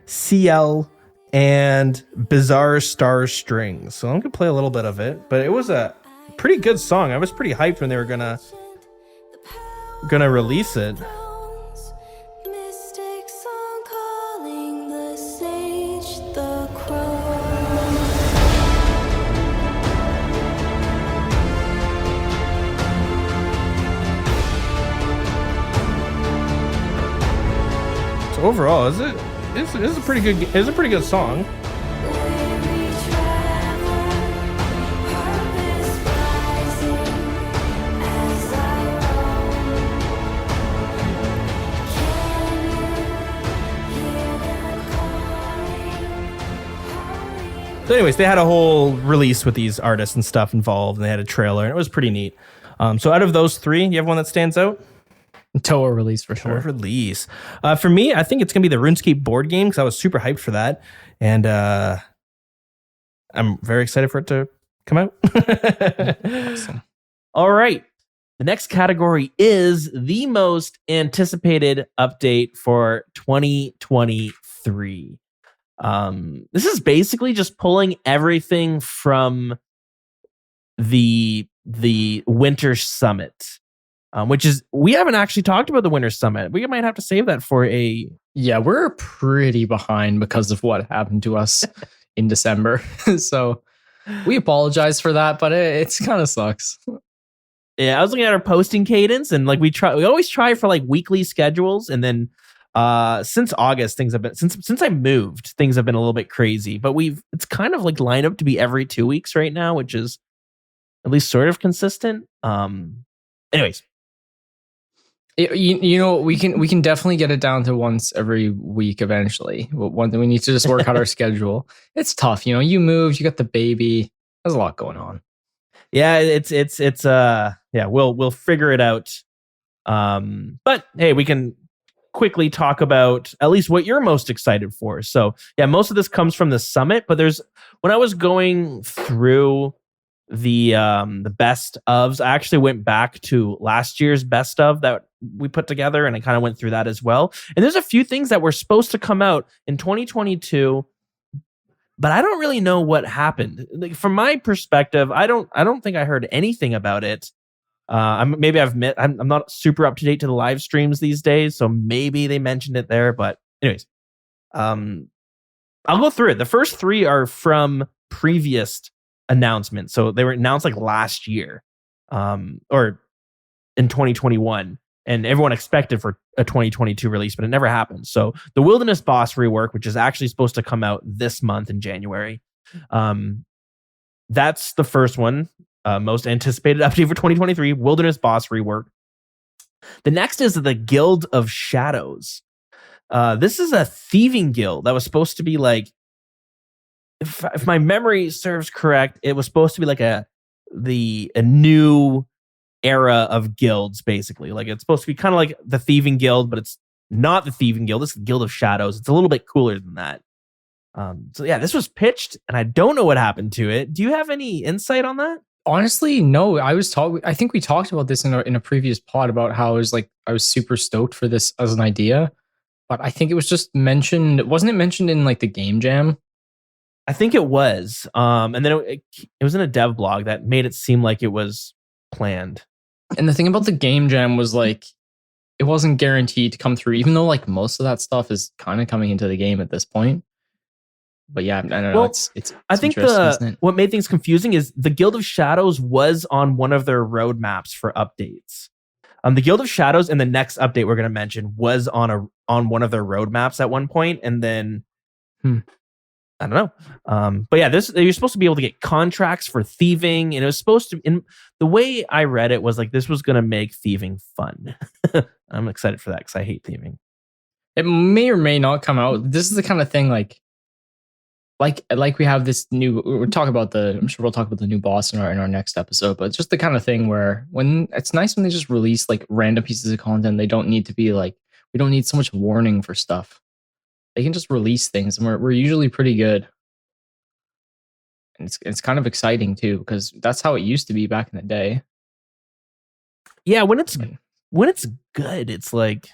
CL, and Bizarre Star Strings. So I'm gonna play a little bit of it, but it was a pretty good song. I was pretty hyped when they were gonna gonna release it. Mystics are calling the sage the crow. So overall, it's a pretty good song. Weary traveler, harvest rising as I roam. Can you hear them calling? So anyways, they had a whole release with these artists and stuff involved, and they had a trailer, and it was pretty neat. So out of those three, you have one that stands out? Toa release for Or sure. release. For me, I think it's gonna be the RuneScape board game because I was super hyped for that, and I'm very excited for it to come out. Awesome. All right, the next category is the most anticipated update for 2023. This is basically just pulling everything from the Winter Summit. Which is, we haven't actually talked about the Winter Summit. We might have to save that for a. Yeah, we're pretty behind because of what happened to us in December. So we apologize for that, but it's kind of sucks. Yeah, I was looking at our posting cadence, and like we always try for like weekly schedules, and then since August things have been since I moved, things have been a little bit crazy. But it's kind of like lined up to be every 2 weeks right now, which is at least sort of consistent. Anyways. You know, we can definitely get it down to once every week eventually. One thing, we need to just work out our schedule. It's tough, you know. You moved, you got the baby. There's a lot going on. Yeah, it's yeah, we'll figure it out. But hey, we can quickly talk about at least what you're most excited for. So yeah, most of this comes from the summit, but when I was going through the best ofs, I actually went back to last year's best of that we put together, and I kind of went through that as well. And there's a few things that were supposed to come out in 2022, but I don't really know what happened. Like, from my perspective, I don't think I heard anything about it. I'm not super up to date to the live streams these days, so maybe they mentioned it there. But anyways, I'll go through it. The first three are from previous announcements, so they were announced like last year, or in 2021, and everyone expected for a 2022 release, but it never happened. So the Wilderness Boss rework, which is actually supposed to come out this month in January, that's the first one. Most anticipated update for 2023, Wilderness Boss rework. The next is the Guild of Shadows. This is a thieving guild that was supposed to be like, if my memory serves correct, it was supposed to be like a new era of guilds, basically. Like, it's supposed to be kind of like the Thieving Guild, but it's not the Thieving Guild. It's the Guild of Shadows. It's a little bit cooler than that. So yeah, this was pitched, and I don't know what happened to it. Do you have any insight on that? Honestly, no. I think we talked about this in a previous pod about how I was super stoked for this as an idea, but I think it was just mentioned. Wasn't it mentioned in like the game jam? I think it was. And then it was in a dev blog that made it seem like it was planned. And the thing about the game jam was like, it wasn't guaranteed to come through, even though like most of that stuff is kind of coming into the game at this point. But yeah, I don't know. Well, It's I think interesting, isn't it? what made things confusing is the Guild of Shadows was on one of their roadmaps for updates. The Guild of Shadows in the next update we're going to mention was on one of their roadmaps at one point, and then I don't know. But yeah, you're supposed to be able to get contracts for thieving, and it was supposed to. In the way I read it was like this was going to make thieving fun. I'm excited for that because I hate thieving. It may or may not come out. This is the kind of thing like we have this new. I'm sure we'll talk about the new boss in our next episode. But it's just the kind of thing where when it's nice when they just release like random pieces of content. They don't need to be like, we don't need so much warning for stuff. They can just release things, and we're usually pretty good. And it's kind of exciting too, because that's how it used to be back in the day. Yeah, when it's good, it's like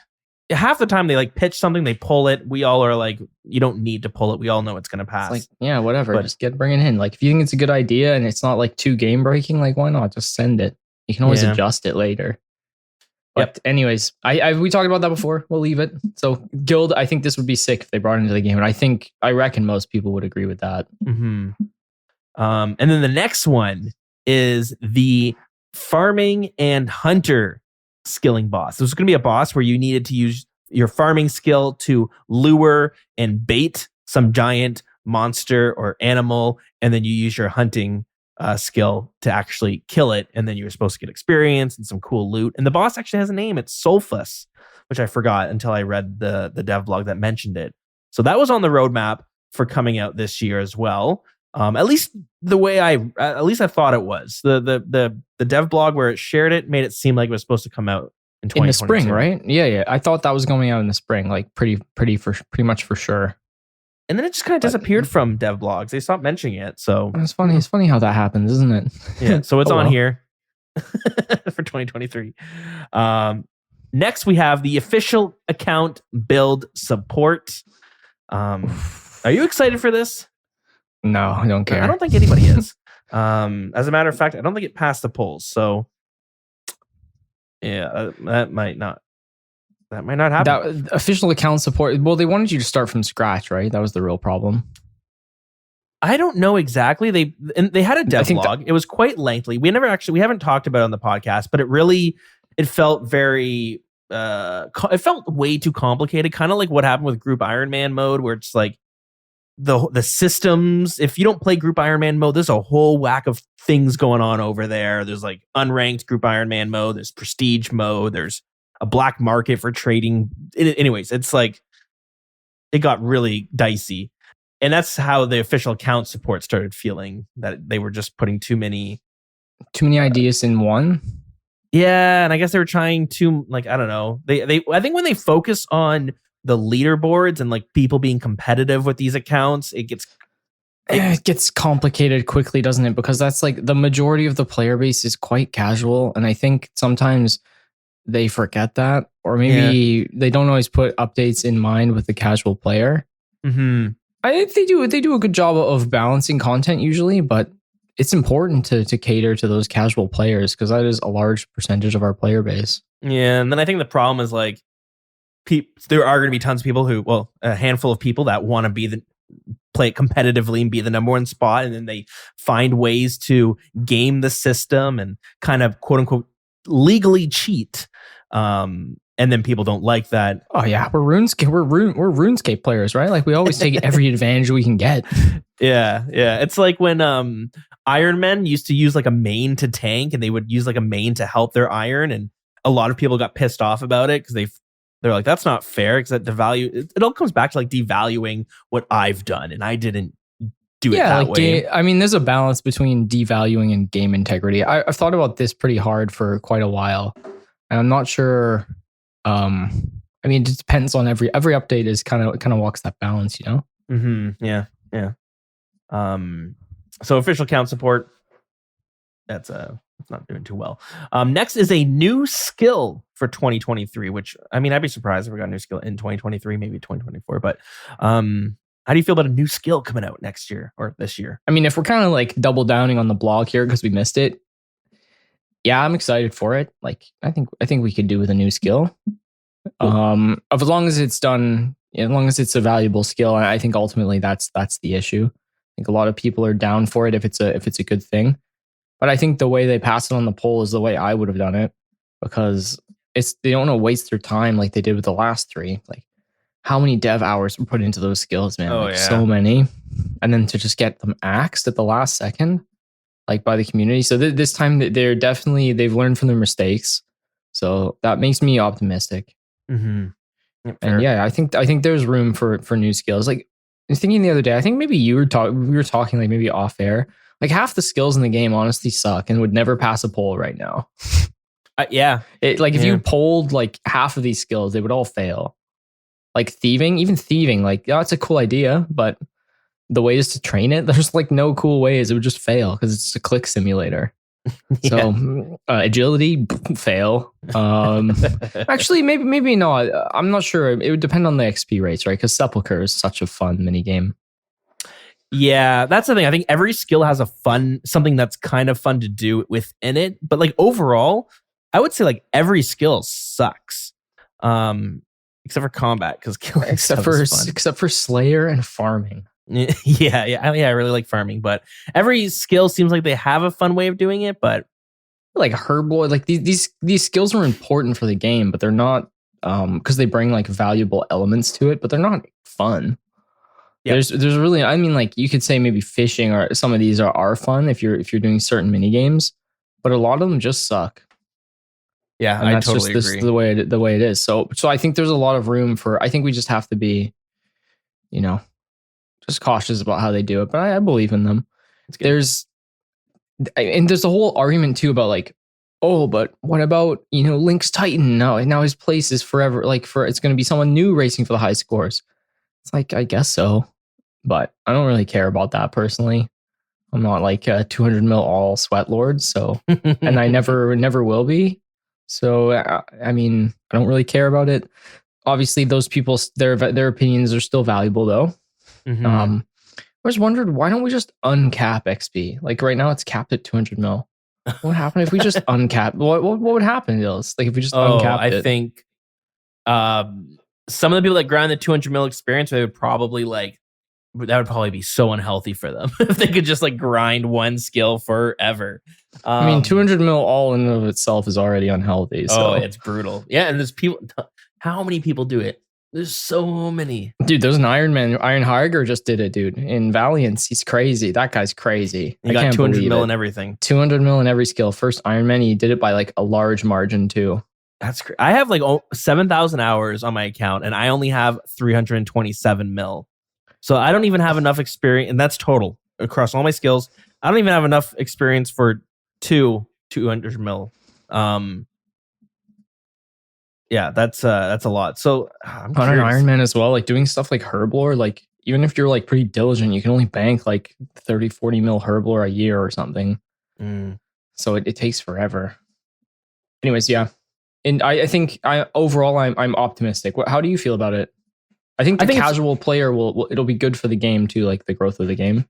half the time they like pitch something, they pull it. We all are like, you don't need to pull it. We all know it's gonna pass. It's like, yeah, whatever. But just bring it in. Like, if you think it's a good idea and it's not like too game breaking, like why not just send it? You can always adjust it later. But anyways, we talked about that before. We'll leave it. So guild, I think this would be sick if they brought it into the game, and I reckon most people would agree with that. Mm-hmm. And then the next one is the farming and hunter skilling boss. This was going to be a boss where you needed to use your farming skill to lure and bait some giant monster or animal, and then you use your hunting skill to actually kill it, and then you're supposed to get experience and some cool loot. And the boss actually has a name. It's Sulfus, which I forgot until I read the dev blog that mentioned it. So that was on the roadmap for coming out this year as well. At least the way I thought it was. The dev blog where it shared it made it seem like it was supposed to come out in 2022. In the spring, right? Yeah. I thought that was going out in the spring, like pretty much for sure. And then it just kind of disappeared from dev blogs. They stopped mentioning it. So it's funny. It's funny how that happens, isn't it? Yeah. So it's on here for 2023. Next, we have the official account build support. Are you excited for this? No, I don't care. I don't think anybody is. As a matter of fact, I don't think it passed the polls. So yeah, that might not happen. That official account support. Well, they wanted you to start from scratch, right? That was the real problem. I don't know exactly. They had a devlog. It was quite lengthy. We haven't talked about it on the podcast, but it felt very it felt way too complicated, kind of like what happened with Group Iron Man mode, where it's like the systems. If you don't play Group Iron Man mode, there's a whole whack of things going on over there. There's like unranked Group Iron Man mode, there's prestige mode, there's a black market for trading. Anyways, it's like it got really dicey. And that's how the official account support started feeling, that they were just putting too many ideas in one. Yeah, and I guess they were trying to, like, I don't know. They I think when they focus on the leaderboards and like people being competitive with these accounts, it gets complicated quickly, doesn't it? Because that's like the majority of the player base is quite casual, and I think sometimes they forget that, or maybe they don't always put updates in mind with the casual player. Mm-hmm. I think they do a good job of balancing content usually, but it's important to cater to those casual players because that is a large percentage of our player base. Yeah, and then I think the problem is like there are going to be tons of people a handful of people that want to play it competitively and be the number one spot, and then they find ways to game the system and kind of quote unquote legally cheat. And then people don't like that. Oh yeah, we're RuneScape players, right? Like we always take every advantage we can get. Yeah. It's like when Iron Men used to use like a main to tank, and they would use like a main to help their iron, and a lot of people got pissed off about it because they're like, that's not fair, because that it all comes back to like devaluing what I've done, and I didn't do it that way. I mean, there's a balance between devaluing and game integrity. I've thought about this pretty hard for quite a while, and I'm not sure. I mean, it depends on every update is kind of walks that balance, you know? Mm-hmm. Yeah. So official account support, that's not doing too well. Next is a new skill for 2023, which, I mean, I'd be surprised if we got a new skill in 2023, maybe 2024. But how do you feel about a new skill coming out next year or this year? I mean, if we're kind of like double downing on the blog here because we missed it, yeah, I'm excited for it. Like, I think we could do with a new skill. As long as it's done, as long as it's a valuable skill, and I think ultimately that's the issue. I think a lot of people are down for it if it's a good thing. But I think the way they pass it on the poll is the way I would have done it, because they don't want to waste their time like they did with the last three. Like, how many dev hours were put into those skills, man? So many, and then to just get them axed at the last second, like by the community. So this time they've learned from their mistakes. So that makes me optimistic. Mm-hmm. And yeah, I think there's room for new skills. Like, I was thinking the other day, I think maybe we were talking like maybe off air. Like half the skills in the game honestly suck and would never pass a poll right now. Yeah. If you polled like half of these skills, they would all fail. Like thieving, like, yeah, it's a cool idea, but the ways to train it, there's like no cool ways. It would just fail because it's a click simulator. So agility, fail. Actually, maybe no. I'm not sure. It would depend on the XP rates, right? Because Sepulchre is such a fun mini game. Yeah, that's the thing. I think every skill has something that's kind of fun to do within it. But like overall, I would say like every skill sucks, except for combat because killing except stuff for is fun. except for Slayer and farming. I really like farming, but every skill seems like they have a fun way of doing it. But Like Herblore, like these skills are important for the game, but they're not because they bring like valuable elements to it, but they're not fun. Yep. There's really, I mean, like you could say maybe fishing or some of these are fun if you're doing certain mini games, but a lot of them just suck. yeah, And I that's totally just agree. the way it is. So I think there's a lot of room for. I think we just have to be, just cautious about how they do it. But I believe in them. There's a whole argument too about like, oh, but what about Link's Titan? Now his place is forever. Like it's going to be someone new racing for the high scores. It's like I guess so, but I don't really care about that personally. I'm not like a 200 mil all sweat lord, so and I never will be. So I mean, I don't really care about it. Obviously, those people their opinions are still valuable though. Mhm. I always wondered why don't we just uncap XP? Like right now, it's capped at 200 mil. What would happen if we just uncap? What would happen to us? Like if we just uncapped I it? think some of the people that grind the 200 mil experience, they would probably that would probably be so unhealthy for them if they could just like grind one skill forever. I mean, 200 mil all in and of itself is already unhealthy. So it's brutal. Yeah, and there's people. How many people do it? There's so many. dude, there's an Iron Harger just did it, dude. In Valiance, he's crazy. That guy's crazy. You got 200 mil and everything. 200 mil in every skill. First Iron Man, he did it by like a large margin too. That's great. I have like 7,000 hours on my account, and I only have 327 mil. So I don't even have enough experience, and that's total across all my skills. I don't even have enough experience for 200 mil. Yeah, that's a lot. So I'm On an curious. Iron Man as well, like doing stuff like Herblore, like even if you're like pretty diligent, you can only bank like 30, 40 mil Herblore a year or something. Mm. So it takes forever. Anyways, yeah. And I think overall I'm optimistic. How do you feel about it? I think the casual player it'll be good for the game too, like the growth of the game.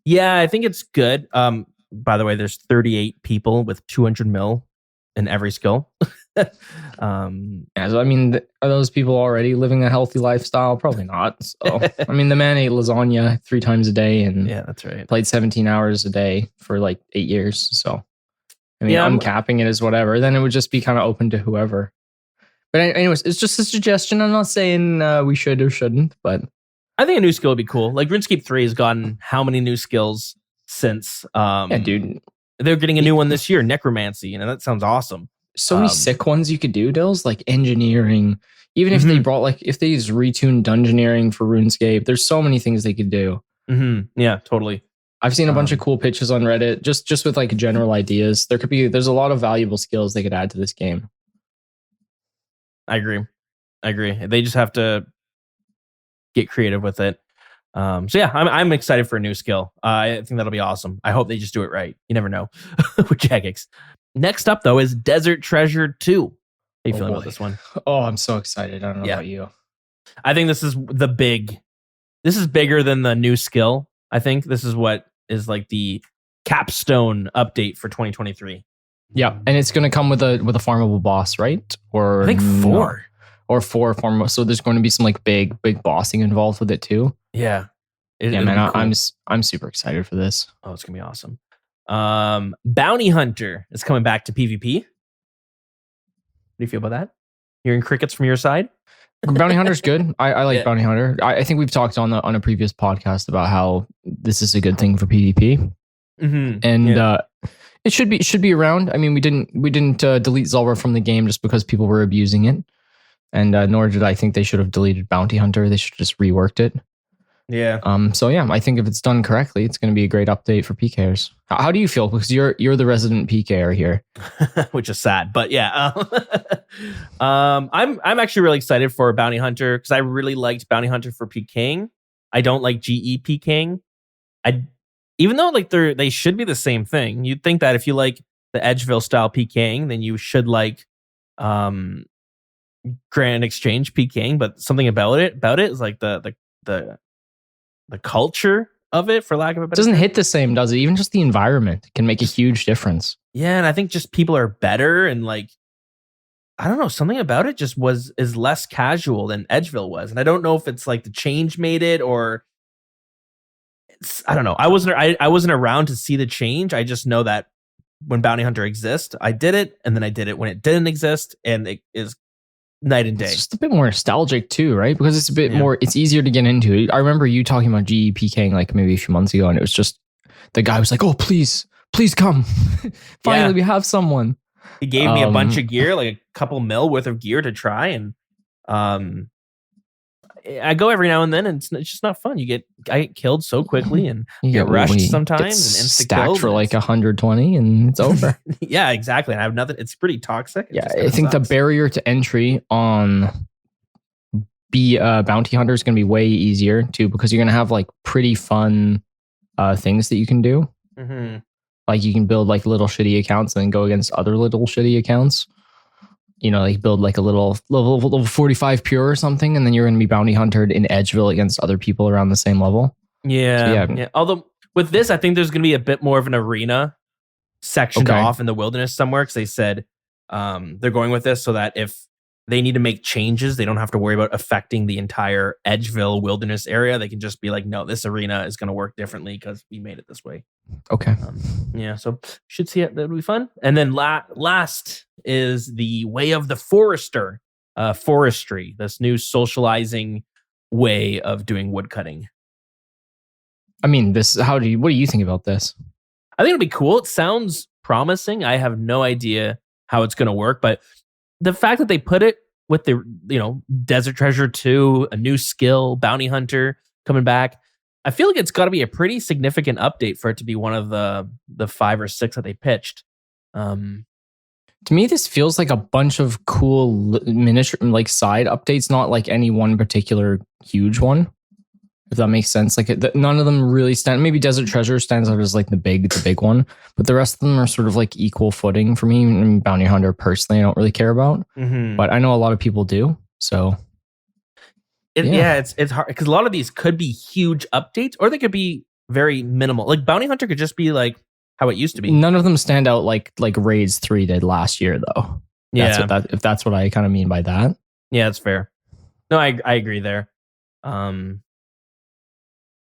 Yeah, I think it's good. By the way, there's 38 people with 200 mil in every skill. Yeah, so I mean, are those people already living a healthy lifestyle? Probably not. So I mean, the man ate lasagna 3 times a day and Yeah, that's right. played 17 hours a day for like 8 years. So I mean, Yeah, uncapping it is whatever. Then it would just be kind of open to whoever. But anyways, it's just a suggestion. I'm not saying we should or shouldn't, but I think a new skill would be cool. Like RuneScape 3 has gotten how many new skills since? yeah, dude. They're getting a new one this year, necromancy, and that sounds awesome. So many sick ones you could do, Dills, like engineering. Even if they brought if they just retuned dungeoneering for RuneScape, there's so many things they could do. Yeah, totally. I've seen a bunch of cool pitches on Reddit, just with like general ideas. There's a lot of valuable skills they could add to this game. I agree. They just have to get creative with it. So yeah, I'm excited for a new skill. I think that'll be awesome. I hope they just do it right. You never know with Jagex. Next up though is Desert Treasure 2. How you feeling about this one? Oh, I'm so excited. I don't know about you. I think this is this is bigger than the new skill. I think this is what is like the capstone update for 2023. Yeah, and it's going to come with a farmable boss, right? Or I think 4 or 4 farmable. So there's going to be some like big bossing involved with it too. Yeah. Yeah, man, cool. I'm super excited for this. Oh, it's gonna be awesome. Bounty Hunter is coming back to PvP. What do you feel about that? Hearing crickets from your side? Bounty Hunter's good. I like Bounty Hunter. I think we've talked on a previous podcast about how this is a good thing for PvP, and it should be around. I mean, we didn't delete Zulrah from the game just because people were abusing it, and nor did I think they should have deleted Bounty Hunter. They should have just reworked it. Yeah. So yeah, I think if it's done correctly, it's going to be a great update for PKers. How do you feel? Because you're the resident PKer here, which is sad, but yeah. I'm actually really excited for Bounty Hunter because I really liked Bounty Hunter for PKing. I don't like GE PKing. Even though like they should be the same thing. You'd think that if you like the Edgeville style PKing, then you should like Grand Exchange PKing. But something about it is like the culture of it, for lack of a better doesn't term. hit the same, does it? Even just the environment can make a huge difference. Yeah, and I think just people are better, and like I don't know, something about it just is less casual than Edgeville was, and I don't know if it's like the change made it or I don't know. I wasn't around to see the change. I just know that when Bounty Hunter exists, I did it, and then I did it when it didn't exist, and it is night and day. It's just a bit more nostalgic too, right? Because it's a bit Yeah. more, it's easier to get into. I remember you talking about GEPKing like maybe a few months ago, and it was just the guy was like, "Oh, please come! Finally, we have someone." He gave me a bunch of gear, like a couple mil worth of gear to try, and I go every now and then, and it's just not fun. I get killed so quickly, and You get rushed we sometimes, get and insta stacked killed, for and like 120, and it's over. yeah, exactly. And I have nothing. It's pretty toxic. It Yeah, just I kinda think the sucks. barrier to entry on bounty hunter is going to be way easier too, because you're going to have like pretty fun things that you can do. Mhm. Like you can build like little shitty accounts and then go against other little shitty accounts. You know, like build like a little level 45 pure or something, and then you're going to be bounty huntered in Edgeville against other people around the same level. Yeah, So, yeah. Although with this, I think there's going to be a bit more of an arena sectioned Okay. off in the wilderness somewhere, because they said they're going with this so that if they need to make changes, they don't have to worry about affecting the entire Edgeville wilderness area. They can just be like, no, this arena is going to work differently because we made it this way. Okay. Yeah, so should see it. That'll be fun. And then last is the Way of the Forester, forestry. This new socializing way of doing woodcutting. I mean, what do you think about this? I think it'll be cool. It sounds promising. I have no idea how it's going to work, but the fact that they put it with the Desert Treasure 2, a new skill, Bounty Hunter coming back, I feel like it's got to be a pretty significant update for it to be one of the 5 or 6 that they pitched. To me, this feels like a bunch of cool miniature, like side updates, not like any one particular huge one. If that makes sense, like none of them really stand. Maybe Desert Treasure stands out as like the big one, but the rest of them are sort of like equal footing for me. And Bounty Hunter, personally, I don't really care about, but I know a lot of people do. So it's hard because a lot of these could be huge updates, or they could be very minimal. Like Bounty Hunter could just be like how it used to be. None of them stand out like Raids 3 did last year, though. Yeah, if that's what I kind of mean by that. Yeah, that's fair. No, I agree there.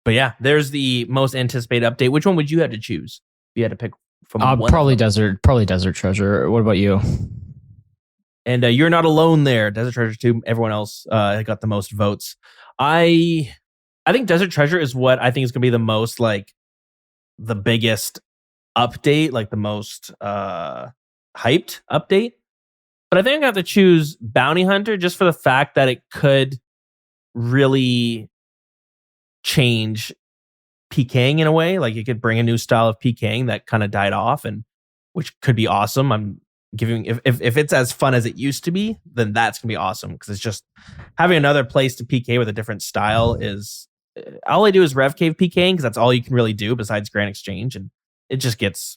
But yeah, there's the most anticipated update. Which one would you have to choose if you had to pick from one? Probably Desert Treasure. What about you? And you're not alone there. Desert Treasure 2. Everyone else got the most votes. I think Desert Treasure is what I think is going to be the most like the biggest update, like the most hyped update. But I think I'm gonna have to choose Bounty Hunter just for the fact that it could really change PKing in a way. Like it could bring a new style of PKing that kind of died off, and which could be awesome. I'm giving if it's as fun as it used to be, then that's gonna be awesome, because it's just having another place to PK with a different style is all I do is Rev Cave PKing, because that's all you can really do besides Grand Exchange, and it just gets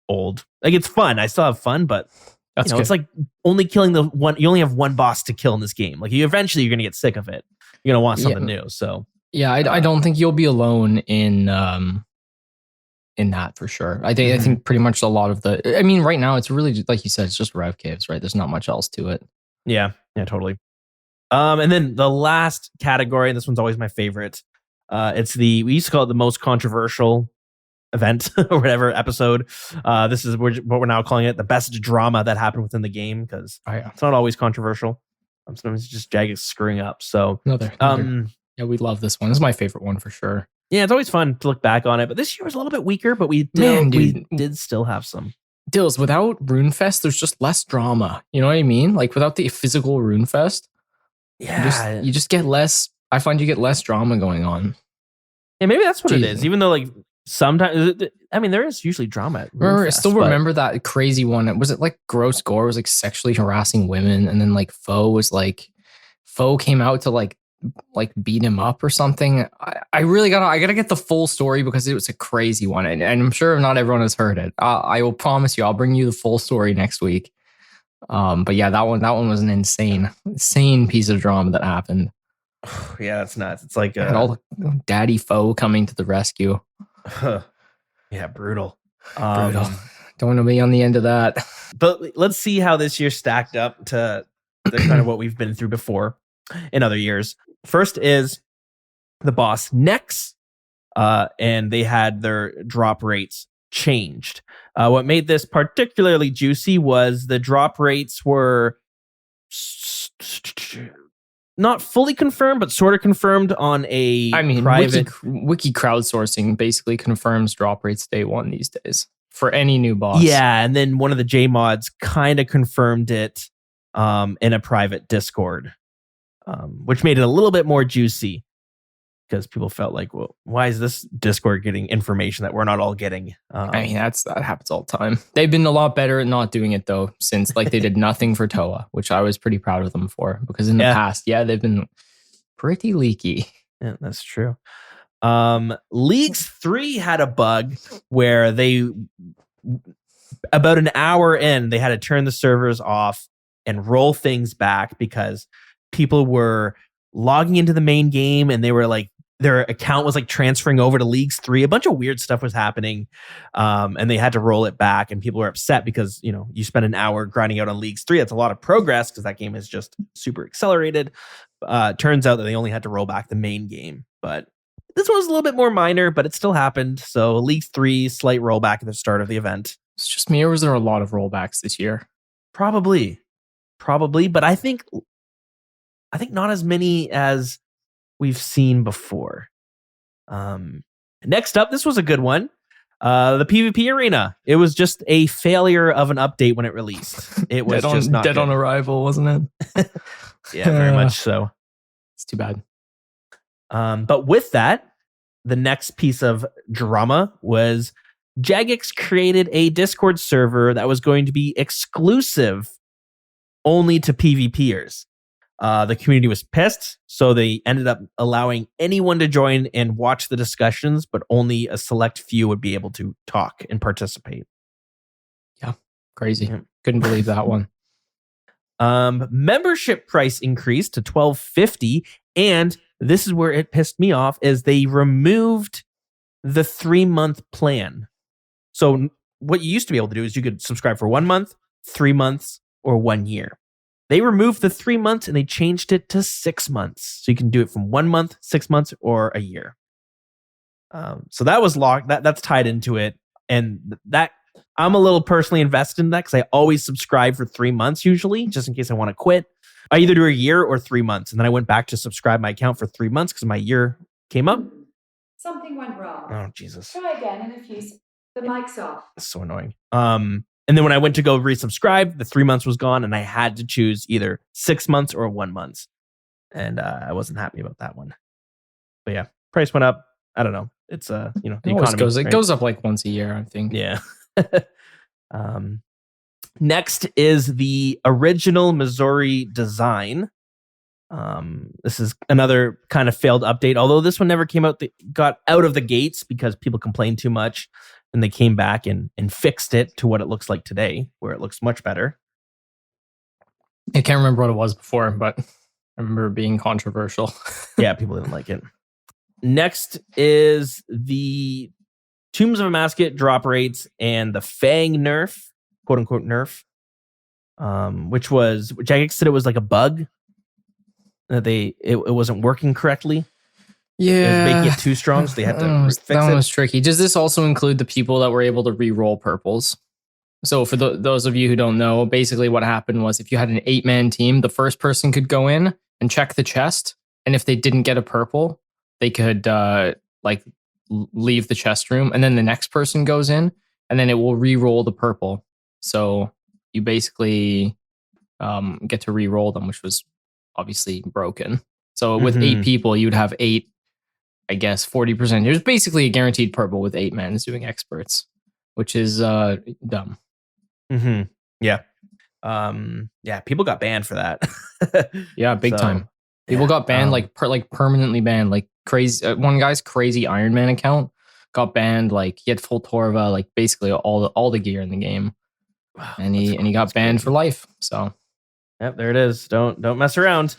old. Like it's fun, I still have fun, but That's it's like only killing the one. You only have one boss to kill in this game. Like eventually you're gonna get sick of it. You're gonna want something new. So yeah, I don't think you'll be alone in that for sure. I think pretty much a lot of I mean, right now it's really like you said, it's just Rev Caves, right? There's not much else to it. Yeah, totally. And then the last category, and this one's always my favorite. We used to call it the most controversial event or whatever episode. This is what we're now calling it, the best drama that happened within the game, because it's not always controversial. Sometimes it's just Jagex screwing up. So yeah, we love this one. This is my favorite one for sure. Yeah, it's always fun to look back on it. But this year was a little bit weaker, but we did still have some. Dills, without RuneFest, there's just less drama. You know what I mean? Like without the physical RuneFest, you just get less. I find you get less drama going on. Yeah, maybe that's what it is. Even though like sometimes, I mean, there is usually drama at RuneFest, remember that crazy one. Was it like Gross Gore was like sexually harassing women, and then like Foe came out to like beat him up or something. I really gotta get the full story, because it was a crazy one, and I'm sure not everyone has heard it. I will promise you, I'll bring you the full story next week. But yeah, that one was an insane piece of drama that happened. Yeah, that's nuts. It's like all the Daddy Foe coming to the rescue. Yeah, brutal. Brutal. Don't want to be on the end of that. But let's see how this year stacked up to the kind of what we've been through before in other years. First is the boss Nex, and they had their drop rates changed. What made this particularly juicy was the drop rates were not fully confirmed, but sort of confirmed on a private... Wiki crowdsourcing basically confirms drop rates day one these days for any new boss. Yeah, and then one of the JMods kind of confirmed it in a private Discord, which made it a little bit more juicy because people felt like, well, why is this Discord getting information that we're not all getting? That happens all the time. They've been a lot better at not doing it though, since like they did nothing for Toa, which I was pretty proud of them for, because in the past, they've been pretty leaky. Yeah, that's true. Leagues 3 had a bug where they, about an hour in, they had to turn the servers off and roll things back because people were logging into the main game and they were like, their account was like transferring over to Leagues 3. A bunch of weird stuff was happening, and they had to roll it back, and people were upset because, you know, you spend an hour grinding out on Leagues 3. That's a lot of progress because that game is just super accelerated. Turns out that they only had to roll back the main game, but this one was a little bit more minor, but it still happened. So Leagues 3, slight rollback at the start of the event. It's just me, or was there a lot of rollbacks this year? Probably, but I think not as many as we've seen before. Next up, this was a good one. The PvP arena. It was just a failure of an update when it released. It was just not dead good. on arrival, wasn't it? Yeah, very much so. It's too bad. But with that, the next piece of drama was Jagex created a Discord server that was going to be exclusive only to PvPers. The community was pissed, so they ended up allowing anyone to join and watch the discussions, but only a select few would be able to talk and participate. Yeah, crazy. Yeah. Couldn't believe that one. Membership price increased to $12.50, and this is where it pissed me off, is they removed the 3-month plan. So what you used to be able to do is you could subscribe for 1 month, 3 months, or 1 year. They removed the 3 months and they changed it to 6 months. So you can do it from 1 month, 6 months, or a year. So that was locked. That's tied into it. And that I'm a little personally invested in that because I always subscribe for 3 months usually, just in case I want to quit. I either do a year or 3 months. And then I went back to subscribe my account for 3 months because my year came up. Something went wrong. Oh, Jesus. Try again in a few seconds. The mic's off. That's so annoying. And then when I went to go resubscribe, the 3 months was gone and I had to choose either 6 months or 1 month. And I wasn't happy about that one. But yeah, price went up. I don't know. It's the economy. It goes up like once a year, I think. Yeah. Next is the original Missouri design. This is another kind of failed update, although this one never came out, got out of the gates because people complained too much. And they came back and fixed it to what it looks like today, where it looks much better. I can't remember what it was before, but I remember it being controversial. Yeah, people didn't like it. Next is the Tombs of a Mascot drop rates and the Fang nerf, quote unquote nerf, which was, Jagex said it was like a bug, that it wasn't working correctly. Yeah, it was making it too strong, so they had to fix it. That one was tricky. Does this also include the people that were able to re-roll purples? So for those of you who don't know, basically what happened was if you had an 8-man team, the first person could go in and check the chest, and if they didn't get a purple, they could leave the chest room, and then the next person goes in, and then it will re-roll the purple. So you basically get to re-roll them, which was obviously broken. So with 8 people, you'd have 8. I guess 40%. There's basically a guaranteed purple with 8 men doing experts, which is dumb. Mm-hmm. Yeah. Yeah. People got banned for that. Yeah, big time. People got banned, like permanently banned. Like crazy. One guy's crazy Iron Man account got banned. Like he had full Torva, like basically all the gear in the game, and he got banned for life. So, yep, there it is. Don't mess around.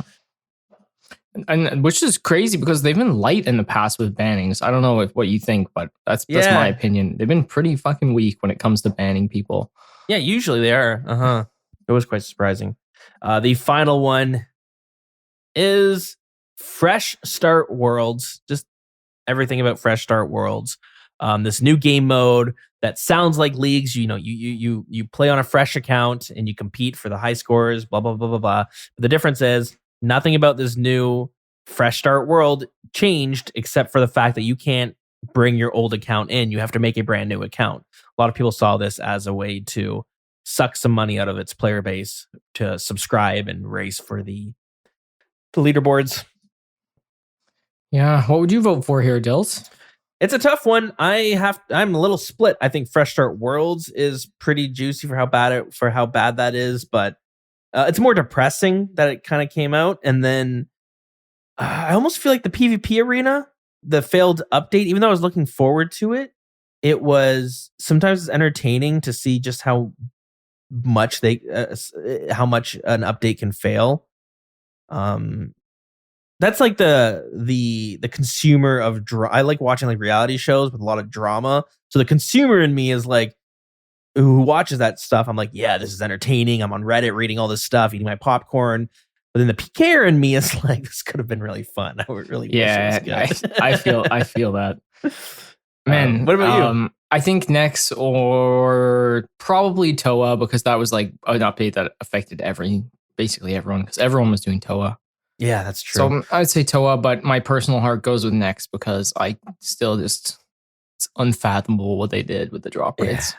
And which is crazy because they've been light in the past with bannings. I don't know what you think, but that's my opinion. They've been pretty fucking weak when it comes to banning people. Yeah, usually they are. It was quite surprising. The final one is Fresh Start Worlds. Just everything about Fresh Start Worlds. This new game mode that sounds like leagues. You know, you play on a fresh account and you compete for the high scores. Blah blah blah blah blah. But the difference is nothing about this new Fresh Start World changed except for the fact that you can't bring your old account in. You have to make a brand new account. A lot of people saw this as a way to suck some money out of its player base to subscribe and race for the leaderboards. Yeah, what would you vote for here, Dills? It's a tough one. I'm a little split. I think Fresh Start Worlds is pretty juicy for how bad that is, but it's more depressing that it kind of came out. And then I almost feel like the PvP arena, the failed update, even though I was looking forward to it, it was sometimes it's entertaining to see just how much an update can fail. That's like the consumer of I like watching like reality shows with a lot of drama. So the consumer in me is like, who watches that stuff. I'm like, yeah, this is entertaining. I'm on Reddit reading all this stuff, eating my popcorn. But then the PKer in me is like, this could have been really fun. I would really wish it was good. I feel that. Man, what about you? I think next or probably Toa, because that was like an update that affected basically everyone, because everyone was doing Toa. Yeah, that's true. So I'd say Toa, but my personal heart goes with next because I still it's unfathomable what they did with the drop rates.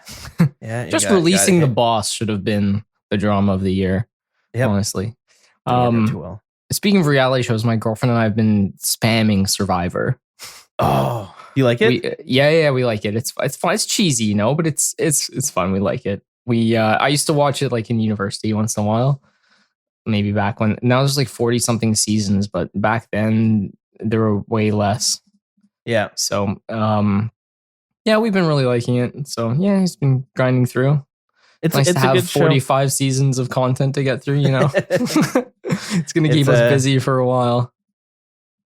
Yeah, just releasing the boss should have been the drama of the year. Yep. Honestly. Too well. Speaking of reality shows, my girlfriend and I have been spamming Survivor. Oh, you like it? We like it. It's fun. It's cheesy, you know, but it's fun. We like it. I used to watch it like in university once in a while. Maybe back when now there's like 40 something seasons, but back then there were way less. Yeah. So we've been really liking it. So yeah, he's been grinding through. It's nice to have 45 seasons of content to get through, you know. It's gonna keep us busy for a while.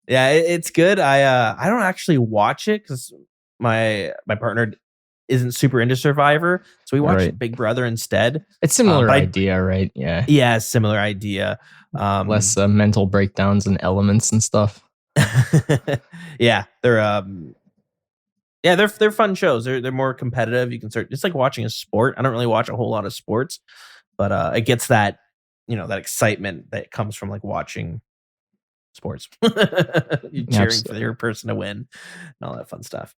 Yeah, it's good. I don't actually watch it because my partner isn't super into Survivor, so we watch Big Brother instead. It's similar idea, right? Yeah, similar idea. Less mental breakdowns and elements and stuff. Yeah, they're fun shows. They're more competitive. You can start. It's like watching a sport. I don't really watch a whole lot of sports, but it gets that that excitement that comes from like watching sports. You cheering for your person to win and all that fun stuff.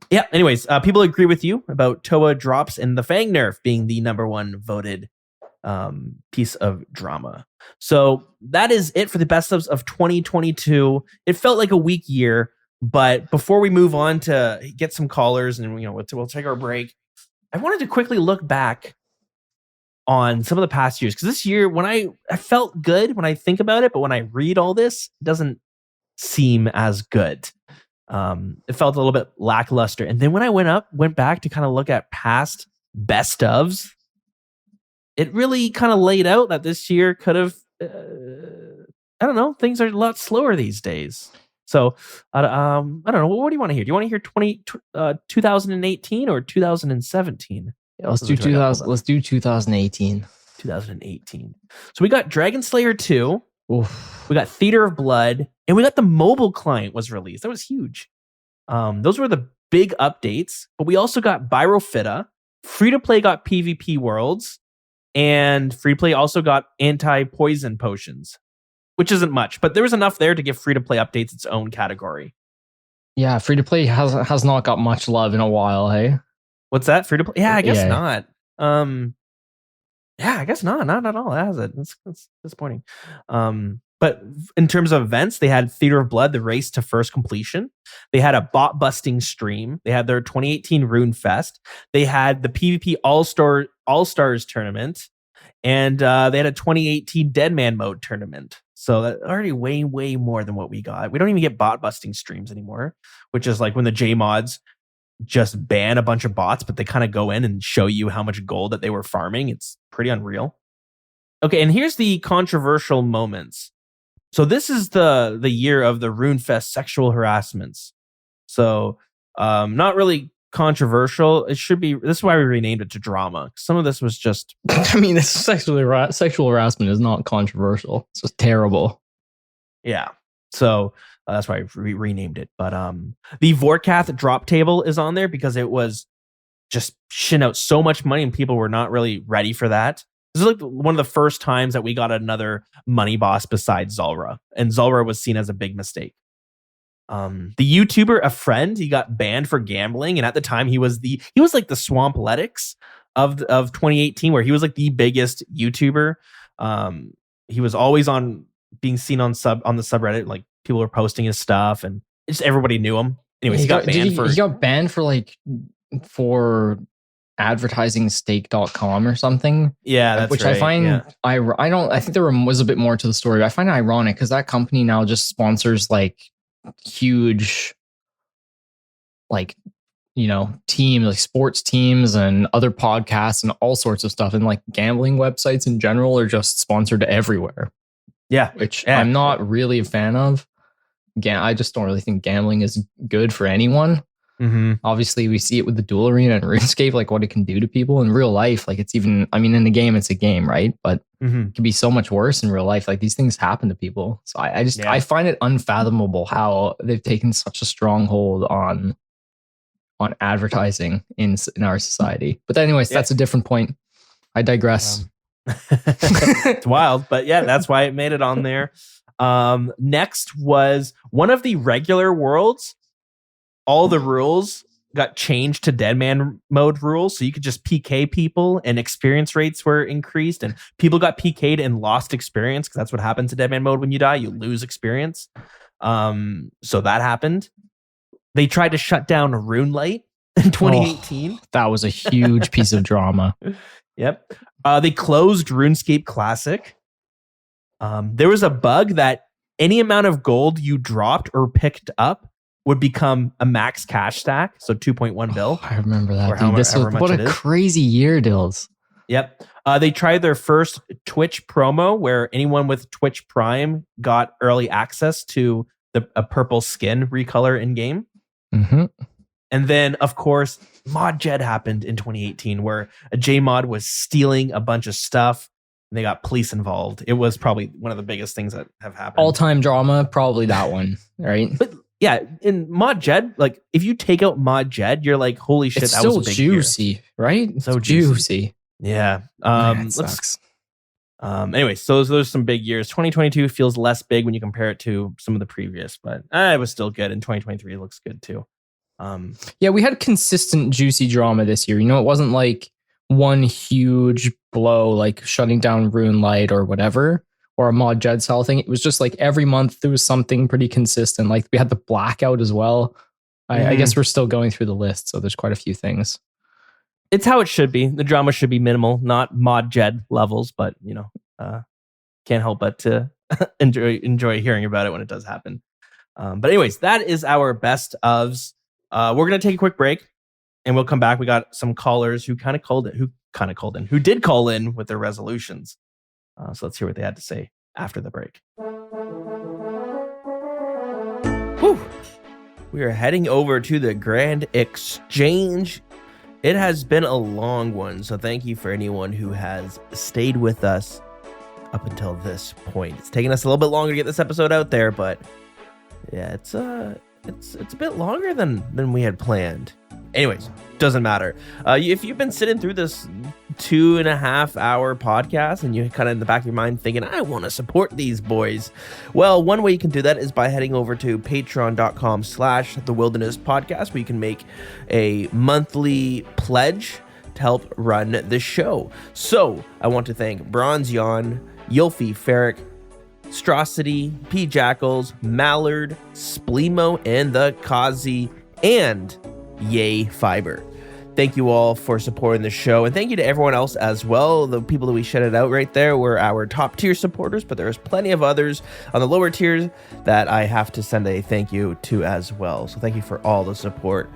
Yeah. Anyways, people agree with you about Toa drops and the Fang nerf being the number one voted piece of drama. So that is it for the best of 2022. It felt like a weak year, but before we move on to get some callers and we'll take our break, I wanted to quickly look back on some of the past years, because this year when I felt good when I think about it, but when I read all this, it doesn't seem as good. It felt a little bit lackluster. And then when I went back to kind of look at past best ofs, it really kind of laid out that this year could have, I don't know, things are a lot slower these days. So I don't know. What do you want to hear? Do you want to hear 2018 or 2017? Yeah, let's do 2000. Let's do 2018. 2018. So we got Dragon Slayer 2. Oof. We got Theater of Blood, and we got the mobile client was released. That was huge. Those were the big updates, but we also got Byrofita. Free to play got PvP Worlds, and free to play also got anti-poison potions, which isn't much, but there was enough there to give free to play updates its own category. Yeah, free to play has not got much love in a while, hey? What's that? Free to play? Yeah, I guess not. Yeah, I guess not at all, has it? That's disappointing. But in terms of events, they had Theater of Blood, the race to first completion. They had a bot busting stream. They had their 2018 Rune Fest. They had the PvP All-Stars tournament. And they had a 2018 Deadman mode tournament. So that's already way, way more than what we got. We don't even get bot busting streams anymore, which is like when the J mods just ban a bunch of bots, but they kind of go in and show you how much gold that they were farming. It's pretty unreal. Okay, and here's the controversial moments. So this is the year of the RuneFest sexual harassments. So not really controversial. It should be. This is why we renamed it to drama. Some of this was just. I mean, this sexual harassment is not controversial. It's just terrible. Yeah. So that's why we renamed it. But the Vorkath drop table is on there because it was just shitting out so much money and people were not really ready for that. This is like one of the first times that we got another money boss besides Zulrah. And Zulrah was seen as a big mistake. The YouTuber, a friend, he got banned for gambling. And at the time he was like the Swampletics of 2018, where he was like the biggest YouTuber. He was always being seen on the subreddit. Like people were posting his stuff and just everybody knew him. Anyways, he got banned for advertising stake.com or something. Yeah, that's which right. I find I think there was a bit more to the story. I find it ironic because that company now just sponsors like huge teams, like sports teams and other podcasts and all sorts of stuff, and like gambling websites in general are just sponsored everywhere. Yeah, which I'm not really a fan of. I just don't really think gambling is good for anyone. Mm-hmm. Obviously, we see it with the Duel Arena and RuneScape, like what it can do to people in real life. Like it's even, I mean, in the game, it's a game, right? But it can be so much worse in real life. Like these things happen to people. So I find it unfathomable how they've taken such a strong hold on advertising in our society. But anyways, that's a different point. I digress. It's wild, but yeah, that's why it made it on there. Next was one of the regular worlds. All the rules got changed to dead man mode rules, so you could just PK people and experience rates were increased and people got PK'd and lost experience because that's what happens to dead man mode when you die. You lose experience. So that happened. They tried to shut down RuneLight in 2018. That was a huge piece of drama. Yep. They closed RuneScape Classic. There was a bug that any amount of gold you dropped or picked up would become a max cash stack, so 2.1 bill. I remember that. Dude. What a crazy year, Dills. Yep. They tried their first Twitch promo where anyone with Twitch Prime got early access to a purple skin recolor in game. Mm-hmm. And then, of course, Mod Jed happened in 2018 where a JMod was stealing a bunch of stuff. And they got police involved. It was probably one of the biggest things that have happened. All-time drama, probably that one, right? But yeah, in Mod Jed, like if you take out Mod Jed, you're like, holy shit, it's that still was a big juicy, year. right? So juicy. Yeah. Sucks. Anyway, so those are some big years. 2022 feels less big when you compare it to some of the previous, but it was still good. And 2023 looks good too. Yeah, we had consistent juicy drama this year. You know, it wasn't like one huge blow, like shutting down RuneLight or whatever, or a Mod Jed style thing. It was just like every month there was something pretty consistent. Like we had the blackout as well. I guess we're still going through the list, so there's quite a few things. It's how it should be. The drama should be minimal, not Mod Jed levels, but you know, can't help but to enjoy hearing about it when it does happen. But anyways, that is our best ofs. We're gonna take a quick break, and we'll come back. We got some callers who did call in with their resolutions. So let's hear what they had to say after the break. Whew. We are heading over to the Grand Exchange. It has been a long one, so thank you for anyone who has stayed with us up until this point. It's taken us a little bit longer to get this episode out there, but yeah, it's a bit longer than we had planned. Anyways, doesn't matter. If you've been sitting through this 2.5 hour podcast and you kind of in the back of your mind thinking, I want to support these boys. Well, one way you can do that is by heading over to patreon.com/The Wilderness Podcast, where you can make a monthly pledge to help run the show. So I want to thank Bronze Yawn, Yulfi Ferrick, Strosity, P. Jackals, Mallard, Spleemo, and the Kazi, and Yay Fiber. Thank you all for supporting the show, and thank you to everyone else as well. The people that we shouted out right there were our top tier supporters, but there's plenty of others on the lower tiers that I have to send a thank you to as well. So thank you for all the support.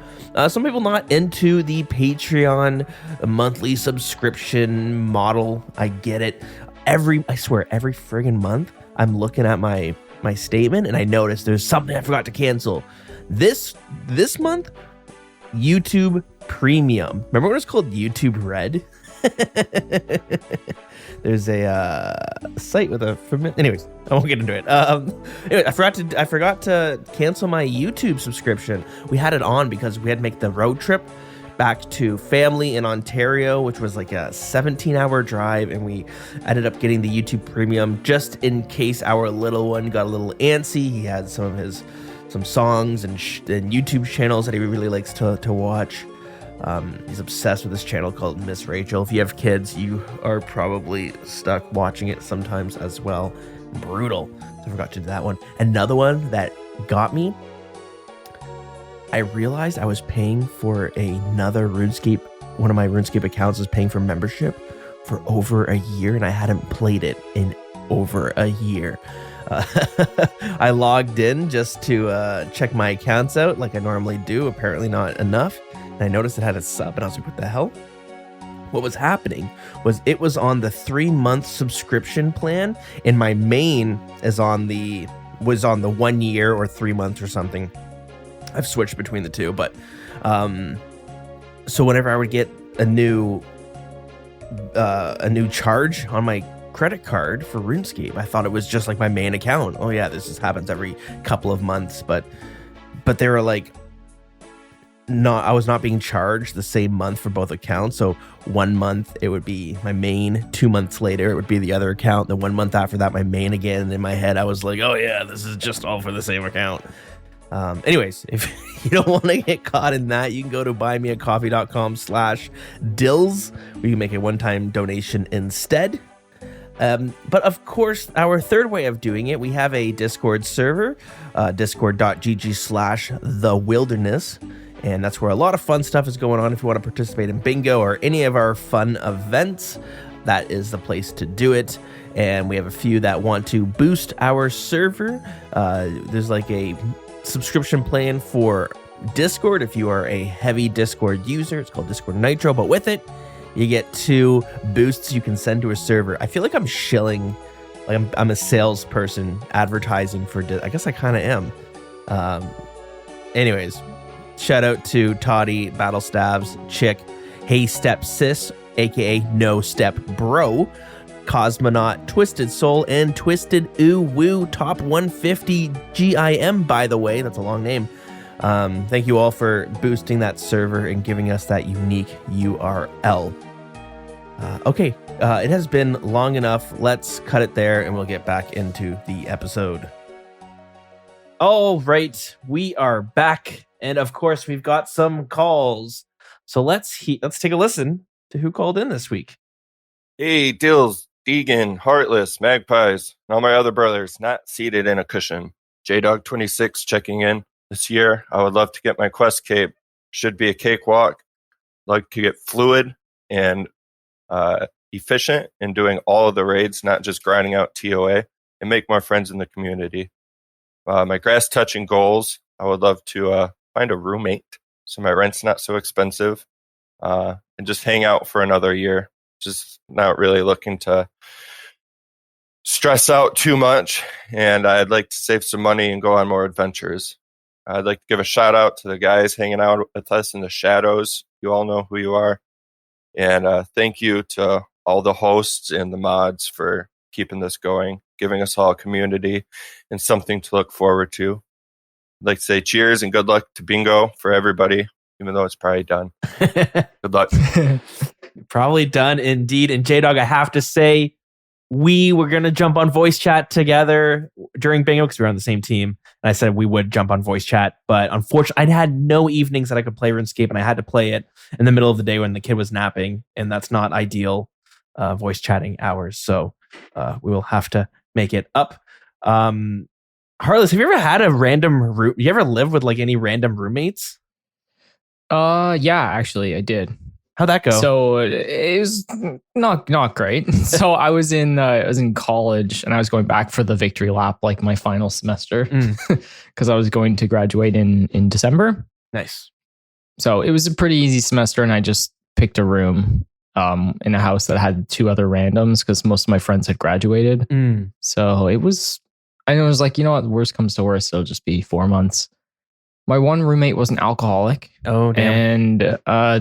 Some people not into the Patreon monthly subscription model. I get it. I swear every friggin' month I'm looking at my my statement and I noticed there's something I forgot to cancel. This month, YouTube Premium. Remember when it was called YouTube Red? There's a site with a anyways, I won't get into it. Anyway, I forgot to cancel my YouTube subscription. We had it on because we had to make the road trip back to family in Ontario, which was like a 17-hour drive, and we ended up getting the YouTube Premium just in case our little one got a little antsy. He had some songs and YouTube channels that he really likes to watch. He's obsessed with this channel called Miss Rachel. If you have kids, you are probably stuck watching it sometimes as well. Brutal. So I forgot to do that one. Another one that got me, I realized I was paying for another RuneScape. One of my RuneScape accounts was paying for membership for over a year, and I hadn't played it in over a year. I logged in just to check my accounts out like I normally do. Apparently not enough. And I noticed it had a sub, and I was like, what the hell? What was happening was it was on the 3-month subscription plan, and my main was on the 1 year or 3 months or something. I've switched between the two, but so whenever I would get a new charge on my credit card for RuneScape, I thought it was just like my main account. Oh yeah, this just happens every couple of months, but they were like, I was not being charged the same month for both accounts. So 1 month it would be my main, 2 months later it would be the other account, then 1 month after that my main again. And in my head I was like, oh yeah, this is just all for the same account. Anyways, if you don't want to get caught in that, you can go to buymeacoffee.com/dills where you can make a one-time donation instead. But of course, our third way of doing it, we have a Discord server, discord.gg/thewilderness. And that's where a lot of fun stuff is going on. If you want to participate in bingo or any of our fun events, that is the place to do it. And we have a few that want to boost our server. There's like a subscription plan for Discord. If you are a heavy Discord user, it's called Discord Nitro. But with it, you get 2 boosts you can send to a server. I feel like I'm shilling, like I'm a salesperson advertising for. I guess I kind of am. Anyways. Shout out to Toddy, Battle Stabs, Chick, Hey Step Sis, aka No Step Bro, Cosmonaut, Twisted Soul, and Twisted Ooh Woo Top 150 GIM, by the way. That's a long name. Thank you all for boosting that server and giving us that unique URL. Okay, it has been long enough. Let's cut it there and we'll get back into the episode. All right, we are back. And of course, we've got some calls. So let's take a listen to who called in this week. Hey, Dills, Deegan, Heartless, Magpies, and all my other brothers not seated in a cushion. JDog26 checking in. This year, I would love to get my quest cape. Should be a cakewalk. Like to get fluid and efficient in doing all of the raids, not just grinding out TOA, and make more friends in the community. My grass touching goals, I would love to find a roommate so my rent's not so expensive, and just hang out for another year. Just not really looking to stress out too much, and I'd like to save some money and go on more adventures. I'd like to give a shout out to the guys hanging out with us in the shadows. You all know who you are. And thank you to all the hosts and the mods for keeping this going, giving us all a community and something to look forward to. I'd like to say cheers and good luck to bingo for everybody, even though it's probably done. Good luck. Probably done indeed. And J-Dog, I have to say, we were going to jump on voice chat together during bingo because we were on the same team. And I said we would jump on voice chat. But unfortunately, I had no evenings that I could play RuneScape, and I had to play it in the middle of the day when the kid was napping. And that's not ideal voice chatting hours. So we will have to make it up. Harless, have you ever had a random you ever lived with like any random roommates? Yeah, actually I did. How'd that go? So it was not great. So I was in college and I was going back for the victory lap, like my final semester, because I was going to graduate in December. Nice. So it was a pretty easy semester, and I just picked a room in a house that had 2 other randoms because most of my friends had graduated. So it was I was like, you know what? Worst comes to worst, it'll just be 4 months. My one roommate was an alcoholic. Oh, damn. And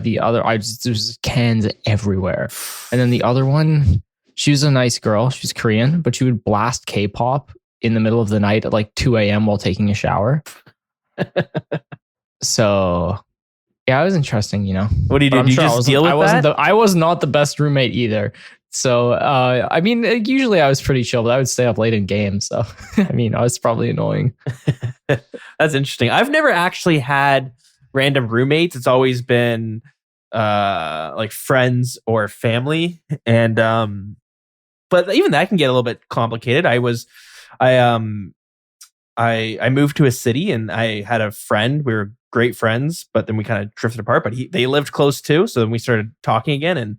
the other, there's cans everywhere. And then the other one, she was a nice girl. She's Korean, but she would blast K-pop in the middle of the night at like 2 a.m. while taking a shower. So, yeah, it was interesting, you know. What do you do? But Do you just deal with that? I was not the best roommate either. So, I mean, usually I was pretty chill, but I would stay up late in games. So, I mean, I was probably annoying. That's interesting. I've never actually had random roommates. It's always been like friends or family. And but even that can get a little bit complicated. I moved to a city and I had a friend. We were great friends, but then we kind of drifted apart. But they lived close too. So then we started talking again, and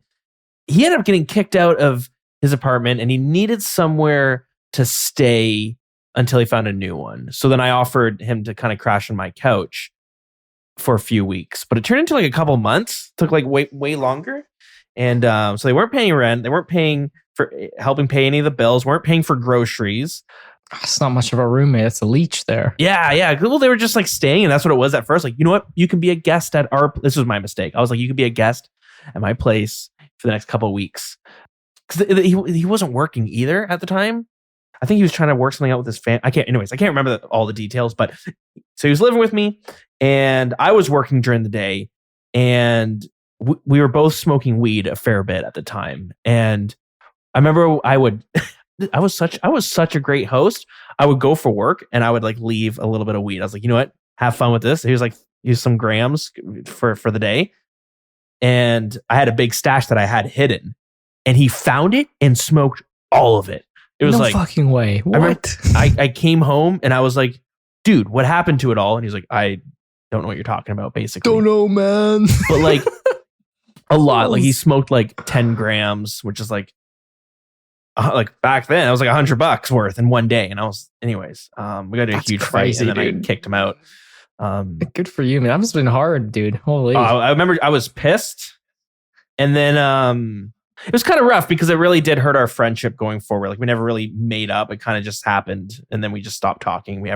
he ended up getting kicked out of his apartment, and he needed somewhere to stay until he found a new one. So then I offered him to kind of crash on my couch for a few weeks, but it turned into like a couple months. It took like way longer. And so they weren't paying rent. They weren't paying for helping pay any of the bills, weren't paying for groceries. It's not much of a roommate. It's a leech there. Yeah. Well, they were just like staying, and that's what it was at first. Like, you know what? You can be a guest at this was my mistake. I was like, you can be a guest at my place for the next couple of weeks. Because he wasn't working either at the time. I think he was trying to work something out with his family. I can't remember all the details, but so he was living with me, and I was working during the day, and we were both smoking weed a fair bit at the time. And I remember I was such a great host. I would go for work and I would like leave a little bit of weed. I was like, you know what? Have fun with this. He was like, use some grams for the day. And I had a big stash that I had hidden, and he found it and smoked all of it. It was no like fucking way. What? I came home and I was like, dude, what happened to it all? And he's like, I don't know what you're talking about, basically. Don't know, man. But like a lot. Like he smoked like 10 grams, which is like back then, it was like $100 worth in one day. And I was, anyways, we got into a huge fight, and then I kicked him out. Good for you, man. That must have been hard, dude. Holy. I remember I was pissed, and then it was kind of rough because it really did hurt our friendship going forward. Like we never really made up. It kind of just happened, and then we just stopped talking. We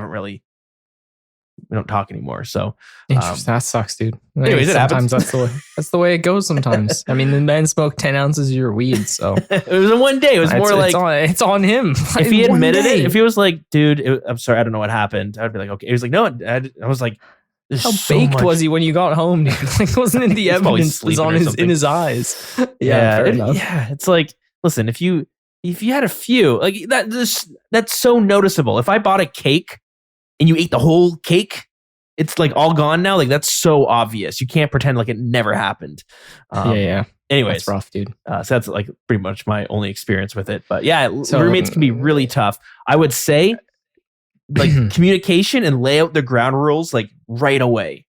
don't talk anymore. So interesting. That sucks, dude. Anyways, sometimes that's the way it goes. Sometimes. I mean, the man smoked 10 ounces of your weed, so it was in one day. It was more like it's on him. If he admitted it, if he was like, dude, I'm sorry, I don't know what happened, I'd be like, okay. He was like, no, I was like, how baked was he when you got home, dude? Like, wasn't it the evidence was in his eyes? Yeah, it's like, listen, if you had a few, like that's so noticeable. If I bought a cake and you ate the whole cake, it's like all gone now. Like that's so obvious. You can't pretend like it never happened. Yeah. Anyways, that's rough, dude. So that's like pretty much my only experience with it. But yeah, roommates can be really tough. I would say like communication and lay out the ground rules like right away.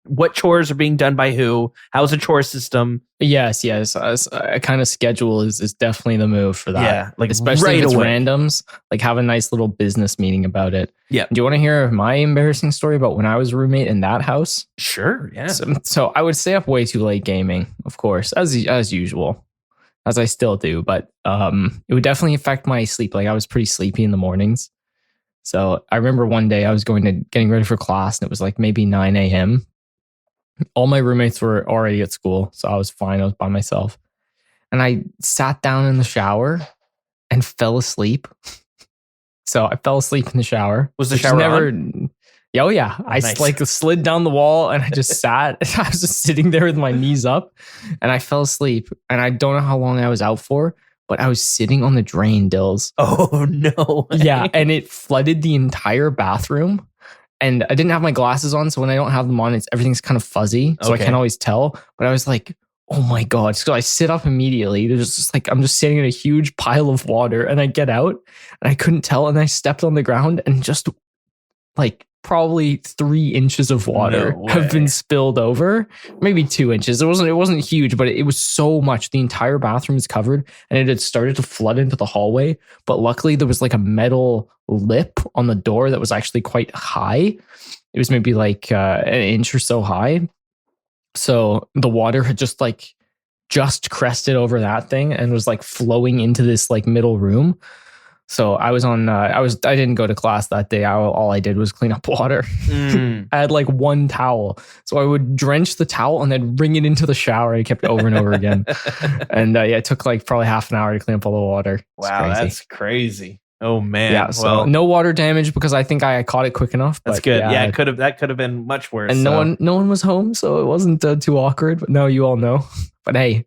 What chores are being done by who? How's the chore system? Yes. A kind of schedule is definitely the move for that. Yeah, like especially right if it's away. Randoms. Like have a nice little business meeting about it. Yeah. Do you want to hear my embarrassing story about when I was a roommate in that house? Sure. Yeah. So I would stay up way too late gaming, of course, as usual, as I still do. But it would definitely affect my sleep. Like I was pretty sleepy in the mornings. So I remember one day I was getting ready for class, and it was like maybe 9 a.m. All my roommates were already at school, so I was fine. I was by myself. And I sat down in the shower and fell asleep. So I fell asleep in the shower. Was the shower on? Oh, yeah. I nice. Slid down the wall, and I just sat. I was just sitting there with my knees up, and I fell asleep. And I don't know how long I was out for, but I was sitting on the drain, Dills. Oh, no way. Yeah, and it flooded the entire bathroom. And I didn't have my glasses on, so when I don't have them on, everything's kind of fuzzy, so I can't always tell. But I was like, oh my God. So I sit up immediately. There's just like, I'm just sitting in a huge pile of water, and I get out and I couldn't tell. And I stepped on the ground, and just like probably 3 inches of water have been spilled over, maybe 2 inches. It wasn't huge, but it was so much. The entire bathroom is covered, and it had started to flood into the hallway. But luckily there was like a metal lip on the door that was actually quite high. It was maybe like an inch or so high. So the water had just crested over that thing and was like flowing into this like middle room. So I was on. I didn't go to class that day. All I did was clean up water. I had like one towel, so I would drench the towel and then wring it into the shower. I kept it over and over again, and it took like probably half an hour to clean up all the water. Wow, that's crazy. Oh man. Yeah. So no water damage because I think I caught it quick enough. That's good. Yeah, that could have been much worse. And no one was home, so it wasn't too awkward. But now you all know. But hey.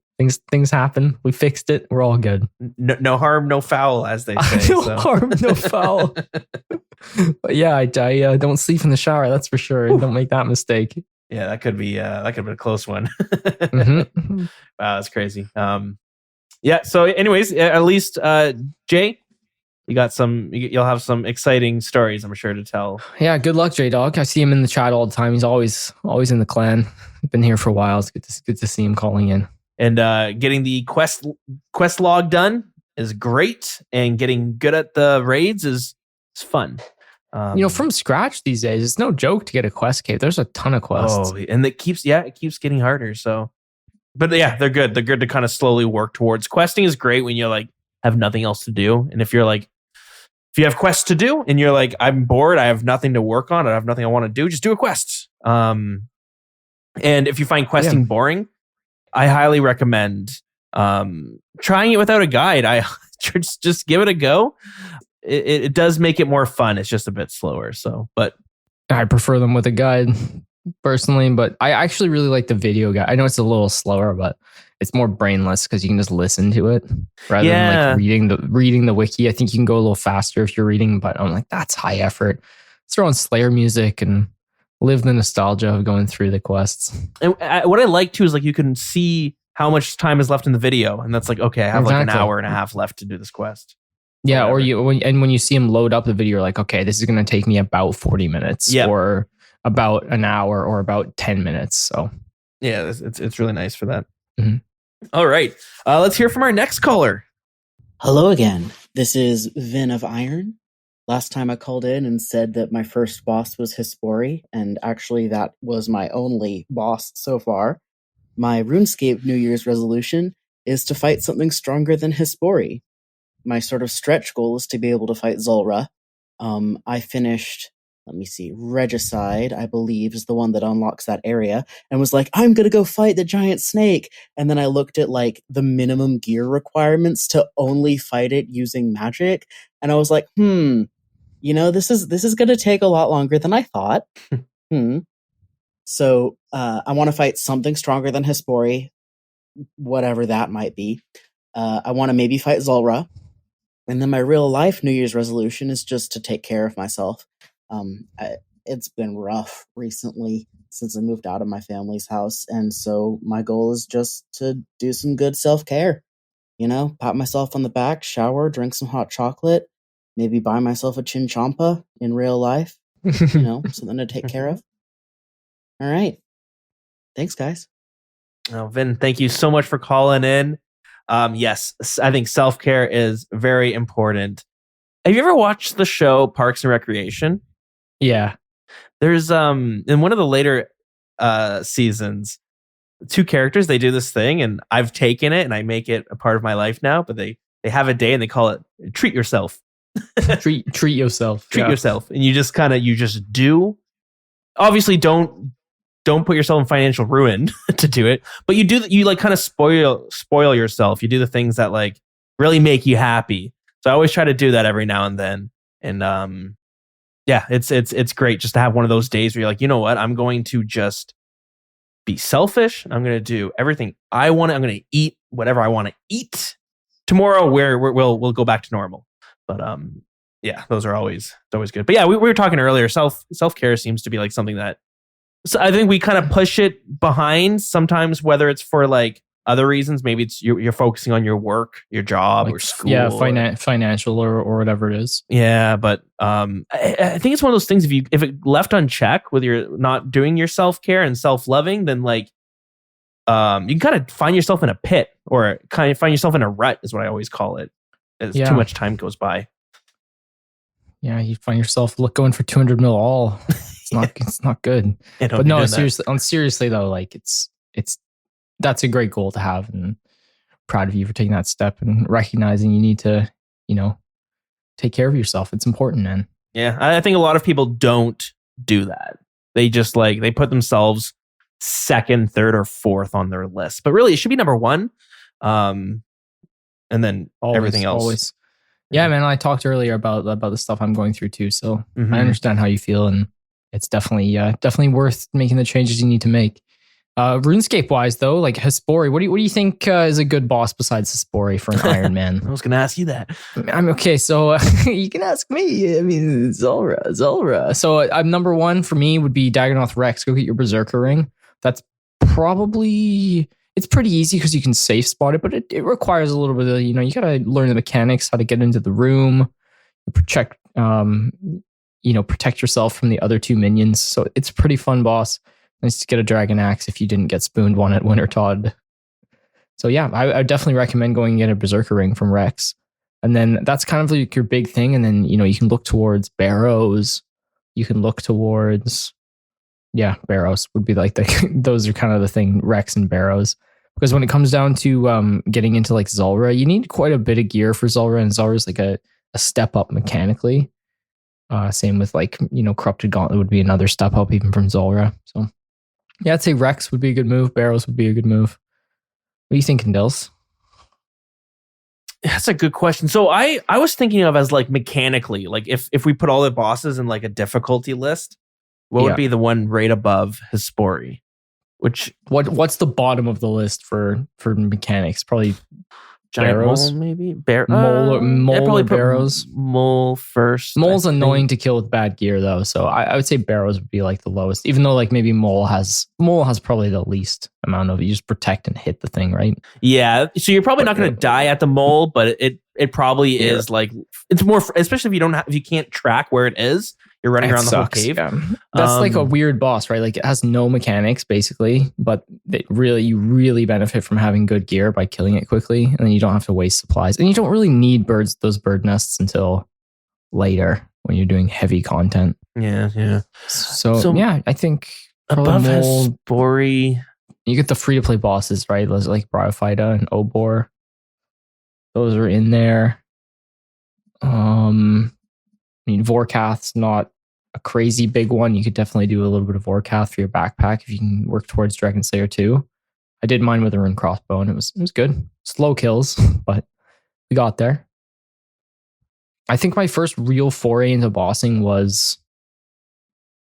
Things happen. We fixed it. We're all good. No harm, no foul, as they say. No harm, no foul. But yeah, I don't sleep in the shower. That's for sure. Don't make that mistake. Yeah, that could be a close one. Mm-hmm. Wow, that's crazy. Yeah. So, anyways, at least Jay, you'll have some exciting stories, I'm sure, to tell. Yeah. Good luck, J Dog. I see him in the chat all the time. He's always in the clan. Been here for a while. It's good to see him calling in. And getting the quest log done is great, and getting good at the raids is fun. From scratch these days, it's no joke to get a quest cape. There's a ton of quests. Oh, and it keeps getting harder. So, but yeah, they're good. They're good to kind of slowly work towards. Questing is great when you like have nothing else to do, and if you have quests to do, and you're like, I'm bored, I have nothing to work on, I have nothing I want to do, just do a quest. And if you find questing boring, I highly recommend trying it without a guide. I just give it a go. It does make it more fun. It's just a bit slower. So, but I prefer them with a guide personally. But I actually really like the video guide. I know it's a little slower, but it's more brainless because you can just listen to it rather than like reading the wiki. I think you can go a little faster if you're reading, but I'm like, that's high effort. Throw on Slayer music and live the nostalgia of going through the quests. And what I like too is like you can see how much time is left in the video, and that's like, okay, I have like an hour and a half left to do this quest. Yeah, or when you see them load up the video, you're like, okay, this is going to take me about 40 minutes, or about an hour, or about 10 minutes. So yeah, it's really nice for that. Mm-hmm. All right, let's hear from our next caller. Hello again. This is Vin of Iron. Last time I called in and said that my first boss was Hispori, and actually that was my only boss so far. My RuneScape New Year's resolution is to fight something stronger than Hispori. My sort of stretch goal is to be able to fight Zulrah. I finished, Regicide, I believe, is the one that unlocks that area, and was like, I'm gonna go fight the giant snake. And then I looked at like the minimum gear requirements to only fight it using magic, and I was like, this is gonna take a lot longer than I thought. So I want to fight something stronger than Hispori, whatever that might be. I want to maybe fight Zulrah. And then my real life New Year's resolution is just to take care of myself. It's been rough recently since I moved out of my family's house. And so my goal is just to do some good self-care. Pat myself on the back, shower, drink some hot chocolate, maybe buy myself a chinchompa in real life. Something to take care of. All right. Thanks, guys. Oh, Vin, thank you so much for calling in. Yes, I think self-care is very important. Have you ever watched the show Parks and Recreation? Yeah. There's in one of the later seasons, two characters, they do this thing, and I've taken it and I make it a part of my life now, but they have a day and they call it treat yourself. treat yourself. Treat yourself. And you just do. Obviously don't put yourself in financial ruin to do it, but you like kind of spoil yourself. You do the things that like really make you happy. So I always try to do that every now and then. And it's great just to have one of those days where you're like, you know what? I'm going to just be selfish. I'm going to do everything I want. I'm going to eat whatever I want to eat. Tomorrow we'll go back to normal. But those are always good. But yeah, we were talking earlier. Self-care seems to be like something that, so I think we kind of push it behind sometimes, whether it's for like other reasons. Maybe it's you're focusing on your work, your job, or school. Yeah, financial or whatever it is. Yeah, but I think it's one of those things. If it left unchecked, with you're not doing your self-care and self-loving, then like you can kind of find yourself in a pit, or kind of find yourself in a rut, is what I always call it, as too much time goes by. Yeah, you find yourself going for 200 mil all. It's not good. But no, seriously though, like it's that's a great goal to have, and proud of you for taking that step and recognizing you need to, take care of yourself. It's important, man. Yeah, I think a lot of people don't do that. They just like they put themselves second, third, or fourth on their list, but really it should be number one. And then everything else. Always. Yeah, man. I talked earlier about the stuff I'm going through too, so Mhm. I understand how you feel, and it's definitely worth making the changes you need to make. RuneScape wise though, like Hespori, what do you think is a good boss besides Hespori for an Iron Man? I was going to ask you that. I'm okay. So you can ask me. I mean, Zulrah. So I'm number one for me would be Dagonoth Rex. Go get your Berserker ring. That's probably, it's pretty easy because you can safe spot it, but it requires a little bit of, you got to learn the mechanics, how to get into the room, protect yourself from the other two minions. So it's a pretty fun boss. Nice to get a Dragon Axe if you didn't get spooned one at Wintertodd. So yeah, I definitely recommend going and get a Berserker ring from Rex. And then that's kind of like your big thing. And then, you can look towards Barrows. You can look towards, Barrows would be like those are kind of the thing, Rex and Barrows. Because when it comes down to getting into like Zulrah, you need quite a bit of gear for Zulrah, and Zulrah is like a step up mechanically. Same with like, Corrupted Gauntlet would be another step up even from Zulrah. So yeah, I'd say Rex would be a good move. Barrows would be a good move. What are you thinking, Dils? That's a good question. So I was thinking of as like mechanically, like if we put all the bosses in like a difficulty list, what would be the one right above Hespori? What's the bottom of the list for mechanics? Probably Giant Barrows? Mole, maybe? Mole probably or Barrows? Mole first. Mole's I think. annoying to kill with bad gear, though. So I would say Barrows would be like the lowest, even though like maybe Mole has probably the least amount of it. You just protect and hit the thing, right? Yeah. So you're probably not going to die at the mole, but it probably is like, it's more, especially if you can't track where it is. You're running around the whole cave. Yeah. That's like a weird boss, right? Like it has no mechanics basically, but you really benefit from having good gear by killing it quickly, and then you don't have to waste supplies. And you don't really need those bird nests until later when you're doing heavy content. Yeah. So yeah, I think above Hespori, you get the free to play bosses, right? Those like Bryophyta and Obor. Those are in there. Vorkath's not a crazy big one. You could definitely do a little bit of Vorkath for your backpack if you can work towards Dragon Slayer 2. I did mine with a rune crossbow, and it was good. Slow kills, but we got there. I think my first real foray into bossing was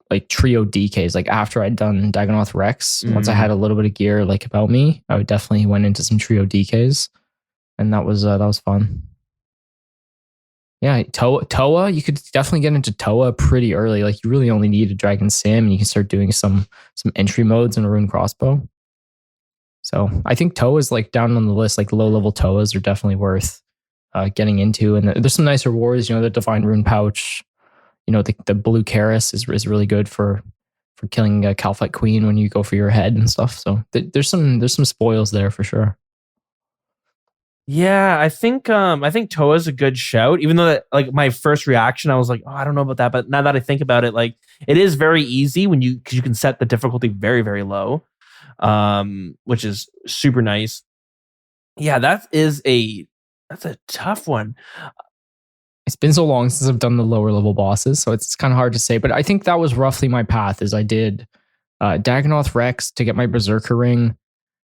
like trio DKs. Like after I'd done Dagonoth Rex, once I had a little bit of gear like about me, I would definitely went into some trio DKs, and that was fun. Yeah, Toa, you could definitely get into Toa pretty early. Like you really only need a Dragon Sim, and you can start doing some entry modes and a rune crossbow. So I think Toa is like down on the list. Like low level Toas are definitely worth getting into, and there's some nice rewards. The Divine Rune Pouch. The blue Karis is really good for killing a Calphite Queen when you go for your head and stuff. So there's some spoils there for sure. Yeah, I think Toa's a good shout. Even though that, like my first reaction, I was like, oh, I don't know about that. But now that I think about it, like it is very easy because you can set the difficulty very, very low, which is super nice. Yeah, that's a tough one. It's been so long since I've done the lower level bosses, so it's kind of hard to say. But I think that was roughly my path. Is I did Dagonoth Rex to get my Berserker ring.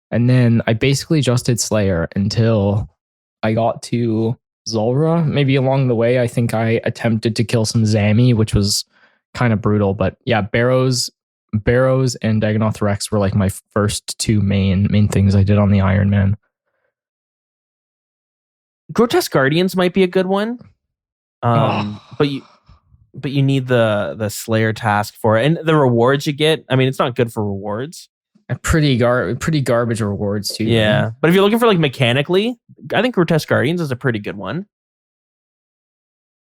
And then I basically just did Slayer until I got to Zulrah. Maybe along the way, I think I attempted to kill some Zami, which was kind of brutal. But yeah, Barrows and Dagonoth Rex were like my first two main things I did on the Iron Man. Grotesque Guardians might be a good one. But you need the Slayer task for it. And the rewards you get, I mean, it's not good for rewards. Pretty garbage rewards too. Yeah, man. but if you're looking for like mechanically, I think Grotesque Guardians is a pretty good one.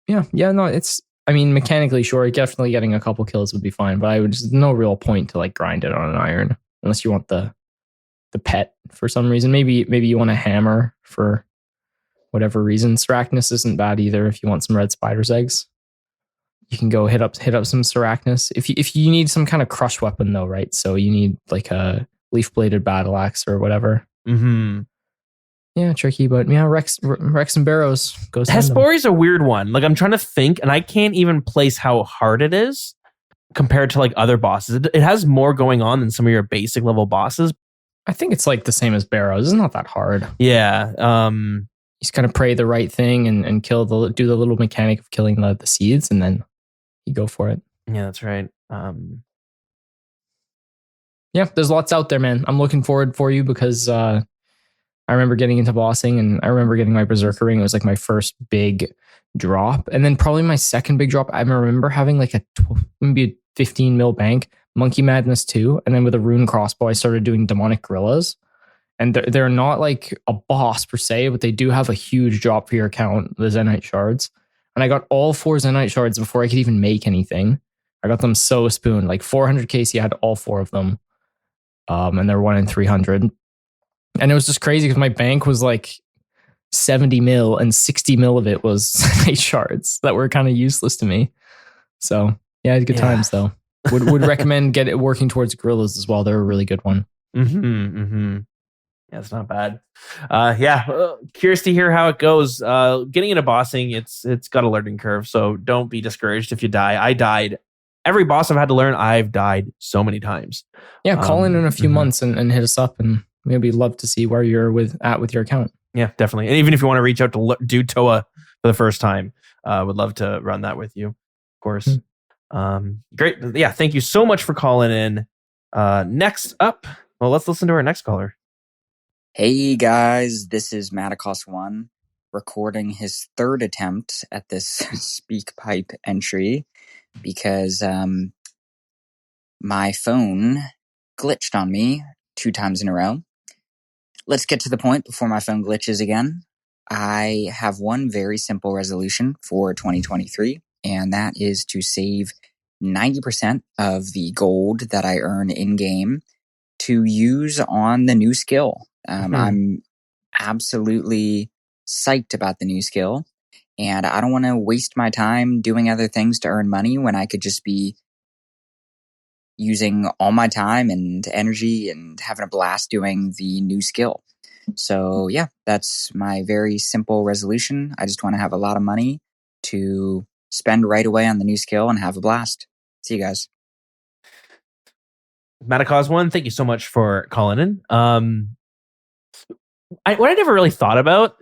Yeah, no, mechanically, sure, definitely getting a couple kills would be fine, but there's no real point to like grind it on an iron unless you want the pet for some reason. Maybe you want a hammer for whatever reason. Sarachnis isn't bad either if you want some red spider's eggs. You can go hit up some Sarachnis. If you need some kind of crush weapon though, right? So you need like a leaf bladed battle axe or whatever. Mm-hmm. Yeah, tricky, but yeah, Rex and Barrows goes. Hespori is a weird one. Like I'm trying to think, and I can't even place how hard it is compared to like other bosses. It has more going on than some of your basic level bosses. I think it's like the same as Barrows. It's not that hard. Yeah. You just kind of pray the right thing and do the little mechanic of killing the seeds, and then you go for it. Yeah, that's right. Yeah, there's lots out there, man. I'm looking forward for you because I remember getting into bossing, and I remember getting my Berserker ring. It was like my first big drop, and then probably my second big drop. I remember having like maybe a 15 mil bank, Monkey Madness 2, and then with a rune crossbow, I started doing demonic gorillas. And they're not like a boss per se, but they do have a huge drop for your account, the Zenite shards. And I got all 4 Zenite shards before I could even make anything. I got them so spooned, like 400 KC. I had all 4 of them, and they're 1 in 300. And it was just crazy because my bank was like 70 mil, and 60 mil of it was Zenite shards that were kind of useless to me. So yeah, I had good times though. Would recommend working towards gorillas as well. They're a really good one. Yeah, it's not bad. Curious to hear how it goes. Getting into bossing, it's got a learning curve, so don't be discouraged if you die. I died. Every boss I've had to learn, I've died so many times. Yeah, call in a few months and hit us up, and maybe love to see where you're at with your account. Yeah, definitely. And even if you want to reach out to do Toa for the first time, would love to run that with you, of course. Great. Yeah, thank you so much for calling in. Next up, well, let's listen to our next caller. Hey guys, this is Maticos1 recording his 3rd attempt at this SpeakPipe entry because my phone glitched on me 2 times in a row. Let's get to the point before my phone glitches again. I have one very simple resolution for 2023, and that is to save 90% of the gold that I earn in-game to use on the new skill. I'm absolutely psyched about the new skill, and I don't want to waste my time doing other things to earn money when I could just be using all my time and energy and having a blast doing the new skill. So yeah, that's my very simple resolution. I just want to have a lot of money to spend right away on the new skill and have a blast. See you guys. Maticos1, thank you so much for calling in. What I never really thought about,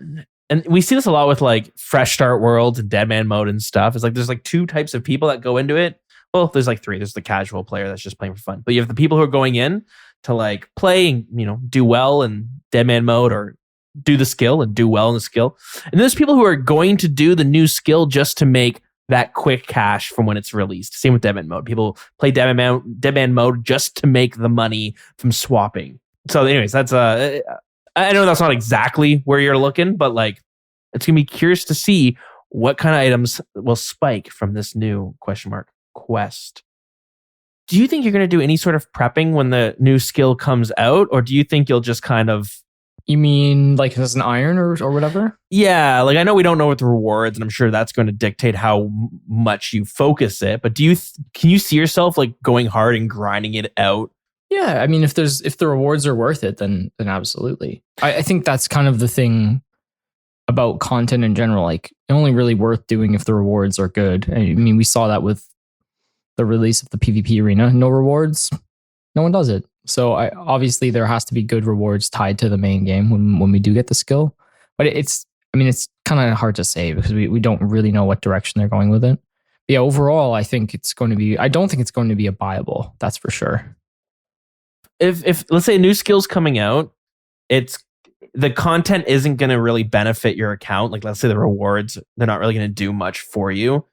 and we see this a lot with like Fresh Start Worlds and Dead Man Mode and stuff, is like there's like 2 types of people that go into it. Well, there's like 3. There's the casual player that's just playing for fun, but you have the people who are going in to like play and, you know, do well in Dead Man Mode or do the skill and do well in the skill. And there's people who are going to do the new skill just to make that quick cash from when it's released. Same with Dead Man Mode. People play Dead Man Mode just to make the money from swapping. So anyways, that's I know that's not exactly where you're looking, but like it's gonna be curious to see what kind of items will spike from this new quest. Do you think you're going to do any sort of prepping when the new skill comes out, or do you think you'll just kind of... You mean like as an iron or whatever? Yeah, like I know we don't know what the rewards, and I'm sure that's going to dictate how much you focus it, but can you see yourself like going hard and grinding it out? Yeah, I mean if the rewards are worth it, then absolutely. I think that's kind of the thing about content in general. Like only really worth doing if the rewards are good. I mean, we saw that with the release of the PvP arena. No rewards, no one does it. So obviously there has to be good rewards tied to the main game when we do get the skill. But it's kind of hard to say because we don't really know what direction they're going with it. But yeah, overall, I don't think it's going to be a buyable. That's for sure. If let's say a new skill's coming out, the content isn't going to really benefit your account. Like let's say the rewards, they're not really going to do much for you.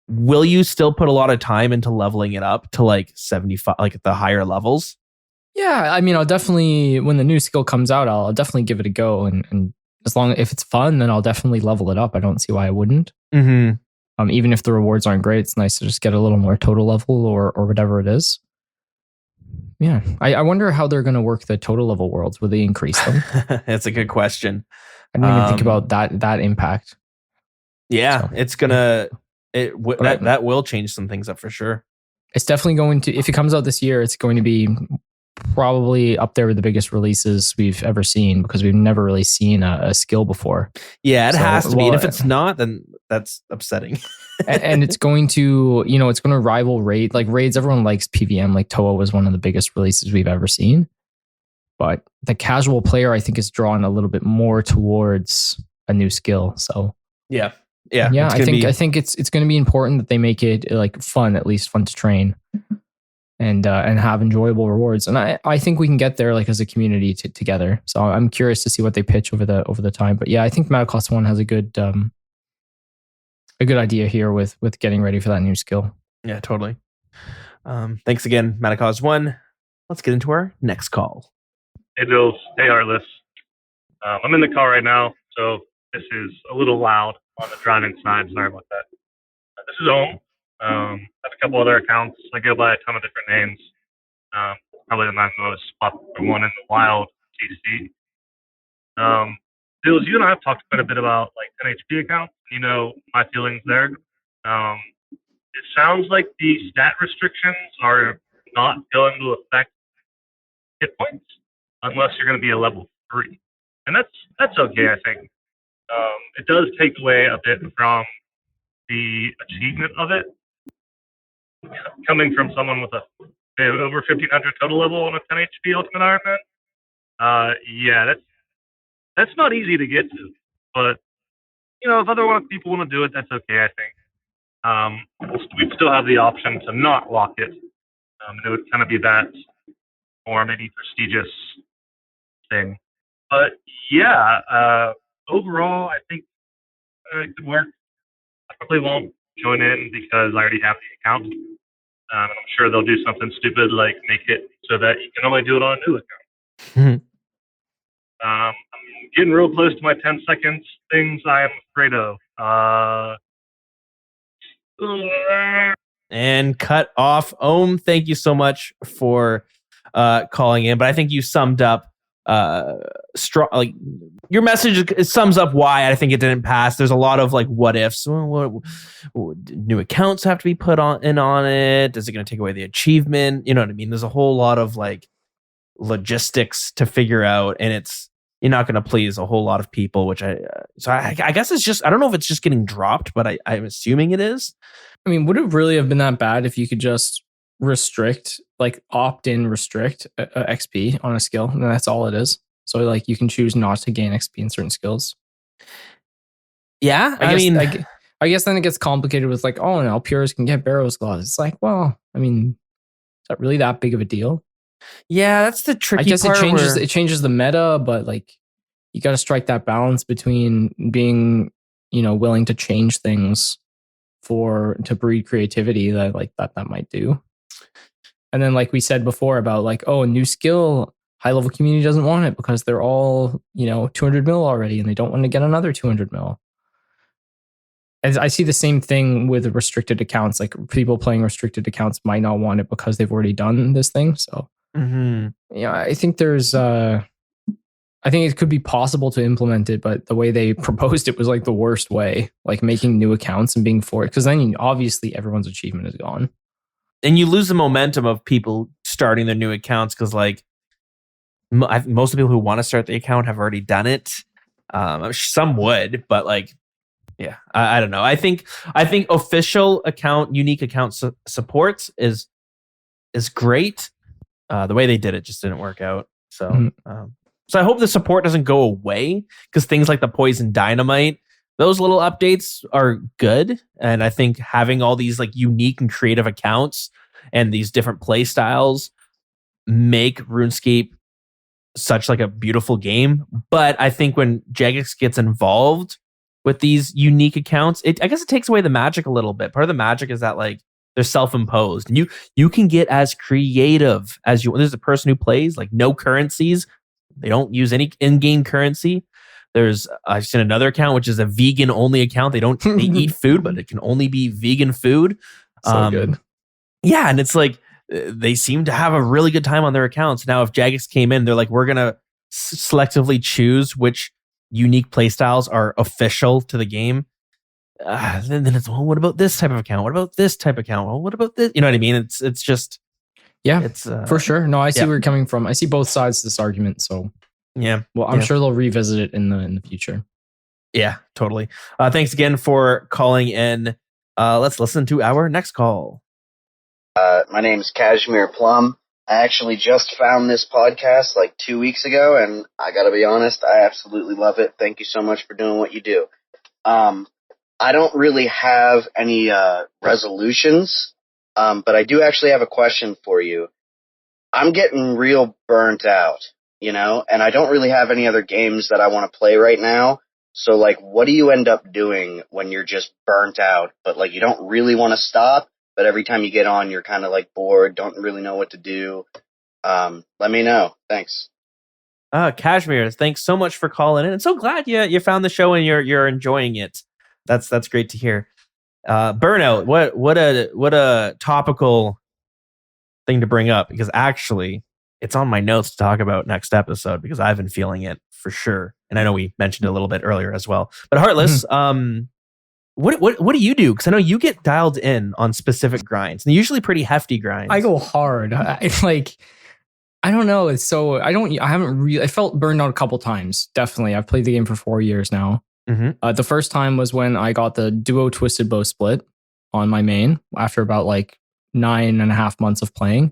Will you still put a lot of time into leveling it up to like 75, like at the higher levels? Yeah, I mean, I'll definitely, when the new skill comes out, I'll definitely give it a go. And as long if it's fun, then I'll definitely level it up. I don't see why I wouldn't. Mm-hmm. Even if the rewards aren't great, it's nice to just get a little more total level or whatever it is. Yeah, I wonder how they're going to work the total level worlds. Will they increase them? That's a good question. I didn't even think about that impact. Yeah, so, it's gonna. That will change some things up for sure. It's definitely going to, if it comes out this year, it's going to be probably up there with the biggest releases we've ever seen because we've never really seen a skill before. Yeah, it So, has to be. well, And if it's not, then that's upsetting. and it's going to, it's going to rival raid. Like raids, everyone likes PVM. Like Toa was one of the biggest releases we've ever seen. But the casual player, I think, is drawn a little bit more towards a new skill. So yeah. I think it's going to be important that they make it like fun, at least fun to train, and have enjoyable rewards. And I think we can get there like as a community together. So I'm curious to see what they pitch over the time. But yeah, I think Metaclass 1 has a good idea here with getting ready for that new skill. Yeah, totally. Thanks again, Metacause 1. Let's get into our next call. Hey, Bills. Hey, Heartless. I'm in the car right now, so this is a little loud on the driving side. Sorry about that. This is Ohm. I have a couple other accounts. I go by a ton of different names. Probably the most popular one in the wild, TC. Bills, you and I have talked quite a bit about like NHP accounts. You know my feelings there. It sounds like the stat restrictions are not going to affect hit points unless you're going to be a level 3, and that's okay. I think it does take away a bit from the achievement of it. Coming from someone with over 1500 total level on a 10 HP Ultimate Iron Man, yeah, that's not easy to get to. But if other people want to do it, that's okay. I think we'd still have the option to not lock it. It would kind of be that more maybe prestigious thing. But yeah, overall, I think it could work. I probably won't join in because I already have the account. And I'm sure they'll do something stupid like make it so that you can only do it on a new account. I'm getting real close to my 10 seconds. Things I am afraid of. And cut off. Ohm, thank you so much for calling in. But I think you summed up strong. Like your message sums up why I think it didn't pass. There's a lot of like what ifs. New accounts have to be put on it. Is it going to take away the achievement? You know what I mean? There's a whole lot of like logistics to figure out, and you're not going to please a whole lot of people. Which I guess it's just, I don't know if it's just getting dropped, but I'm assuming it is. I mean, would it really have been that bad if you could just restrict, like opt-in restrict XP on a skill, and that's all it is? So like you can choose not to gain XP in certain skills. Yeah, I guess then it gets complicated with like, oh no, purists can get Barrow's Claws. It's like, well, I mean, is that really that big of a deal? Yeah, that's the tricky part. I guess it changes the meta, but like you got to strike that balance between being, willing to change things to breed creativity that might do. And then like we said before about like, oh, a new skill, high level community doesn't want it because they're all, 200 mil already and they don't want to get another 200 mil. As I see the same thing with restricted accounts. Like people playing restricted accounts might not want it because they've already done this thing. So I think I think it could be possible to implement it, but the way they proposed it was like the worst way, like making new accounts and being for it. Because then obviously everyone's achievement is gone. And you lose the momentum of people starting their new accounts because like most of the people who want to start the account have already done it. Some would, but like, yeah, I don't know. I think official account, unique account supports is great. The way they did it just didn't work out. So, so I hope the support doesn't go away because things like the Poison Dynamite, those little updates are good. And I think having all these like unique and creative accounts and these different play styles make RuneScape such like a beautiful game. But I think when Jagex gets involved with these unique accounts, I guess it takes away the magic a little bit. Part of the magic is that like they're self-imposed. And you can get as creative as you want. There's a person who plays like no currencies. They don't use any in-game currency. I've seen another account which is a vegan only account. They eat food, but it can only be vegan food. So good. Yeah, and it's like they seem to have a really good time on their accounts. Now, if Jagex came in, they're like, we're gonna selectively choose which unique playstyles are official to the game. Then it's, well, what about this type of account? What about this type of account? Well, what about this? You know what I mean? It's just Yeah, It's for sure. No, I see yeah. where you're coming from. I see both sides of this argument. So Yeah. well, I'm Yeah. sure they'll revisit it in the future. Yeah, totally. Thanks again for calling in. Let's listen to our next call. My name's Kashmir Plum. I actually just found this podcast like 2 weeks ago, and I gotta be honest, I absolutely love it. Thank you so much for doing what you do. I don't really have any resolutions, but I do actually have a question for you. I'm getting real burnt out, and I don't really have any other games that I want to play right now. So, like, what do you end up doing when you're just burnt out, but, like, you don't really want to stop, but every time you get on, you're kind of, like, bored, don't really know what to do? Let me know. Thanks. Kashmir, thanks so much for calling in. And so glad you found the show and you're enjoying it. That's great to hear. Burnout, what a topical thing to bring up, because actually it's on my notes to talk about next episode because I've been feeling it for sure. And I know we mentioned it a little bit earlier as well. But Heartless, what do you do? Because I know you get dialed in on specific grinds, and usually pretty hefty grinds. I go hard. I don't know. I felt burned out a couple times. Definitely. I've played the game for 4 years now. Mm-hmm. The first time was when I got the duo twisted bow split on my main after about like 9.5 months of playing.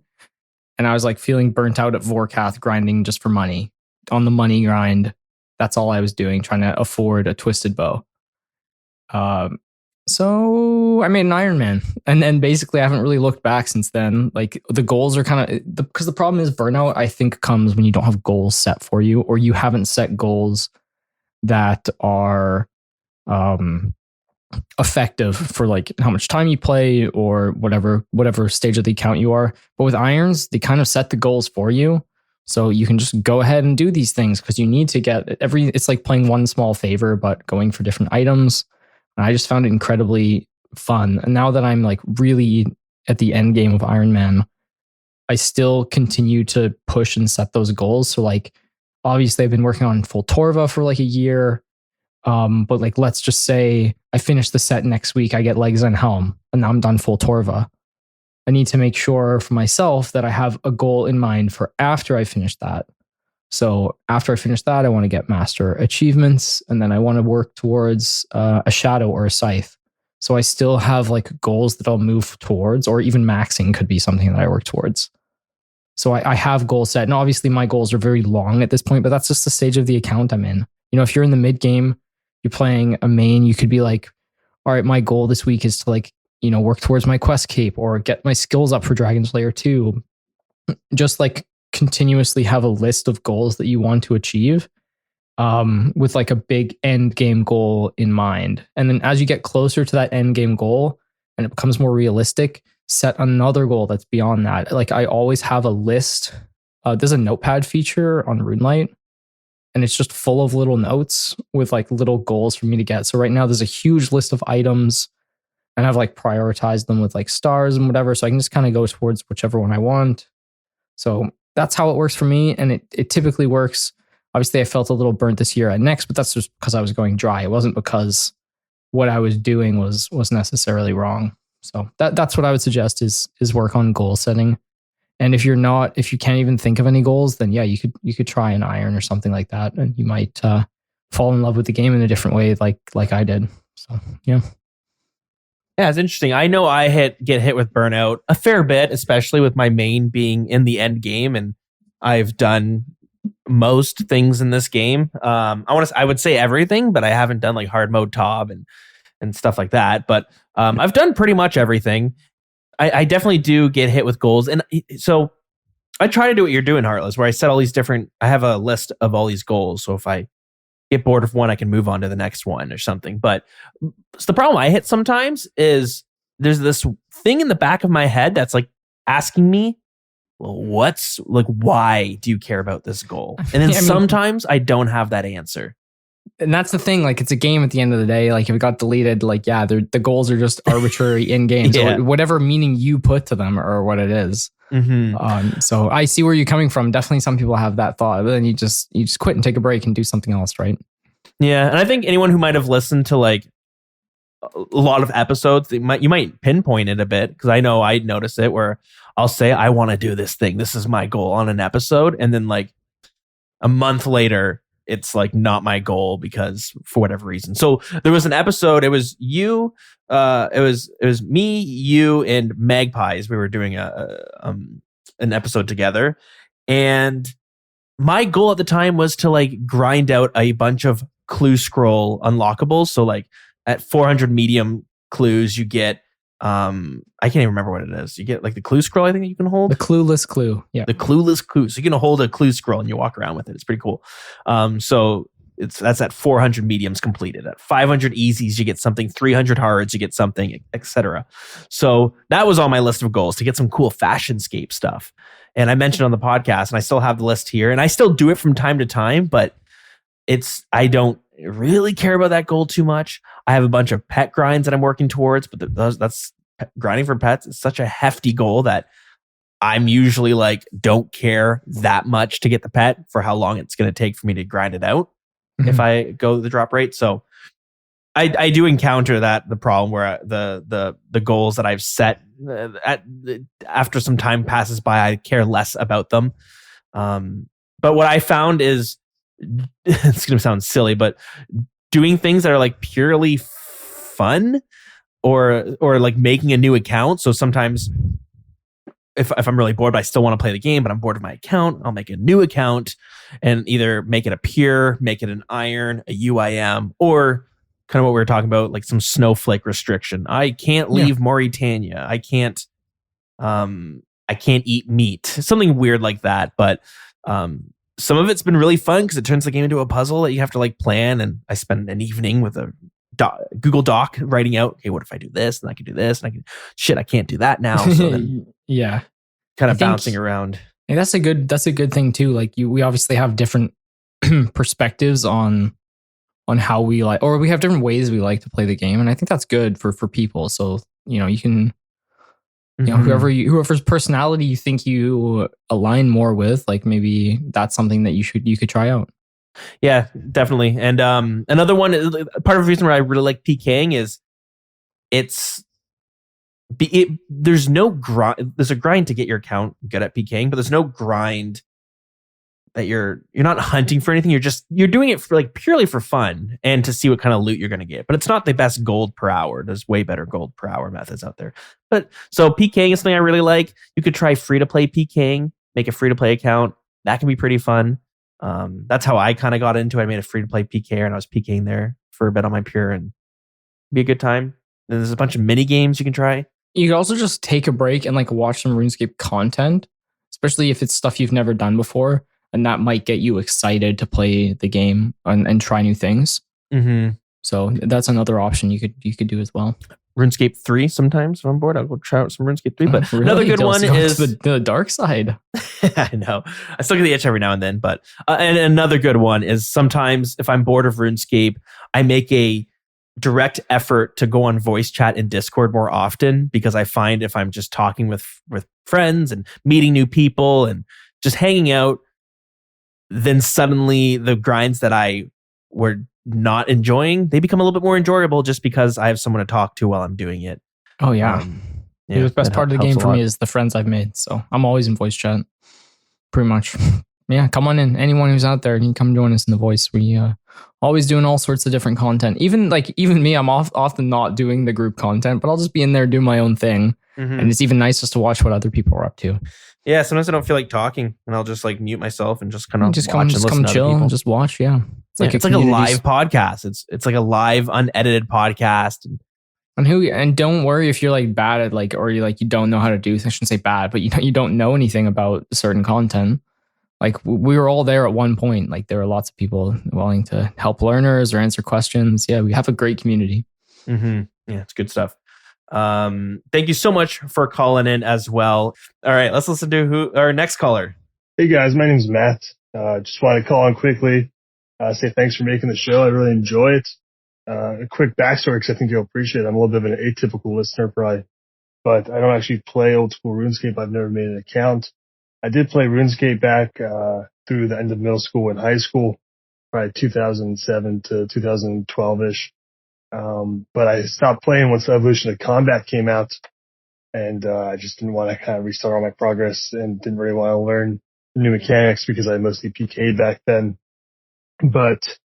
And I was like feeling burnt out at Vorkath grinding just for money. On the money grind, that's all I was doing, trying to afford a twisted bow. So I made an Iron Man, and then basically I haven't really looked back since then. Like the goals are kind of because the problem is burnout, I think, comes when you don't have goals set for you, or you haven't set goals that are effective for like how much time you play or whatever stage of the account you are. But with irons, they kind of set the goals for you. So you can just go ahead and do these things because you need to get it's like playing one small favor, but going for different items. And I just found it incredibly fun. And now that I'm like really at the end game of Iron Man, I still continue to push and set those goals. So like, obviously I've been working on full Torva for like a year. But like, let's just say I finish the set next week, I get legs and helm, and now I'm done full Torva. I need to make sure for myself that I have a goal in mind for after I finish that. So after I finish that, I want to get master achievements, and then I want to work towards a shadow or a scythe. So I still have like goals that I'll move towards, or even maxing could be something that I work towards. So I have goals set, and obviously my goals are very long at this point, but that's just the stage of the account I'm in. If you're in the mid game, you're playing a main, you could be like, all right, my goal this week is to like, work towards my quest cape or get my skills up for Dragon Slayer 2. Just like continuously have a list of goals that you want to achieve with like a big end game goal in mind. And then as you get closer to that end game goal and it becomes more realistic, set another goal that's beyond that. Like I always have a list. There's a notepad feature on RuneLite, and it's just full of little notes with like little goals for me to get. So right now there's a huge list of items, and I've like prioritized them with like stars and whatever. So I can just kind of go towards whichever one I want. So that's how it works for me. And it typically works. Obviously I felt a little burnt this year at Next, but that's just because I was going dry. It wasn't because what I was doing was necessarily wrong. So that's what I would suggest is work on goal setting. And if you can't even think of any goals, then yeah, you could try an iron or something like that, and you might fall in love with the game in a different way, like I did. So yeah. Yeah, it's interesting. I know I get hit with burnout a fair bit, especially with my main being in the end game, and I've done most things in this game. I would say everything, but I haven't done like hard mode top and stuff like that. But I've done pretty much everything. I definitely do get hit with goals, and so I try to do what you're doing, Heartless, where I set all these different. I have a list of all these goals, so if I get bored of one, I can move on to the next one or something. But the problem I hit sometimes is there's this thing in the back of my head that's like asking me, well, why do you care about this goal? And then sometimes I don't have that answer. And that's the thing. Like, it's a game at the end of the day. Like, if it got deleted, like, yeah, the goals are just arbitrary in game. Yeah. So whatever meaning you put to them or what it is. Mm-hmm. So I see where you're coming from. Definitely some people have that thought, but then you just quit and take a break and do something else, right? Yeah. And I think anyone who might have listened to like a lot of episodes, you might pinpoint it a bit, because I know I noticed it where I'll say I want to do this thing. This is my goal on an episode, and then like a month later, it's like not my goal because for whatever reason. So there was an episode. It was you. It was me, you, and Magpies. We were doing an episode together, and my goal at the time was to like grind out a bunch of clue scroll unlockables. So like at 400 medium clues, you get I can't even remember what it is. You get like the clue scroll, I think you can hold. The clueless clue. Yeah. The clueless clue. So you can hold a clue scroll and you walk around with it. It's pretty cool. So that's at 400 mediums completed. At 500 easies, you get something. 300 hards, you get something, etc. So that was on my list of goals, to get some cool fashionscape stuff. And I mentioned on the podcast, and I still have the list here, and I still do it from time to time, but I don't really care about that goal too much. I have a bunch of pet grinds that I'm working towards, but that's grinding for pets is such a hefty goal that I'm usually like, don't care that much to get the pet for how long it's going to take for me to grind it out if I go the drop rate. So I do encounter the problem where the goals that I've set after some time passes by, I care less about them. But what I found is, it's going to sound silly, but doing things that are like purely fun or like making a new account. So sometimes if I'm really bored, but I still want to play the game, but I'm bored of my account, I'll make a new account and either make it a pure, make it an iron, a UIM, or kind of what we were talking about, like some snowflake restriction. I can't leave Mauritania. I can't eat meat. Something weird like that. But some of it's been really fun because it turns the game into a puzzle that you have to like plan. And I spend an evening with a Google Doc writing out, okay, what if I do this and I can do this and I can't do that now. So then yeah, kind of bouncing around. And that's a good thing too. Like we obviously have different perspectives on how we like, or we have different ways we like to play the game. And I think that's good for people. So, you can, whoever's personality you think you align more with, like maybe that's something that you could try out. Yeah, definitely. And another one, part of the reason why I really like PKing is there's no grind. There's a grind to get your account good at PKing, but there's no grind that you're not hunting for anything. You're doing it for like purely for fun and to see what kind of loot you're going to get. But it's not the best gold per hour. There's way better gold per hour methods out there. But so PKing is something I really like. You could try free to play PKing, make a free to play account. That can be pretty fun. That's how I kind of got into it. I made a free to play PKer and I was PKing there for a bit on my pure and be a good time. Then there's a bunch of mini games you can try. You could also just take a break and like watch some RuneScape content, especially if it's stuff you've never done before. And that might get you excited to play the game and try new things. Mm-hmm. So that's another option you could do as well. RuneScape 3 sometimes if I'm bored, I'll go try out some RuneScape 3. But really? Another good one is the dark side. I know. I still get the itch every now and then. But and another good one is sometimes if I'm bored of RuneScape, I make a direct effort to go on voice chat in Discord more often, because I find if I'm just talking with friends and meeting new people and just hanging out, then suddenly the grinds that I were not enjoying, they become a little bit more enjoyable just because I have someone to talk to while I'm doing it. Oh yeah. The best part of the game for me is the friends I've made. So I'm always in voice chat pretty much. Yeah, come on in. Anyone who's out there, you can come join us in the voice. We always doing all sorts of different content. Even me, I'm often not doing the group content, but I'll just be in there doing my own thing. Mm-hmm. And it's even nice just to watch what other people are up to. Yeah, sometimes I don't feel like talking, and I'll just like mute myself and just kind of come chill and just watch. Yeah, it's like a live podcast. It's like a live unedited podcast. And don't worry if you're like bad at like, or you don't know how to do. I shouldn't say bad, but you don't know anything about certain content. Like we were all there at one point. Like there are lots of people willing to help learners or answer questions. Yeah, we have a great community. Mm-hmm. Yeah, it's good stuff. Thank you so much for calling in as well. All right, let's listen to our next caller. Hey guys, my name's Matt. Just wanted to call in quickly, say thanks for making the show. I really enjoy it. A quick backstory, because I think you'll appreciate it. I'm a little bit of an atypical listener probably, but I don't actually play old school RuneScape. I've never made an account. I did play RuneScape back through the end of middle school and high school, probably 2007 to 2012-ish. But I stopped playing once Evolution of Combat came out. and I just didn't want to kind of restart all my progress and didn't really want to learn the new mechanics because I mostly PK'd back then. But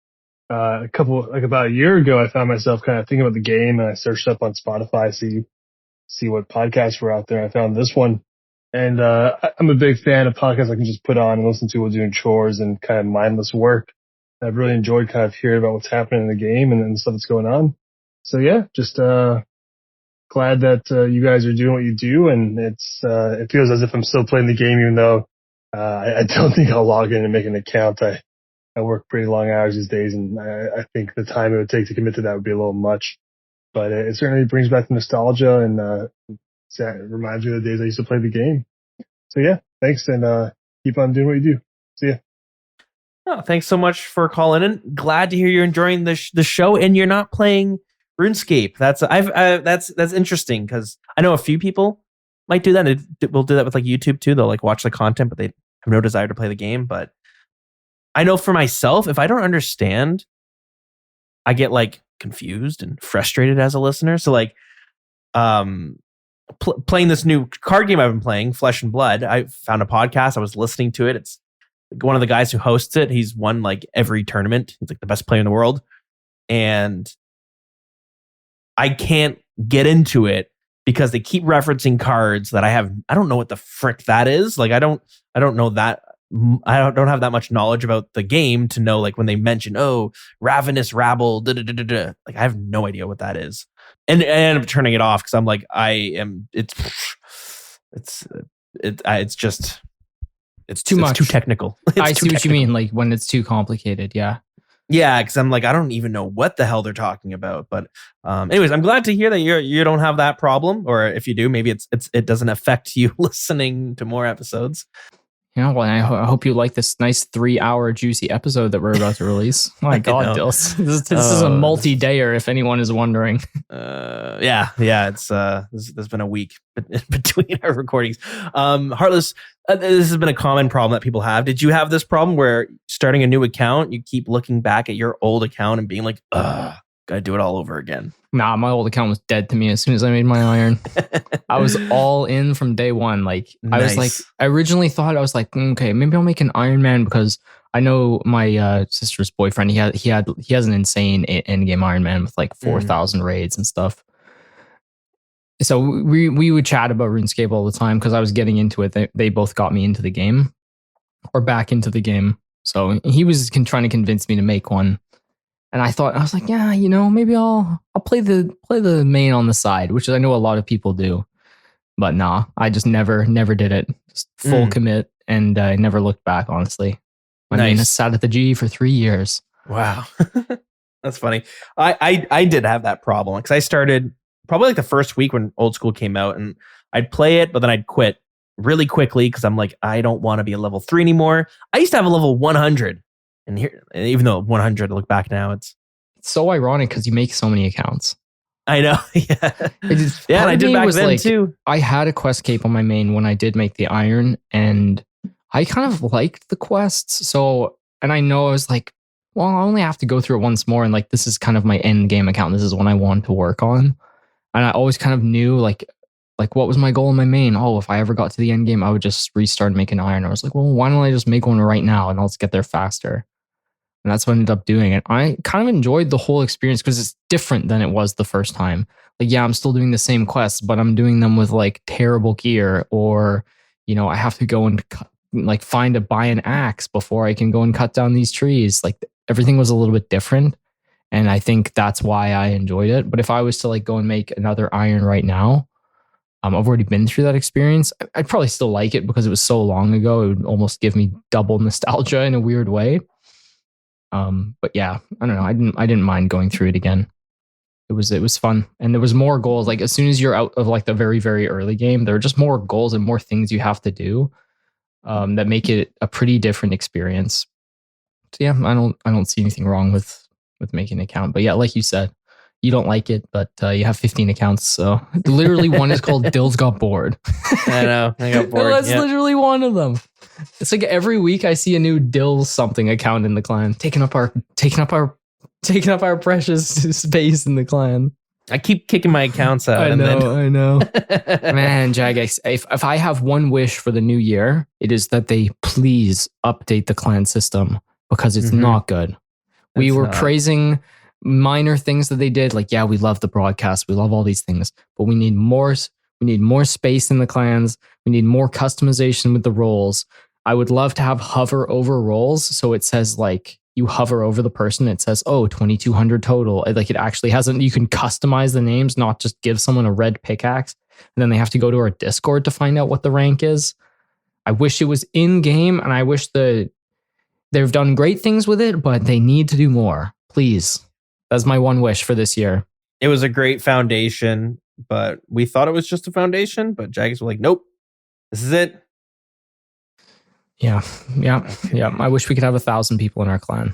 about a year ago, I found myself kind of thinking about the game, and I searched up on Spotify, see what podcasts were out there. I found this one, and I'm a big fan of podcasts I can just put on and listen to while doing chores and kind of mindless work. I've really enjoyed kind of hearing about what's happening in the game and stuff that's going on. So yeah, just glad that you guys are doing what you do, and it feels as if I'm still playing the game, even though I don't think I'll log in and make an account. I work pretty long hours these days, and I think the time it would take to commit to that would be a little much. But it certainly brings back the nostalgia, and it reminds me of the days I used to play the game. So yeah, thanks, and keep on doing what you do. See ya. Oh, thanks so much for calling in. Glad to hear you're enjoying the show, and you're not playing RuneScape. That's interesting because I know a few people might do that. We'll do that with like YouTube too. They'll like watch the content, but they have no desire to play the game. But I know for myself, if I don't understand, I get like confused and frustrated as a listener. So like, playing this new card game I've been playing, Flesh and Blood. I found a podcast. I was listening to it. It's one of the guys who hosts it. He's won like every tournament. He's like the best player in the world, and I can't get into it because they keep referencing cards that I don't know what the frick that is. Like I don't know that. I don't have that much knowledge about the game to know like when they mention, oh, Ravenous Rabble, like I have no idea what that is. And I end up turning it off because I'm like, it's too much. Too technical. I see what you mean. Like when it's too complicated. Yeah. Yeah, because I'm like, I don't even know what the hell they're talking about. But anyways, I'm glad to hear that you don't have that problem, or if you do, maybe it doesn't affect you listening to more episodes. Yeah, well, I hope you like this nice 3-hour juicy episode that we're about to release. Oh my God, Dils. This is a multi-dayer, if anyone is wondering. Yeah. It's there's been a week between our recordings. Heartless, this has been a common problem that people have. Did you have this problem where starting a new account, you keep looking back at your old account and being like, gotta do it all over again? Nah, my old account was dead to me as soon as I made my iron. I was all in from day one. Like I was like, I originally thought I was like, okay, maybe I'll make an Iron Man because I know my sister's boyfriend. He has an insane end game Iron Man with like 4,000 raids and stuff. So we would chat about RuneScape all the time because I was getting into it. They both got me into the game or back into the game. So he was trying to convince me to make one. And I was like, yeah, maybe I'll play the main on the side, which I know a lot of people do. But nah, I just never did it. Just full commit, and I never looked back, honestly. My main has sat at the G for 3 years. Wow. That's funny. I did have that problem because I started probably like the first week when Old School came out, and I'd play it, but then I'd quit really quickly because I'm like, I don't want to be a level 3 anymore. I used to have a level 100. And here, even though 100, look back now, it's so ironic because you make so many accounts. I know. Yeah. Yeah, and I did back then too. I had a quest cape on my main when I did make the iron, and I kind of liked the quests. So, and I know I was like, well, I only have to go through it once more. And like, this is kind of my end game account. This is what I want to work on. And I always kind of knew like what was my goal in my main? Oh, if I ever got to the end game, I would just restart and make an iron. I was like, well, why don't I just make one right now and I'll just get there faster. And that's what I ended up doing. And I kind of enjoyed the whole experience because it's different than it was the first time. Like, yeah, I'm still doing the same quests, but I'm doing them with like terrible gear, or, I have to go and buy an axe before I can go and cut down these trees. Like everything was a little bit different. And I think that's why I enjoyed it. But if I was to like go and make another iron right now, I've already been through that experience. I'd probably still like it because it was so long ago. It would almost give me double nostalgia in a weird way. But yeah, I don't know. I didn't mind going through it again. It was fun, and there was more goals. Like as soon as you're out of like the very, very early game, there are just more goals and more things you have to do, that make it a pretty different experience. So yeah, I don't see anything wrong with making an account. But yeah, like you said, you don't like it, but you have 15 accounts. So literally one is called Dils Got Bored. I know. I got bored. That's literally one of them. It's like every week I see a new Dils something account in the clan, taking up our precious space in the clan. I keep kicking my accounts out. I then... know. Man, Jagex, if I have one wish for the new year, it is that they please update the clan system because it's not good. We were praising minor things that they did. Like, yeah, we love the broadcast. We love all these things, but we need more. We need more space in the clans. We need more customization with the roles. I would love to have hover over roles. So it says like you hover over the person. It says, 2,200 total. Like it actually hasn't, you can customize the names, not just give someone a red pickaxe. And then they have to go to our Discord to find out what the rank is. I wish it was in game, and I wish they've done great things with it, but they need to do more. Please. That's my one wish for this year. It was a great foundation, but we thought it was just a foundation, but Jags were like, nope, this is it. Yeah. I wish we could have 1,000 people in our clan.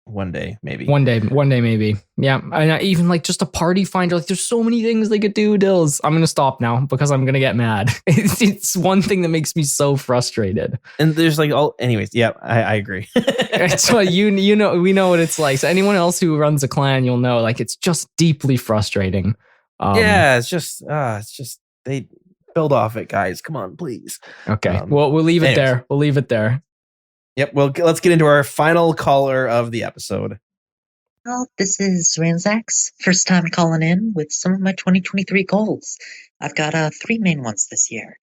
One day, maybe. One day, maybe. Yeah. And even like just a party finder. Like there's so many things they could do, Dills. I'm going to stop now because I'm going to get mad. It's one thing that makes me so frustrated. And there's like anyways. Yeah, I agree. It's what you know, we know what it's like. So anyone else who runs a clan, you'll know, like, it's just deeply frustrating. It's just they build off it, guys. Come on, please. Okay. Well, we'll leave it there. We'll leave it there. Yep. Well, let's get into our final caller of the episode. Well, this is Ranzax. First time calling in with some of my 2023 goals. I've got 3 main ones this year.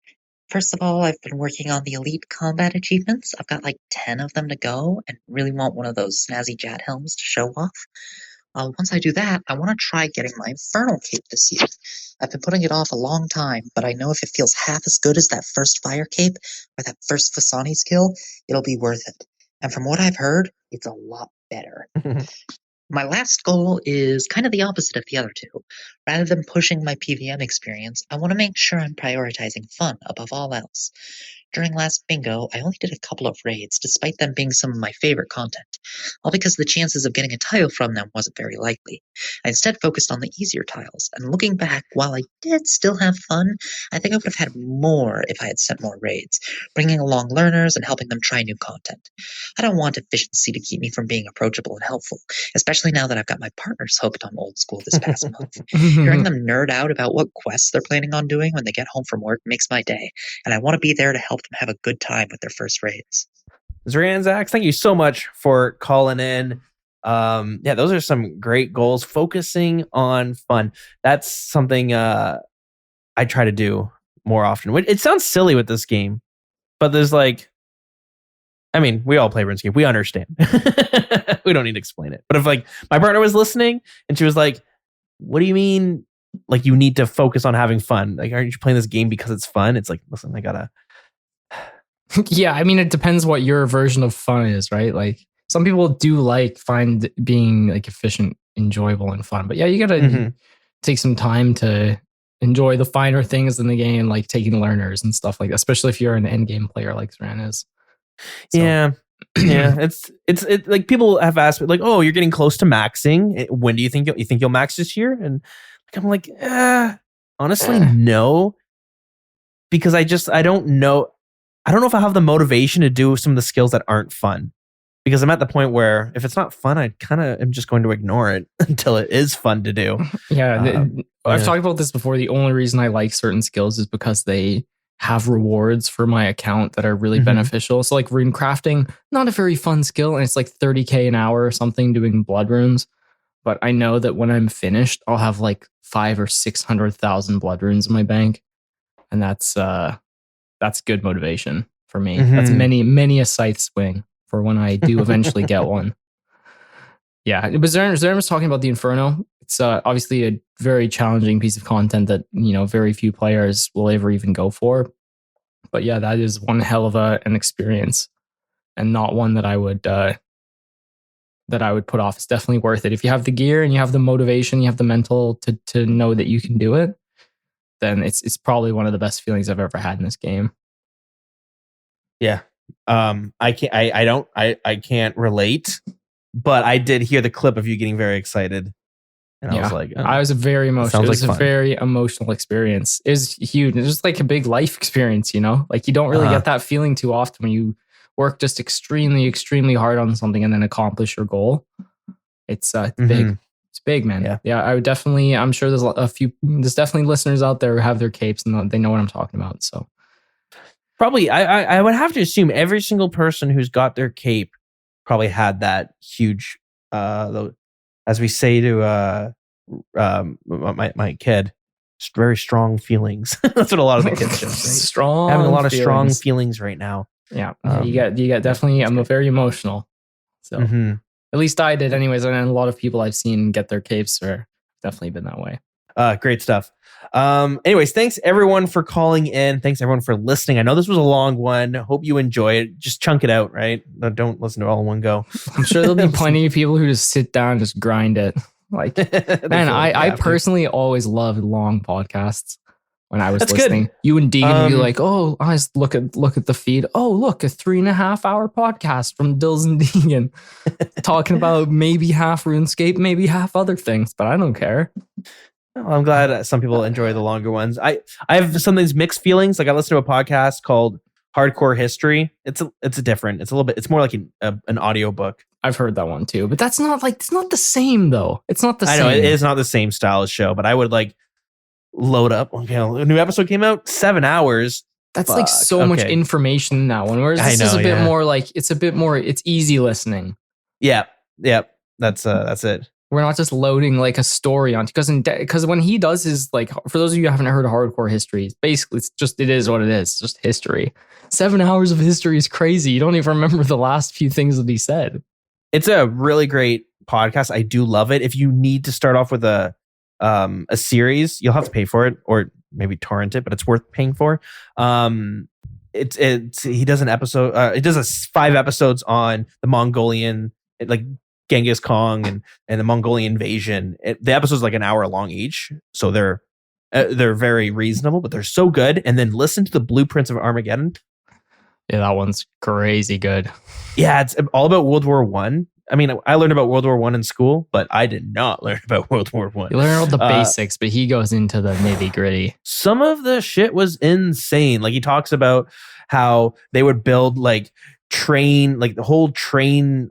First of all, I've been working on the Elite Combat achievements. I've got like 10 of them to go and really want one of those snazzy Jat helms to show off. Once I do that, I want to try getting my Infernal Cape this year. I've been putting it off a long time, but I know if it feels half as good as that first Fire Cape or that first Fasani skill, it'll be worth it. And from what I've heard, it's a lot better. My last goal is kind of the opposite of the other two. Rather than pushing my PVM experience, I want to make sure I'm prioritizing fun above all else. During last bingo, I only did a couple of raids, despite them being some of my favorite content, all because the chances of getting a tile from them wasn't very likely. I instead focused on the easier tiles, and looking back, while I did still have fun, I think I would have had more if I had sent more raids, bringing along learners and helping them try new content. I don't want efficiency to keep me from being approachable and helpful, especially now that I've got my partners hooked on old school this past month. Hearing them nerd out about what quests they're planning on doing when they get home from work makes my day, and I want to be there to help them have a good time with their first raids. Zranzax, thank you so much for calling in. Those are some great goals. Focusing on fun. That's something I try to do more often. It sounds silly with this game, but there's we all play RuneScape. We understand. We don't need to explain it. But if my partner was listening and she was like, what do you mean? Like, you need to focus on having fun. Like, aren't you playing this game because it's fun? It's like, listen, I gotta. Yeah, it depends what your version of fun is, right? Like, some people do find being efficient, enjoyable, and fun. But yeah, you gotta take some time to enjoy the finer things in the game, like taking learners and stuff like that. Especially if you're an end game player like Zran is. So. Yeah. It's like people have asked me, like, oh, you're getting close to maxing. When do you think you'll max this year? And I'm like, honestly, no, because I don't know. I don't know if I have the motivation to do some of the skills that aren't fun, because I'm at the point where if it's not fun, I kind of am just going to ignore it until it is fun to do. Yeah. I've talked about this before. The only reason I like certain skills is because they have rewards for my account that are really beneficial. So like rune crafting, not a very fun skill. And it's like 30K an hour or something doing blood runes. But I know that when I'm finished, I'll have like 500,000 or 600,000 blood runes in my bank. And that's good motivation for me. That's many a scythe swing for when I do eventually get one. Yeah, but Zern was talking about the Inferno. It's obviously a very challenging piece of content that very few players will ever even go for. But yeah, that is one hell of an experience, and not one that I would put off. It's definitely worth it if you have the gear and you have the motivation, you have the mental to know that you can do it. Then it's probably one of the best feelings I've ever had in this game. Yeah. I can't relate, but I did hear the clip of you getting very excited. And I was like, I was very emotional. It was a very emotional experience. It was huge. It was just like a big life experience, like you don't really get that feeling too often when you work just extremely, extremely hard on something and then accomplish your goal. It's big. It's big, man. Yeah, I would definitely. I'm sure there's a few. There's definitely listeners out there who have their capes and they know what I'm talking about. So Probably, I would have to assume every single person who's got their cape probably had that huge, as we say to my kid, very strong feelings. That's what a lot of the kids just say. Strong, having a lot of strong feelings. feelings right now. Yeah, you get definitely. I'm very emotional. So at least I did, anyways. And a lot of people I've seen get their capes are definitely been that way. Great stuff. Anyways, thanks everyone for calling in. Thanks everyone for listening. I know this was a long one. Hope you enjoy it. Just chunk it out, right? Don't listen to it all in one go. I'm sure there'll be plenty of people who just sit down and just grind it. Like, man, I personally always loved long podcasts. When I was listening, you and Deegan would be like, "Oh, I just look at the feed. Oh, look, a 3.5 hour podcast from Dills and Deegan talking about maybe half RuneScape, maybe half other things, but I don't care." Well, I'm glad some people enjoy the longer ones. I have some of these mixed feelings. Like I listened to a podcast called Hardcore History. It's different. It's a little bit. It's more like an audio book. I've heard that one too, but that's not like it's not the same though. It's not the same. I know it is not the same style of show, but I would like load up. Okay, a new episode came out, 7 hours. That's like so much information in that one. Whereas this is a bit more like it's easy listening. Yeah. That's it. We're not just loading like a story on because when he does his like, for those of you who haven't heard of Hardcore History, basically it is what it is. It's just history. 7 hours of history is crazy. You don't even remember the last few things that he said. It's a really great podcast. I do love it. If you need to start off with a series, you'll have to pay for it or maybe torrent it, but it's worth paying for. He does an episode. It does 5 episodes on the Mongolian, like Genghis Khan and the Mongolian invasion. The episodes like an hour long each, so they're very reasonable, but they're so good. And then listen to the Blueprints of Armageddon. Yeah, that one's crazy good. Yeah, it's all about World War One. I mean, I learned about World War One in school, but I did not learn about World War One. You learn all the basics, but he goes into the nitty gritty. Some of the shit was insane. Like he talks about how they would build like the whole train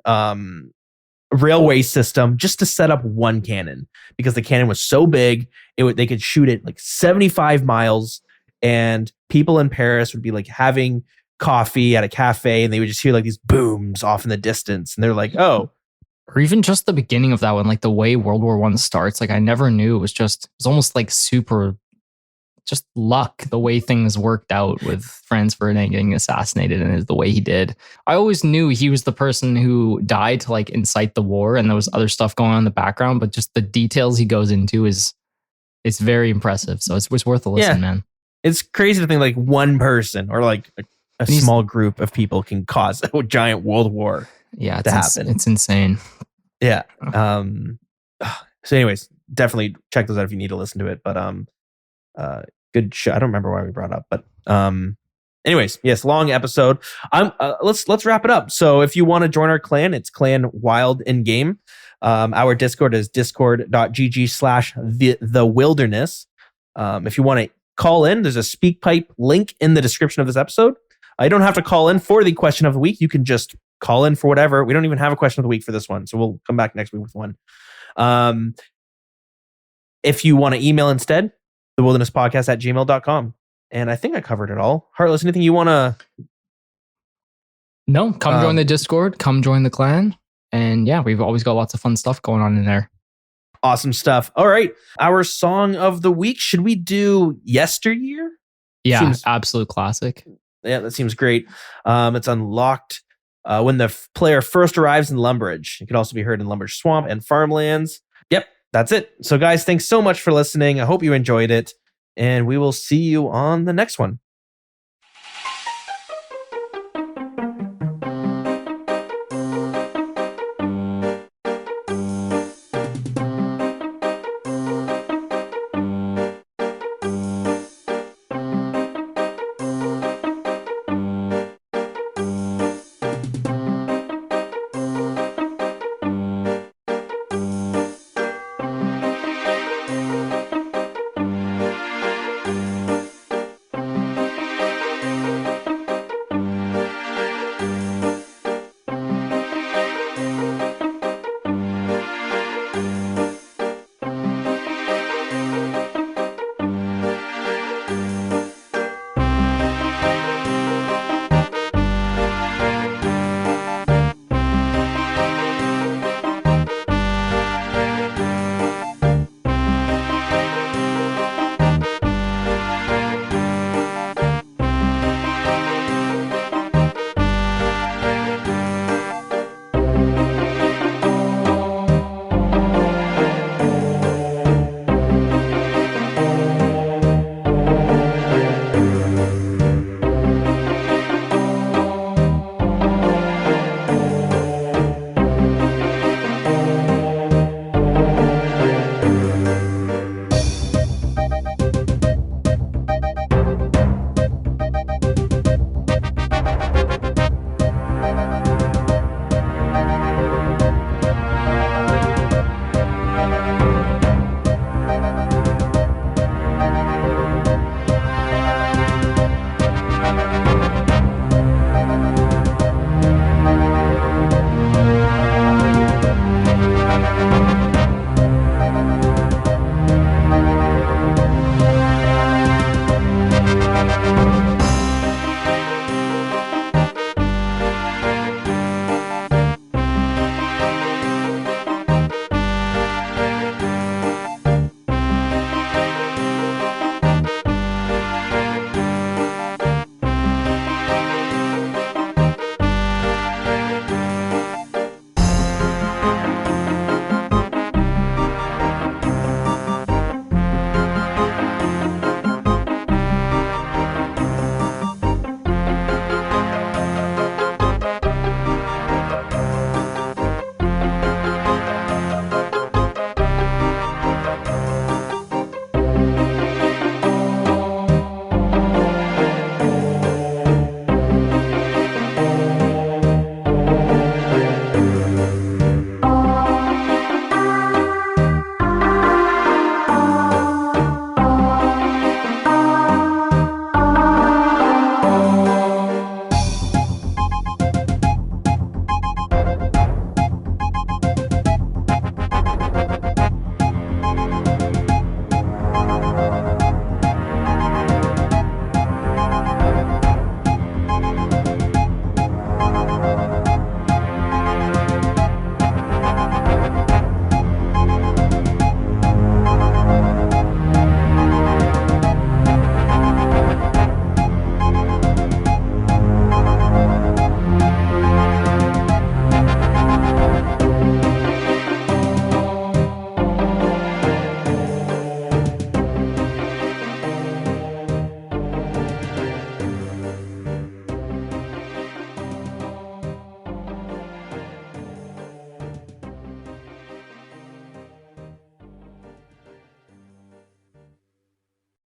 railway system just to set up one cannon because the cannon was so big they could shoot it like 75 miles, and people in Paris would be like having coffee at a cafe and they would just hear like these booms off in the distance, and they're like, oh. Or even just the beginning of that one, like the way World War One starts, like I never knew. It was almost like super just luck, the way things worked out with Franz Ferdinand getting assassinated and the way he did. I always knew he was the person who died to like incite the war, and there was other stuff going on in the background, but just the details he goes into it's very impressive. So it's worth a listen, man. It's crazy to think like one person or like a small group of people can cause a giant world war to happen. It's insane. Yeah. So anyways, definitely check those out if you need to listen to it. But good show. I don't remember why we brought it up, but anyways, yes, long episode. Let's wrap it up. So if you want to join our clan, it's Clan Wild in Game. Our Discord is discord.gg/the wilderness. If you want to call in, there's a SpeakPipe link in the description of this episode. You don't have to call in for the question of the week. You can just call in for whatever. We don't even have a question of the week for this one, so we'll come back next week with one. If you want to email instead, thewildernesspodcast@gmail.com. And I think I covered it all. Heartless, anything you want to... No, come join the Discord. Come join the clan. And yeah, we've always got lots of fun stuff going on in there. Awesome stuff. All right. Our song of the week. Should we do Yesteryear? Yeah, absolute classic. Yeah, that seems great. It's unlocked when the player first arrives in Lumbridge. It can also be heard in Lumbridge Swamp and Farmlands. Yep, that's it. So guys, thanks so much for listening. I hope you enjoyed it. And we will see you on the next one.